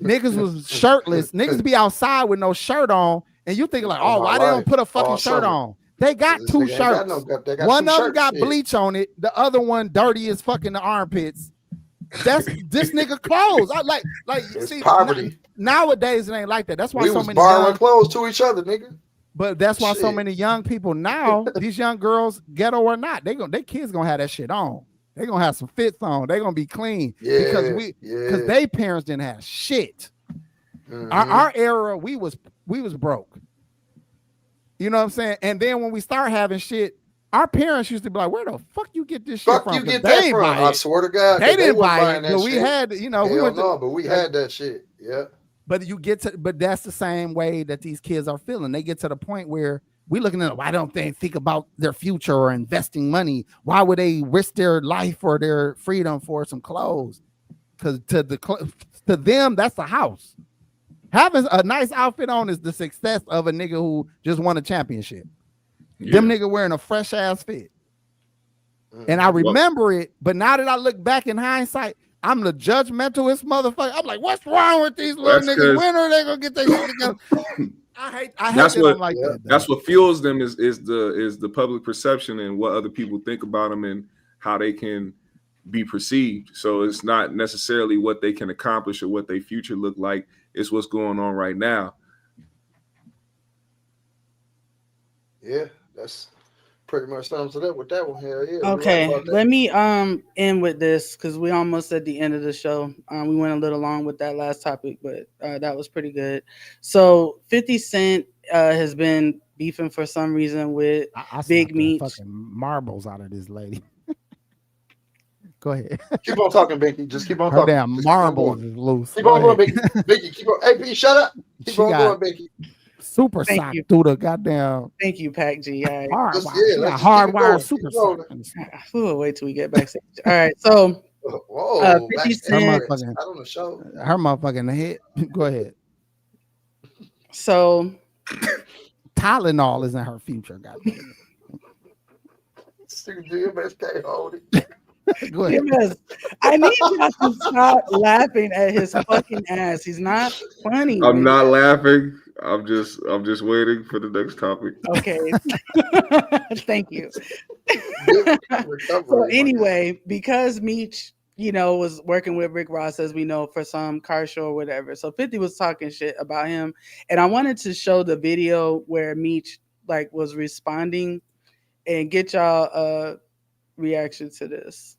Niggas was shirtless. Niggas be outside with no shirt on, and you think like, oh, why they don't put a fucking shirt on? They got two shirts. One of them got bleach on it. The other one dirty as fucking the armpits. That's this nigga clothes. I like see poverty. Nowadays it ain't like that. That's why we so was many borrowing clothes to each other, nigga. But that's why so many young people now, these young girls, ghetto or not, they kids gonna have that shit on. They gonna have some fits on. They gonna be clean because they parents didn't have shit. Our era, we was broke. You know what I'm saying? And then when we start having shit, our parents used to be like, "Where the fuck you get this shit from?" You get that from? I swear to God, they didn't buy it. But we had, you know, but we had that shit. Yeah. But but that's the same way that these kids are feeling. They get to the point where we looking at, why don't they think about their future or investing money? Why would they risk their life or their freedom for some clothes? Because to them, that's the house. Having a nice outfit on is the success of a nigga who just won a championship. Yeah. Them nigga wearing a fresh ass fit. And I remember it, but now that I look back in hindsight, I'm the judgmentalist motherfucker. I'm like, what's wrong with these little niggas? When are they gonna get their shit together? I hate that like that. That's what fuels them is the public perception and what other people think about them and how they can be perceived. So it's not necessarily what they can accomplish or what their future look like. It's what's going on right now. Yeah, that's pretty much sums it up with that one. Hell yeah. Okay, let me end with this because we almost at the end of the show. We went a little long with that last topic, but that was pretty good. So 50 Cent has been beefing for some reason with Big Meech. Fucking marbles out of this lady. Go ahead. Keep on talking, Binky. Just keep on Her talking. damn marbles is loose. Keep on going, Binky. Binky, keep on. Hey, B, shut up. Keep on going, Binky. Super sock through the goddamn. Thank you, Pac G. All right. Hardwired super sock. We'll wait till we get backstage. All right. So, 50 Cent on the show. Her motherfucking head. Go ahead. So, Tylenol is in her future. Goddamn. GMS can't hold it. Go ahead. GMS, I need you to stop laughing at his fucking ass. He's not funny. I'm not laughing. I'm just waiting for the next topic. Okay. Thank you. So anyway, because Meech, was working with Rick Ross, as we know, for some car show or whatever. So 50 was talking shit about him. And I wanted to show the video where Meech was responding and get y'all reaction to this.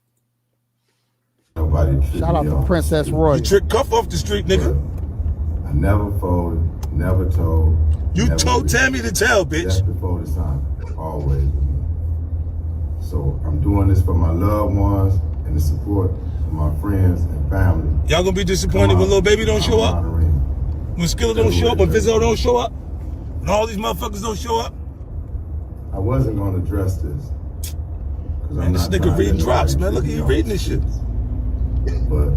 Shout out to Princess Royal. You trick Cuff off the street, nigga. I never folded, never told. You never told Tammy to tell, bitch. That's before the sign, always with me. So I'm doing this for my loved ones and the support of my friends and family. Y'all gonna be disappointed when Little Baby don't show up? When Skilla don't show up? When Vizzo don't show up? When all these motherfuckers don't show up? I wasn't gonna address this. Man, this nigga reading drops, man. Look at you reading this shit. But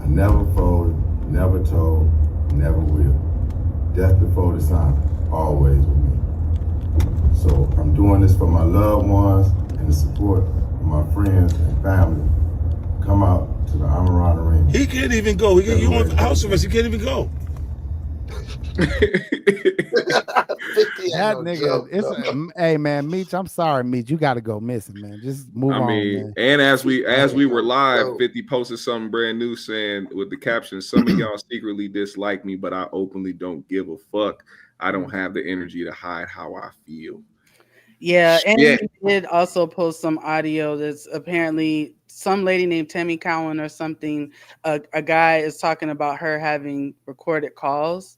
I never folded, never told, never will. Death before the sign, always with me. So I'm doing this for my loved ones and the support of my friends and family. Come out to the Amarana Arena. He can't even go. You want house arrest? He can't even go. That nigga, hey man, Meech, I'm sorry, Meech, you gotta go missing, man. Just move on. Man. And as we were live, 50 posted something brand new saying with the caption, "Some of y'all secretly dislike me, but I openly don't give a fuck. I don't have the energy to hide how I feel." Yeah, and he did also post some audio that's apparently some lady named Tammy Cowan or something. A guy is talking about her having recorded calls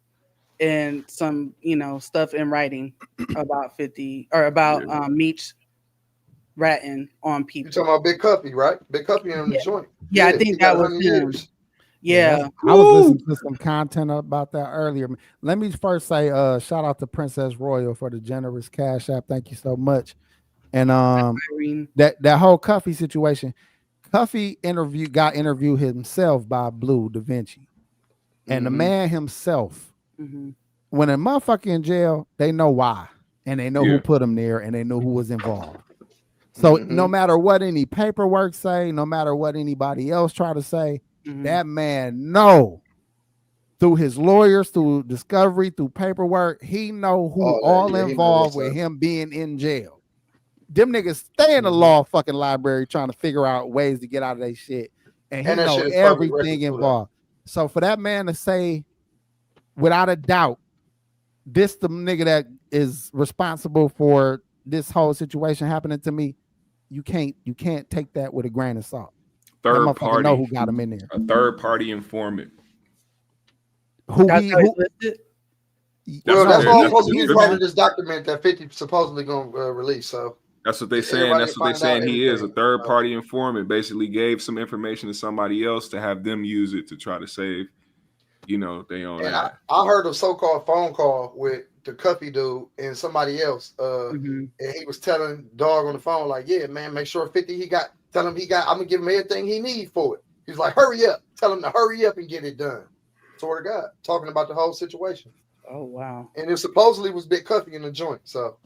and some, stuff in writing about 50 or about Meech ratting on people. You talking about Big Cuppy, right? Big Cuppy in the joint. Yeah, I think that was him. Yeah. I was listening to some content about that earlier. Let me first say shout out to Princess Royal for the generous cash app. Thank you so much. And that whole Cuffy situation, Cuffy got interviewed himself by Blue Da Vinci. And the man himself, when a motherfucker in jail, they know why, and they know who put him there, and they know who was involved. So no matter what any paperwork say, no matter what anybody else try to say, that man know through his lawyers, through discovery, through paperwork, he know who all involved with him being in jail. Them niggas stay in the law fucking library trying to figure out ways to get out of their shit, and he know everything involved. So for that man to say, without a doubt, this the nigga that is responsible for this whole situation happening to me, you can't take that with a grain of salt. Third party, know who got him in there. A third party informant. That's all supposed to be part of this document that 50 supposedly gonna release. So that's what they saying. That's what they saying. He is a third party informant. Basically, gave some information to somebody else to have them use it to try to save, they own. And I heard a so-called phone call with the Cuffy dude and somebody else. And he was telling Dog on the phone, like, "Yeah, man, make sure 50 tell him I'm gonna give him everything he needs for it." He's like, "Hurry up, tell him to hurry up and get it done." Swear to God, talking about the whole situation. Oh wow! And it supposedly was Big Cuffy in the joint. So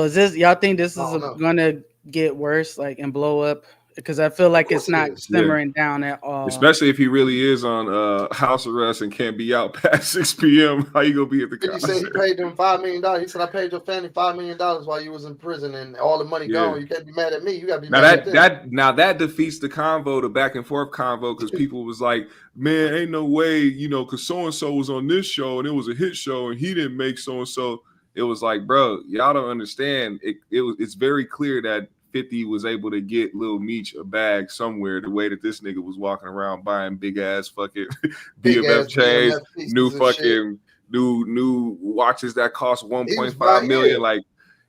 is this? Y'all think this is gonna get worse, and blow up because I feel like it's not simmering down at all. Especially if he really is on house arrest and can't be out past 6 p.m. How you gonna be at the concert? He said he paid them $5 million. He said, I paid your family $5 million while you was in prison and all the money gone. You can't be mad at me. You gotta be mad at them. That defeats the convo, the back and forth convo, because people was like, man, ain't no way, you know, because so-and-so was on this show and it was a hit show and he didn't make so-and-so. It was like, bro, y'all don't understand. It's very clear that 50 was able to get Lil Meech a bag somewhere the way that this nigga was walking around buying big ass fucking BMF chains, new watches that cost 1.5 million. Like,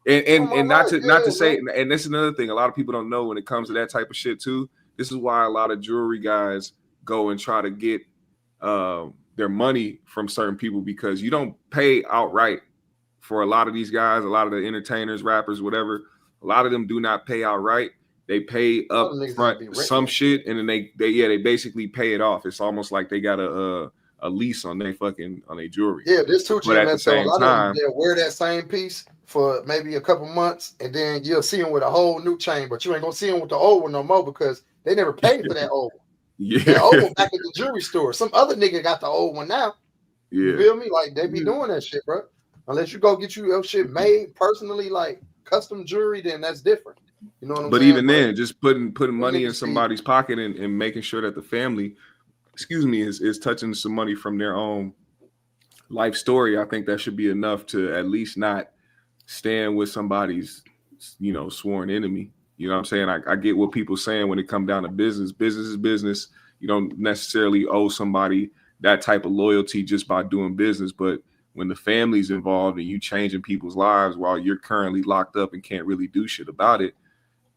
and not to say, and this is another thing a lot of people don't know when it comes to that type of shit too. This is why a lot of jewelry guys go and try to get their money from certain people, because you don't pay outright for a lot of these guys, a lot of the entertainers, rappers, whatever. A lot of them do not pay outright. They pay up front some shit, and then they basically pay it off. It's almost like they got a lease on their jewelry. Yeah, there's 2 But at the same time, they'll wear that same piece for maybe a couple months, and then you'll see them with a whole new chain, but you ain't gonna see them with the old one no more because they never paid for that old one. Yeah, the old one back at the jewelry store. Some other nigga got the old one now. Yeah, you feel me? Like they be doing that shit, bro. Unless you go get your shit made personally, like custom jewelry, then that's different. You know what I'm saying? But even then, just putting money in somebody's pocket and making sure that the family, is touching some money from their own life story, I think that should be enough to at least not stand with somebody's, sworn enemy. You know what I'm saying? I get what people saying when it comes down to business. Business is business. You don't necessarily owe somebody that type of loyalty just by doing business, but when the family's involved and you changing people's lives while you're currently locked up and can't really do shit about it,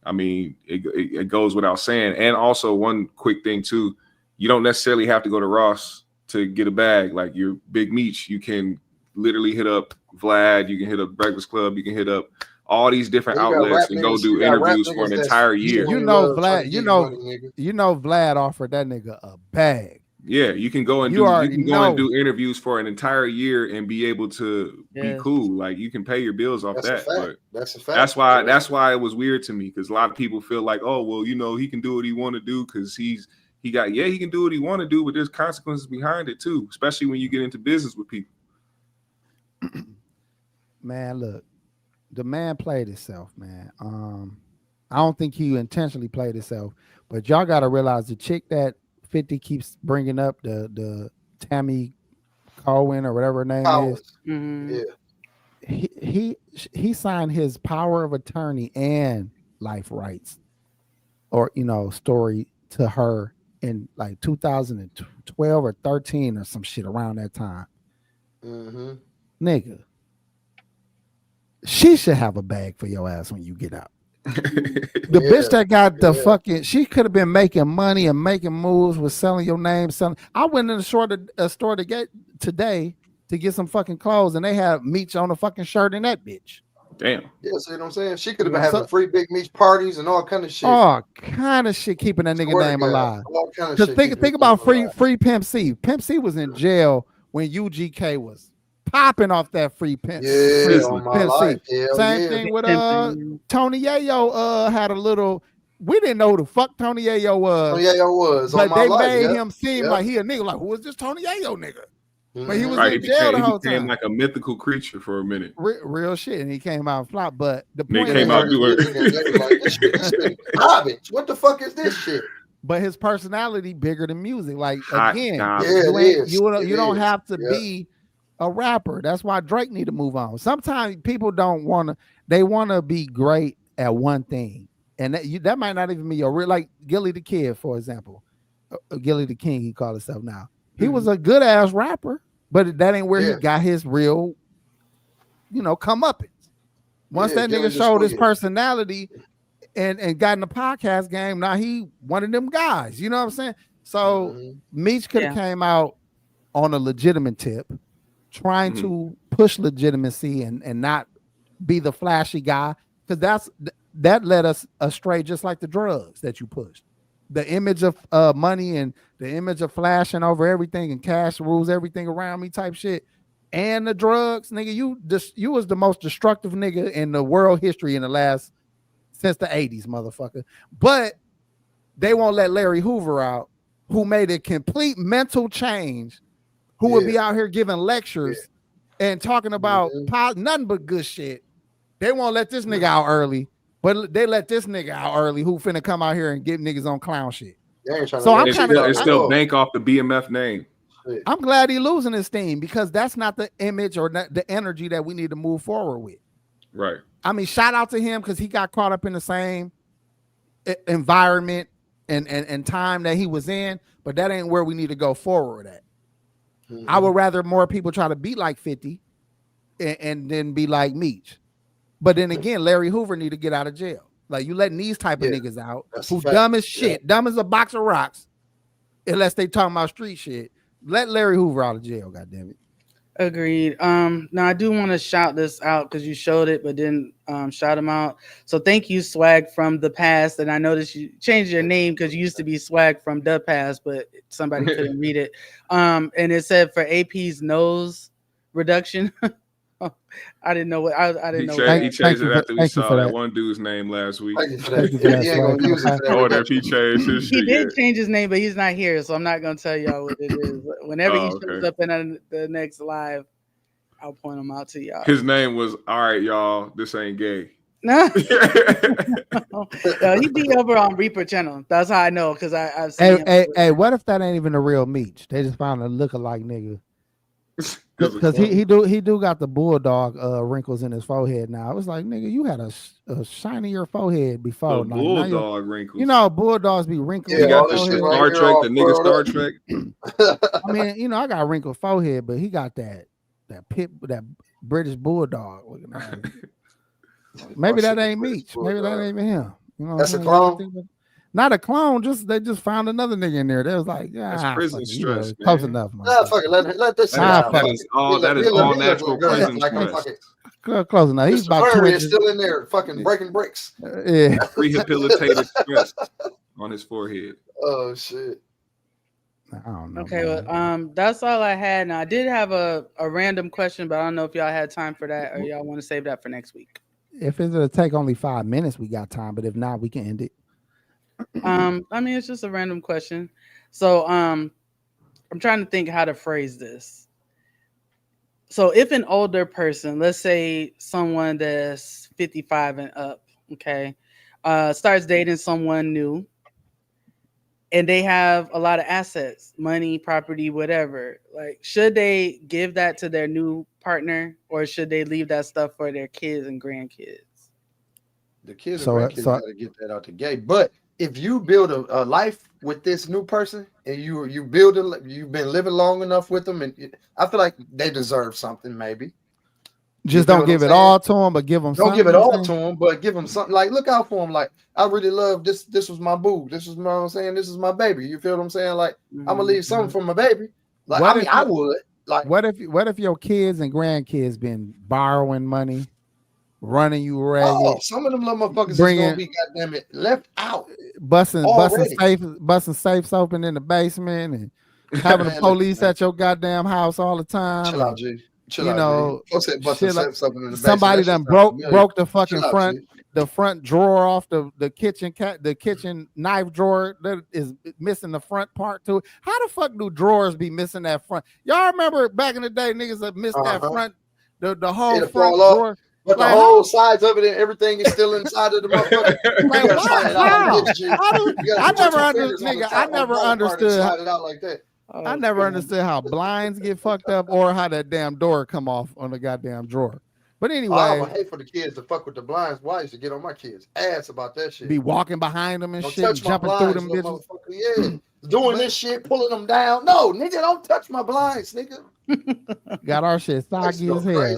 I mean, it goes without saying. And also one quick thing too, you don't necessarily have to go to Ross to get a bag. Like your Big Meech, you can literally hit up Vlad, you can hit up Breakfast Club, you can hit up all these different outlets and go do interviews for an entire year. Vlad, Vlad offered that nigga a bag. Yeah, you can go and and do interviews for an entire year and be able to be cool. Like you can pay your bills off that. But that's a fact. That's why it was weird to me, because a lot of people feel like, oh well, he can do what he want to do because he can do what he want to do, but there's consequences behind it too, especially when you get into business with people. Man, look, the man played himself, man. I don't think he intentionally played himself, but y'all got to realize the chick that 50 keeps bringing up, the Tammy Cohen or whatever her name is. Yeah, he signed his power of attorney and life rights, or story to her in like 2012 or 13 or some shit around that time. Nigga, she should have a bag for your ass when you get out. The bitch that got the fucking, she could have been making money and making moves with selling your name. I went in a store to get today to get some fucking clothes, and they have Meech on a fucking shirt in that bitch. Damn. Yeah, see what I'm saying? She could have been having free Big Meech parties and all kind of shit. All kind of shit keeping that nigga name alive. Because think about free Pimp C. Pimp C was in jail when UGK was popping off that free Pimp C. Same thing with Tony Yayo had a little. We didn't know who the fuck Tony Yayo was. But they made him seem like he a nigga. Like, who is this Tony Yayo nigga? But he was in jail the whole time. He became like a mythical creature for a minute. Real shit, and he came out flop. But the point came out doing garbage. What the fuck is this shit? But his personality bigger than music. Like again, you don't have to be a rapper. That's why Drake need to move on. Sometimes people don't want to. They want to be great at one thing, and that might not even be your real. Like Gilly the Kid, for example, Gilly the King. He called himself now. He was a good ass rapper, but that ain't where he got his real, comeuppance. Once that nigga showed his personality and got in the podcast game, now he one of them guys. You know what I'm saying? So Meech could have came out on a legitimate tip, trying to push legitimacy and not be the flashy guy, because that led us astray, just like the drugs that you pushed. The image of money and the image of flashing over everything and cash rules everything around me type shit, and the drugs, nigga. You was the most destructive nigga in the world history since the 80s, motherfucker. But they won't let Larry Hoover out, who made a complete mental change, who would be out here giving lectures and talking about nothing but good shit. They won't let this nigga out early, but they let this nigga out early who finna come out here and get niggas on clown shit. So I'm kind of still bank off the BMF name. I'm glad he losing his steam because that's not the image or the energy that we need to move forward with. Right. I mean, shout out to him because he got caught up in the same environment and time that he was in, but that ain't where we need to go forward at. I would rather more people try to be like 50 and then be like Meech. But then again, Larry Hoover need to get out of jail. Like you letting these type of niggas out who dumb as shit, dumb as a box of rocks, unless they talking about street shit. Let Larry Hoover out of jail, goddammit. Agreed. Now I do want to shout this out because you showed it, but didn't shout him out. So thank you, Swag from the Past. And I noticed you changed your name because you used to be Swag from the Past, but somebody couldn't read it. And it said for AP's nose reduction. I didn't know what I didn't know. He changed it after we saw that one dude's name last week. I wonder if he changed his shit. He did change his name, but he's not here, so I'm not gonna tell y'all what it is. Whenever he shows up in the next live, I'll point him out to y'all. His name was all right, y'all. This ain't gay. No, he be over on Reaper channel. That's how I know because I've seen him. Hey, what if that ain't even a real Meech? They just found a lookalike nigga. Because he do got the bulldog wrinkles in his forehead now. I was like, nigga, you had a shinier forehead before. The bulldog wrinkles. You know, bulldogs be wrinkled. He got the Star Trek, the nigga Star Trek. I mean, you know, I got a wrinkled forehead, but he got that British bulldog looking at him. Maybe that ain't Meech. Maybe that ain't even him. You know, that's a clone. Not a clone, they just found another nigga in there. They was like, yeah, prison stress, close enough. Nah, fuck it, let this. That is all natural prison stress. Close enough. He's about 2 inches. Still in there, fucking breaking bricks. Yeah, rehabilitated stress on his forehead. Oh shit. I don't know. Okay, well, that's all I had. Now I did have a random question, but I don't know if y'all had time for that or y'all want to save that for next week. If it'll take only 5 minutes, we got time. But if not, we can end it. I mean, it's just a random question. So I'm trying to think how to phrase this. So if an older person, let's say someone that's 55 and up, okay, starts dating someone new and they have a lot of assets, money, property, whatever, like, should they give that to their new partner or should they leave that stuff for their kids and grandkids? The kids and grandkids gotta get that out the gate. But if you build a life with this new person and you've been living long enough with them, and I feel like they deserve something. Maybe just don't give it all to them, but give them. Don't give it all to them, but give them something. Like look out for them. Like I really love this. This was my boo. This is what I'm saying. This is my baby. You feel what I'm saying? Like I'm gonna leave something for my baby. Like I would. Like what if your kids and grandkids been borrowing money? Running you ragged. Oh, some of them little motherfuckers is gonna be goddamn it left out. Busting safes open in the basement and having the police at your goddamn house all the time. Chill out, G. Chill you out, know, G. Somebody done broke the fucking front drawer off the kitchen knife drawer that is missing the front part to it. How the fuck do drawers be missing that front? Y'all remember back in the day, niggas that missed that front, the whole front drawer. But like, the whole sides of it and everything is still inside of the motherfucker. I never understood how blinds get fucked up or how that damn door come off on the goddamn drawer. But anyway, I would hate for the kids to fuck with the blinds. Why used to get on my kids' ass about that shit? Be walking behind them and shit, jumping through them bitches. Yeah, doing this shit, pulling them down. No, nigga, don't touch my blinds, nigga. Got our shit soggy as hell.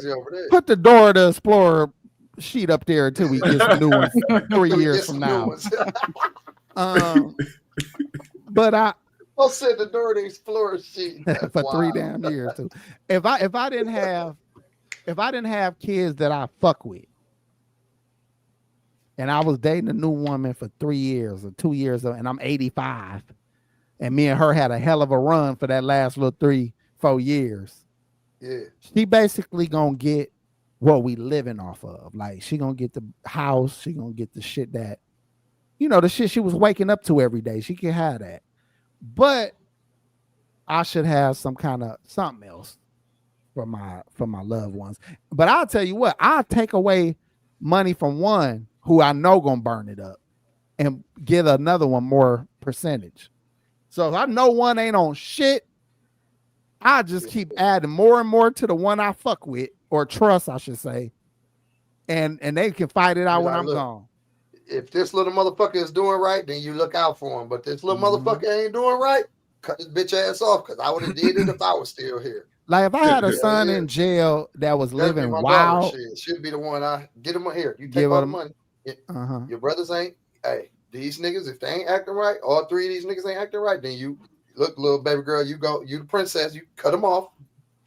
Put the Dora the Explorer sheet up there until we get some new ones 3 years from now. But I'll send the Dora the Explorer sheet for 3 damn years too. If I didn't have kids that I fuck with, and I was dating a new woman for 3 years or 2 years, and I'm 85, and me and her had a hell of a run for that last little 3-4 years. Yeah, she basically gonna get what we living off of. Like she gonna get the house, she gonna get the shit that, the shit she was waking up to every day. She can have that. But I should have some kind of something else for my loved ones. But I'll tell you what, I'll take away money from one who I know gonna burn it up and give another one more percentage. So if I know one ain't on shit, I just keep adding more and more to the one I fuck with or trust, I should say. And they can fight it out when I'm gone. If this little motherfucker is doing right, then you look out for him. But this little motherfucker ain't doing right, cut his bitch ass off, because I would have did it if I was still here. Like if I had a son in jail that was living wild, should be the one I get him here. You take all the money. Your brothers ain't. Hey, these niggas, if they ain't acting right, all three of these niggas ain't acting right, then you look, little baby girl, you the princess, you cut them off,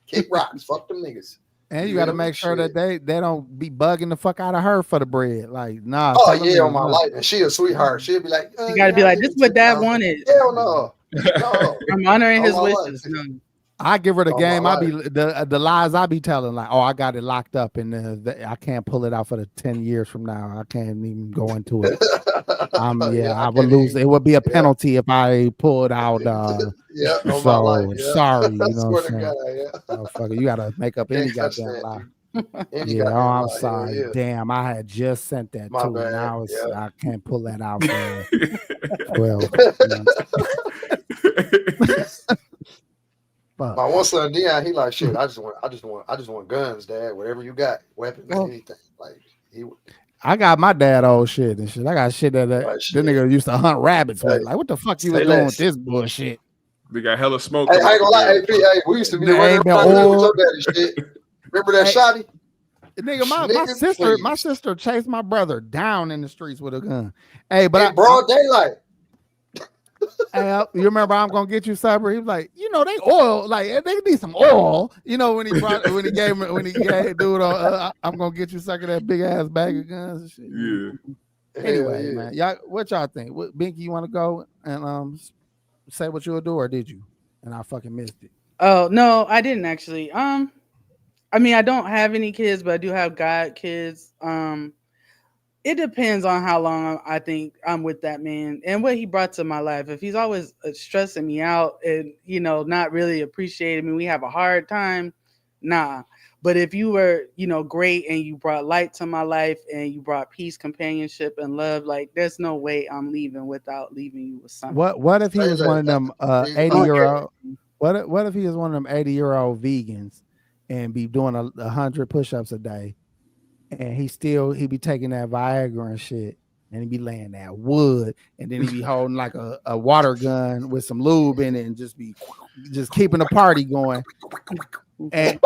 kick rocks, fuck them niggas. And you got to make sure that they don't be bugging the fuck out of her for the bread. Like, nah. Oh yeah, on my life, and she a sweetheart. She'll be like, you got to be like, this is what Dad wanted. Hell no. I'm honoring his wishes. I give her the game. I be the lies I be telling, like, oh, I got it locked up, and I can't pull it out for the 10 years from now. I can't even go into it. I would lose. It would be a penalty if I pull it out. So sorry, you know what I'm saying? Motherfucker, you gotta make up any goddamn lie. I'm sorry. Yeah. Damn, I had just sent that to her. Now I can't pull that out. My one son Dion, he like shit. I just want guns, Dad. Whatever you got, weapons, anything. Like I got my dad old shit and shit. I got shit that nigga used to hunt rabbits with. Like, what the fuck you was doing with this bullshit? They got hella smoke. Hey, I ain't gonna lie, AP, we used to be running around with your daddy shit. Remember that shotty? Nigga, my sister chased my brother down in the streets with a gun. Hey, but in broad daylight. Hey, you remember I'm gonna get you sober? He was like, they oil, like they need some oil. When he gave dude, I'm gonna get you sucking that big ass bag of guns and shit. Yeah. Anyway, man, y'all, what y'all think? Binky, you want to go and say what you'll do, or did you? And I fucking missed it. Oh no, I didn't actually. I mean, I don't have any kids, but I do have god kids. It depends on how long I think I'm with that man and what he brought to my life. If he's always stressing me out and, not really appreciating me, we have a hard time, nah. But if you were, great and you brought light to my life and you brought peace, companionship, and love, like there's no way I'm leaving without leaving you with something. What if he was one of them 80-year-old? What if he was one of them 80-year-old vegans and be doing 100 push-ups a day? And he be taking that Viagra and shit, and he be laying that wood, and then he be holding like a water gun with some lube in it, and just keeping the party going, and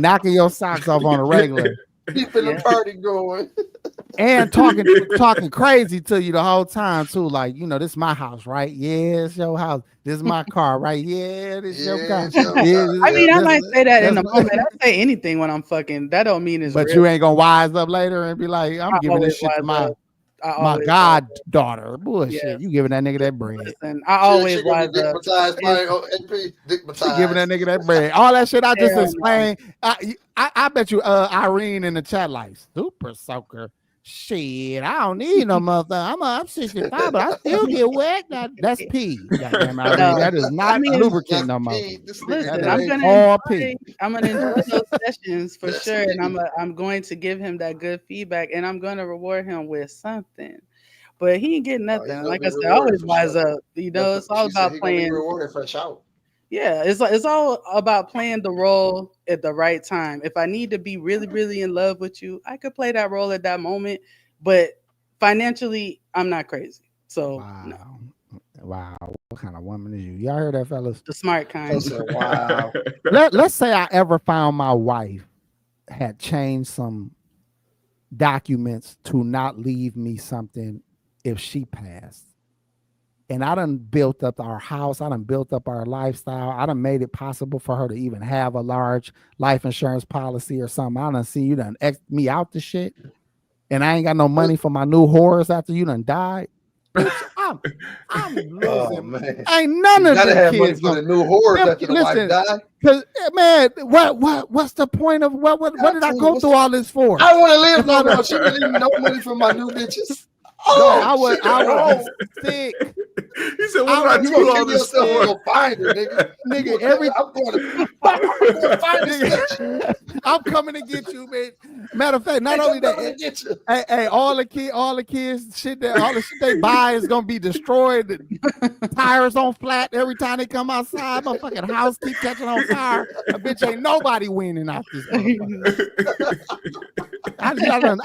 knocking your socks off on a regular, keeping the party going, and talking crazy to you the whole time too. Like, this is my house, right? Yeah, it's your house. This is my car, right? Yeah, this is your car. I mean, I might say that in the moment. I say anything when I'm fucking. That don't mean it's. But real. You ain't gonna wise up later and be like, I'm giving this shit to my goddaughter. Bullshit. Yeah. You giving that nigga that bread. Listen, I always wise up. Giving that nigga that bread. All that shit I just explained. I bet you Irene in the chat like super soaker. Shit, I don't need no motherfucker. I'm 65, but I still get wet. That's pee. Goddamn, that is not lubricant no more. Listen, I'm gonna enjoy those sessions for sure, and I'm going to give him that good feedback, and I'm going to reward him with something. But he ain't getting nothing. Like I said, I always wise up. It's all about playing. Rewarded fresh out. Yeah, it's all about playing the role at the right time. If I need to be really, really in love with you, I could play that role at that moment. But financially, I'm not crazy. So, wow. What kind of woman is you? Y'all heard that, fellas? The smart kind. Wow. Let's say I ever found my wife had changed some documents to not leave me something if she passed. And I done built up our house. I done built up our lifestyle. I done made it possible for her to even have a large life insurance policy or something. I done see you done X me out the shit. And I ain't got no money for my new horse after you done died. I'm losing. Oh, man. Ain't none of the money kids for the new horse after the wife died. Because man, what's the point of what did I go through all this for? I want to live no more. She didn't leave me no money for my new bitches. I was sick. He said, "What did I do all this for?" Go find her, nigga. Nigga, I'm going to find this bitch. I'm coming to get you, man. Matter of fact, not only that, hey, all the kids, shit that all the shit they buy is gonna be destroyed. The tires on flat every time they come outside. My fucking house keep catching on fire. A bitch ain't nobody winning out this motherfucker.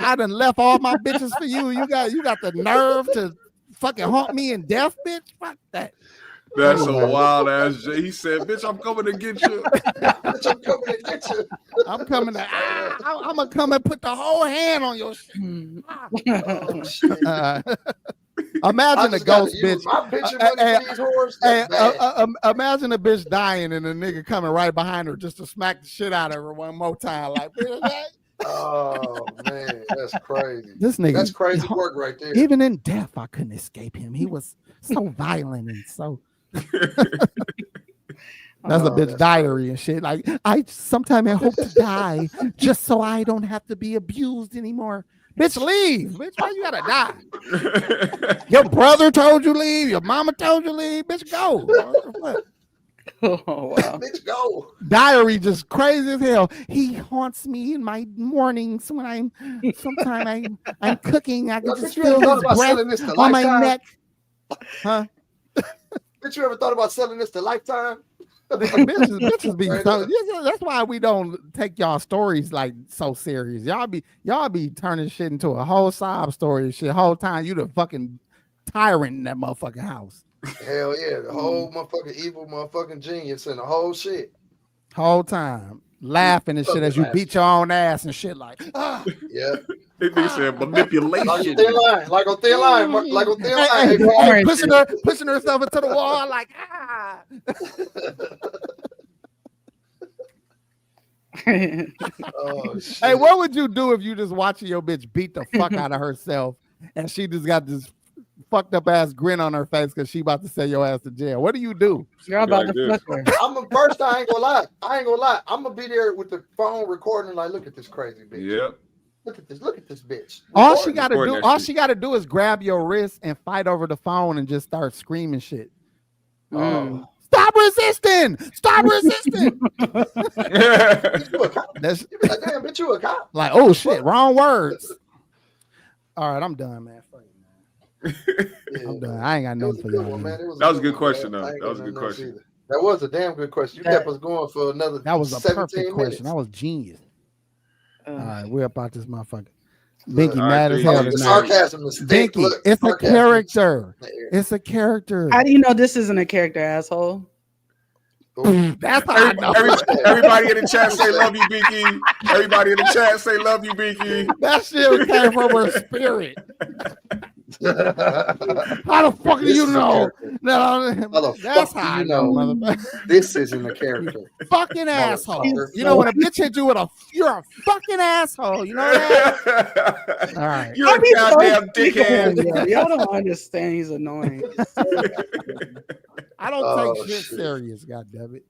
I done left all my bitches for you. You got the nerve to fucking haunt me in death, bitch. Fuck that. That's a wild ass Jay. He said, "Bitch, I'm coming to get you." Bitch, I'm coming to get you. I'm coming to. I'm gonna come and put the whole hand on your shit. Oh, shit. Imagine a ghost bitch. Imagine a bitch dying and a nigga coming right behind her just to smack the shit out of her one more time. Like, oh man, that's crazy. This nigga, that's crazy work right there. Even in death, I couldn't escape him. He was so violent and so. That's a bitch diary and shit. Like, I hope to die just so I don't have to be abused anymore. Bitch, leave. Bitch, why you gotta die? Your brother told you leave. Your mama told you leave. Bitch, go. Oh wow. Bitch, go. Diary just crazy as hell. He haunts me in my mornings when I'm cooking. I can just feel his breath on my neck. Huh? Did you ever thought about selling this to Lifetime? bitches be so. That's why we don't take y'all stories like so serious. Y'all be turning shit into a whole sob story and shit. Whole time you the fucking tyrant in that motherfucking house. Hell yeah, the whole motherfucking evil motherfucking genius and the whole shit. Whole time laughing and shit as you beat your own ass and shit like. Yeah. They said manipulation. Like on thin line. Hey, pushing herself into the wall like Oh, shit. Hey, what would you do if you just watching your bitch beat the fuck out of herself and she just got this fucked up ass grin on her face because she about to send your ass to jail? What do you do? You're about to fuck her. I ain't gonna lie. I'm gonna be there with the phone recording like, look at this crazy bitch. Yep. Look at this bitch. All she gotta do is grab your wrist and fight over the phone and just start screaming shit. Stop resisting! Stop resisting! That's damn bitch, you a cop. Like, oh shit, wrong words. All right, I'm done, man. I'm done. I ain't got nothing for y'all. That was a good question, though. That was a good question. That was a damn good question. You kept us going for another. That was a perfect question. That was genius. All right, we're about this motherfucker. Binky mad as hell. Sarcasm is thick. Binky, it's a character. It's a character. How do you know this isn't a character, asshole? That's how I know. Everybody in the chat say love you, Binky. Everybody in the chat say love you, Binky. That shit came from her spirit. How the fuck do you know? No, that's how I know. This isn't a character. Fucking asshole. You know when a bitch hit you with you're a fucking asshole. You know that? All right. You're a goddamn dickhead. Y'all don't understand. He's annoying. I don't take shit serious. God damn it.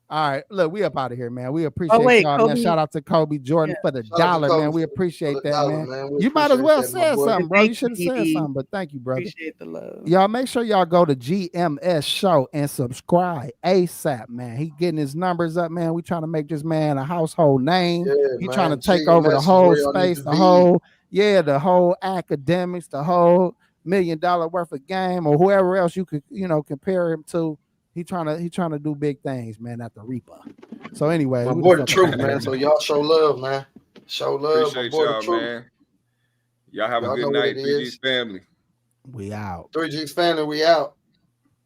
All right, look, we up out of here, man. We appreciate y'all, man. Shout out to Kobe Jordan for the $1, man. We appreciate that, man. You might as well say something, bro. You should have said something, but thank you, brother. Appreciate the love. Y'all make sure y'all go to GMS Show and subscribe ASAP, man. He getting his numbers up, man. We trying to make this man a household name. He trying to take over the whole space, the whole academics, the whole $1 million worth of game, or whoever else you could, compare him to. He trying to do big things, man, at the Reaper. So anyway, my boy the truth, man. So y'all show love, man. Show love. Appreciate y'all, man. Y'all have a good night, 3G's family. We out. 3G's family, we out.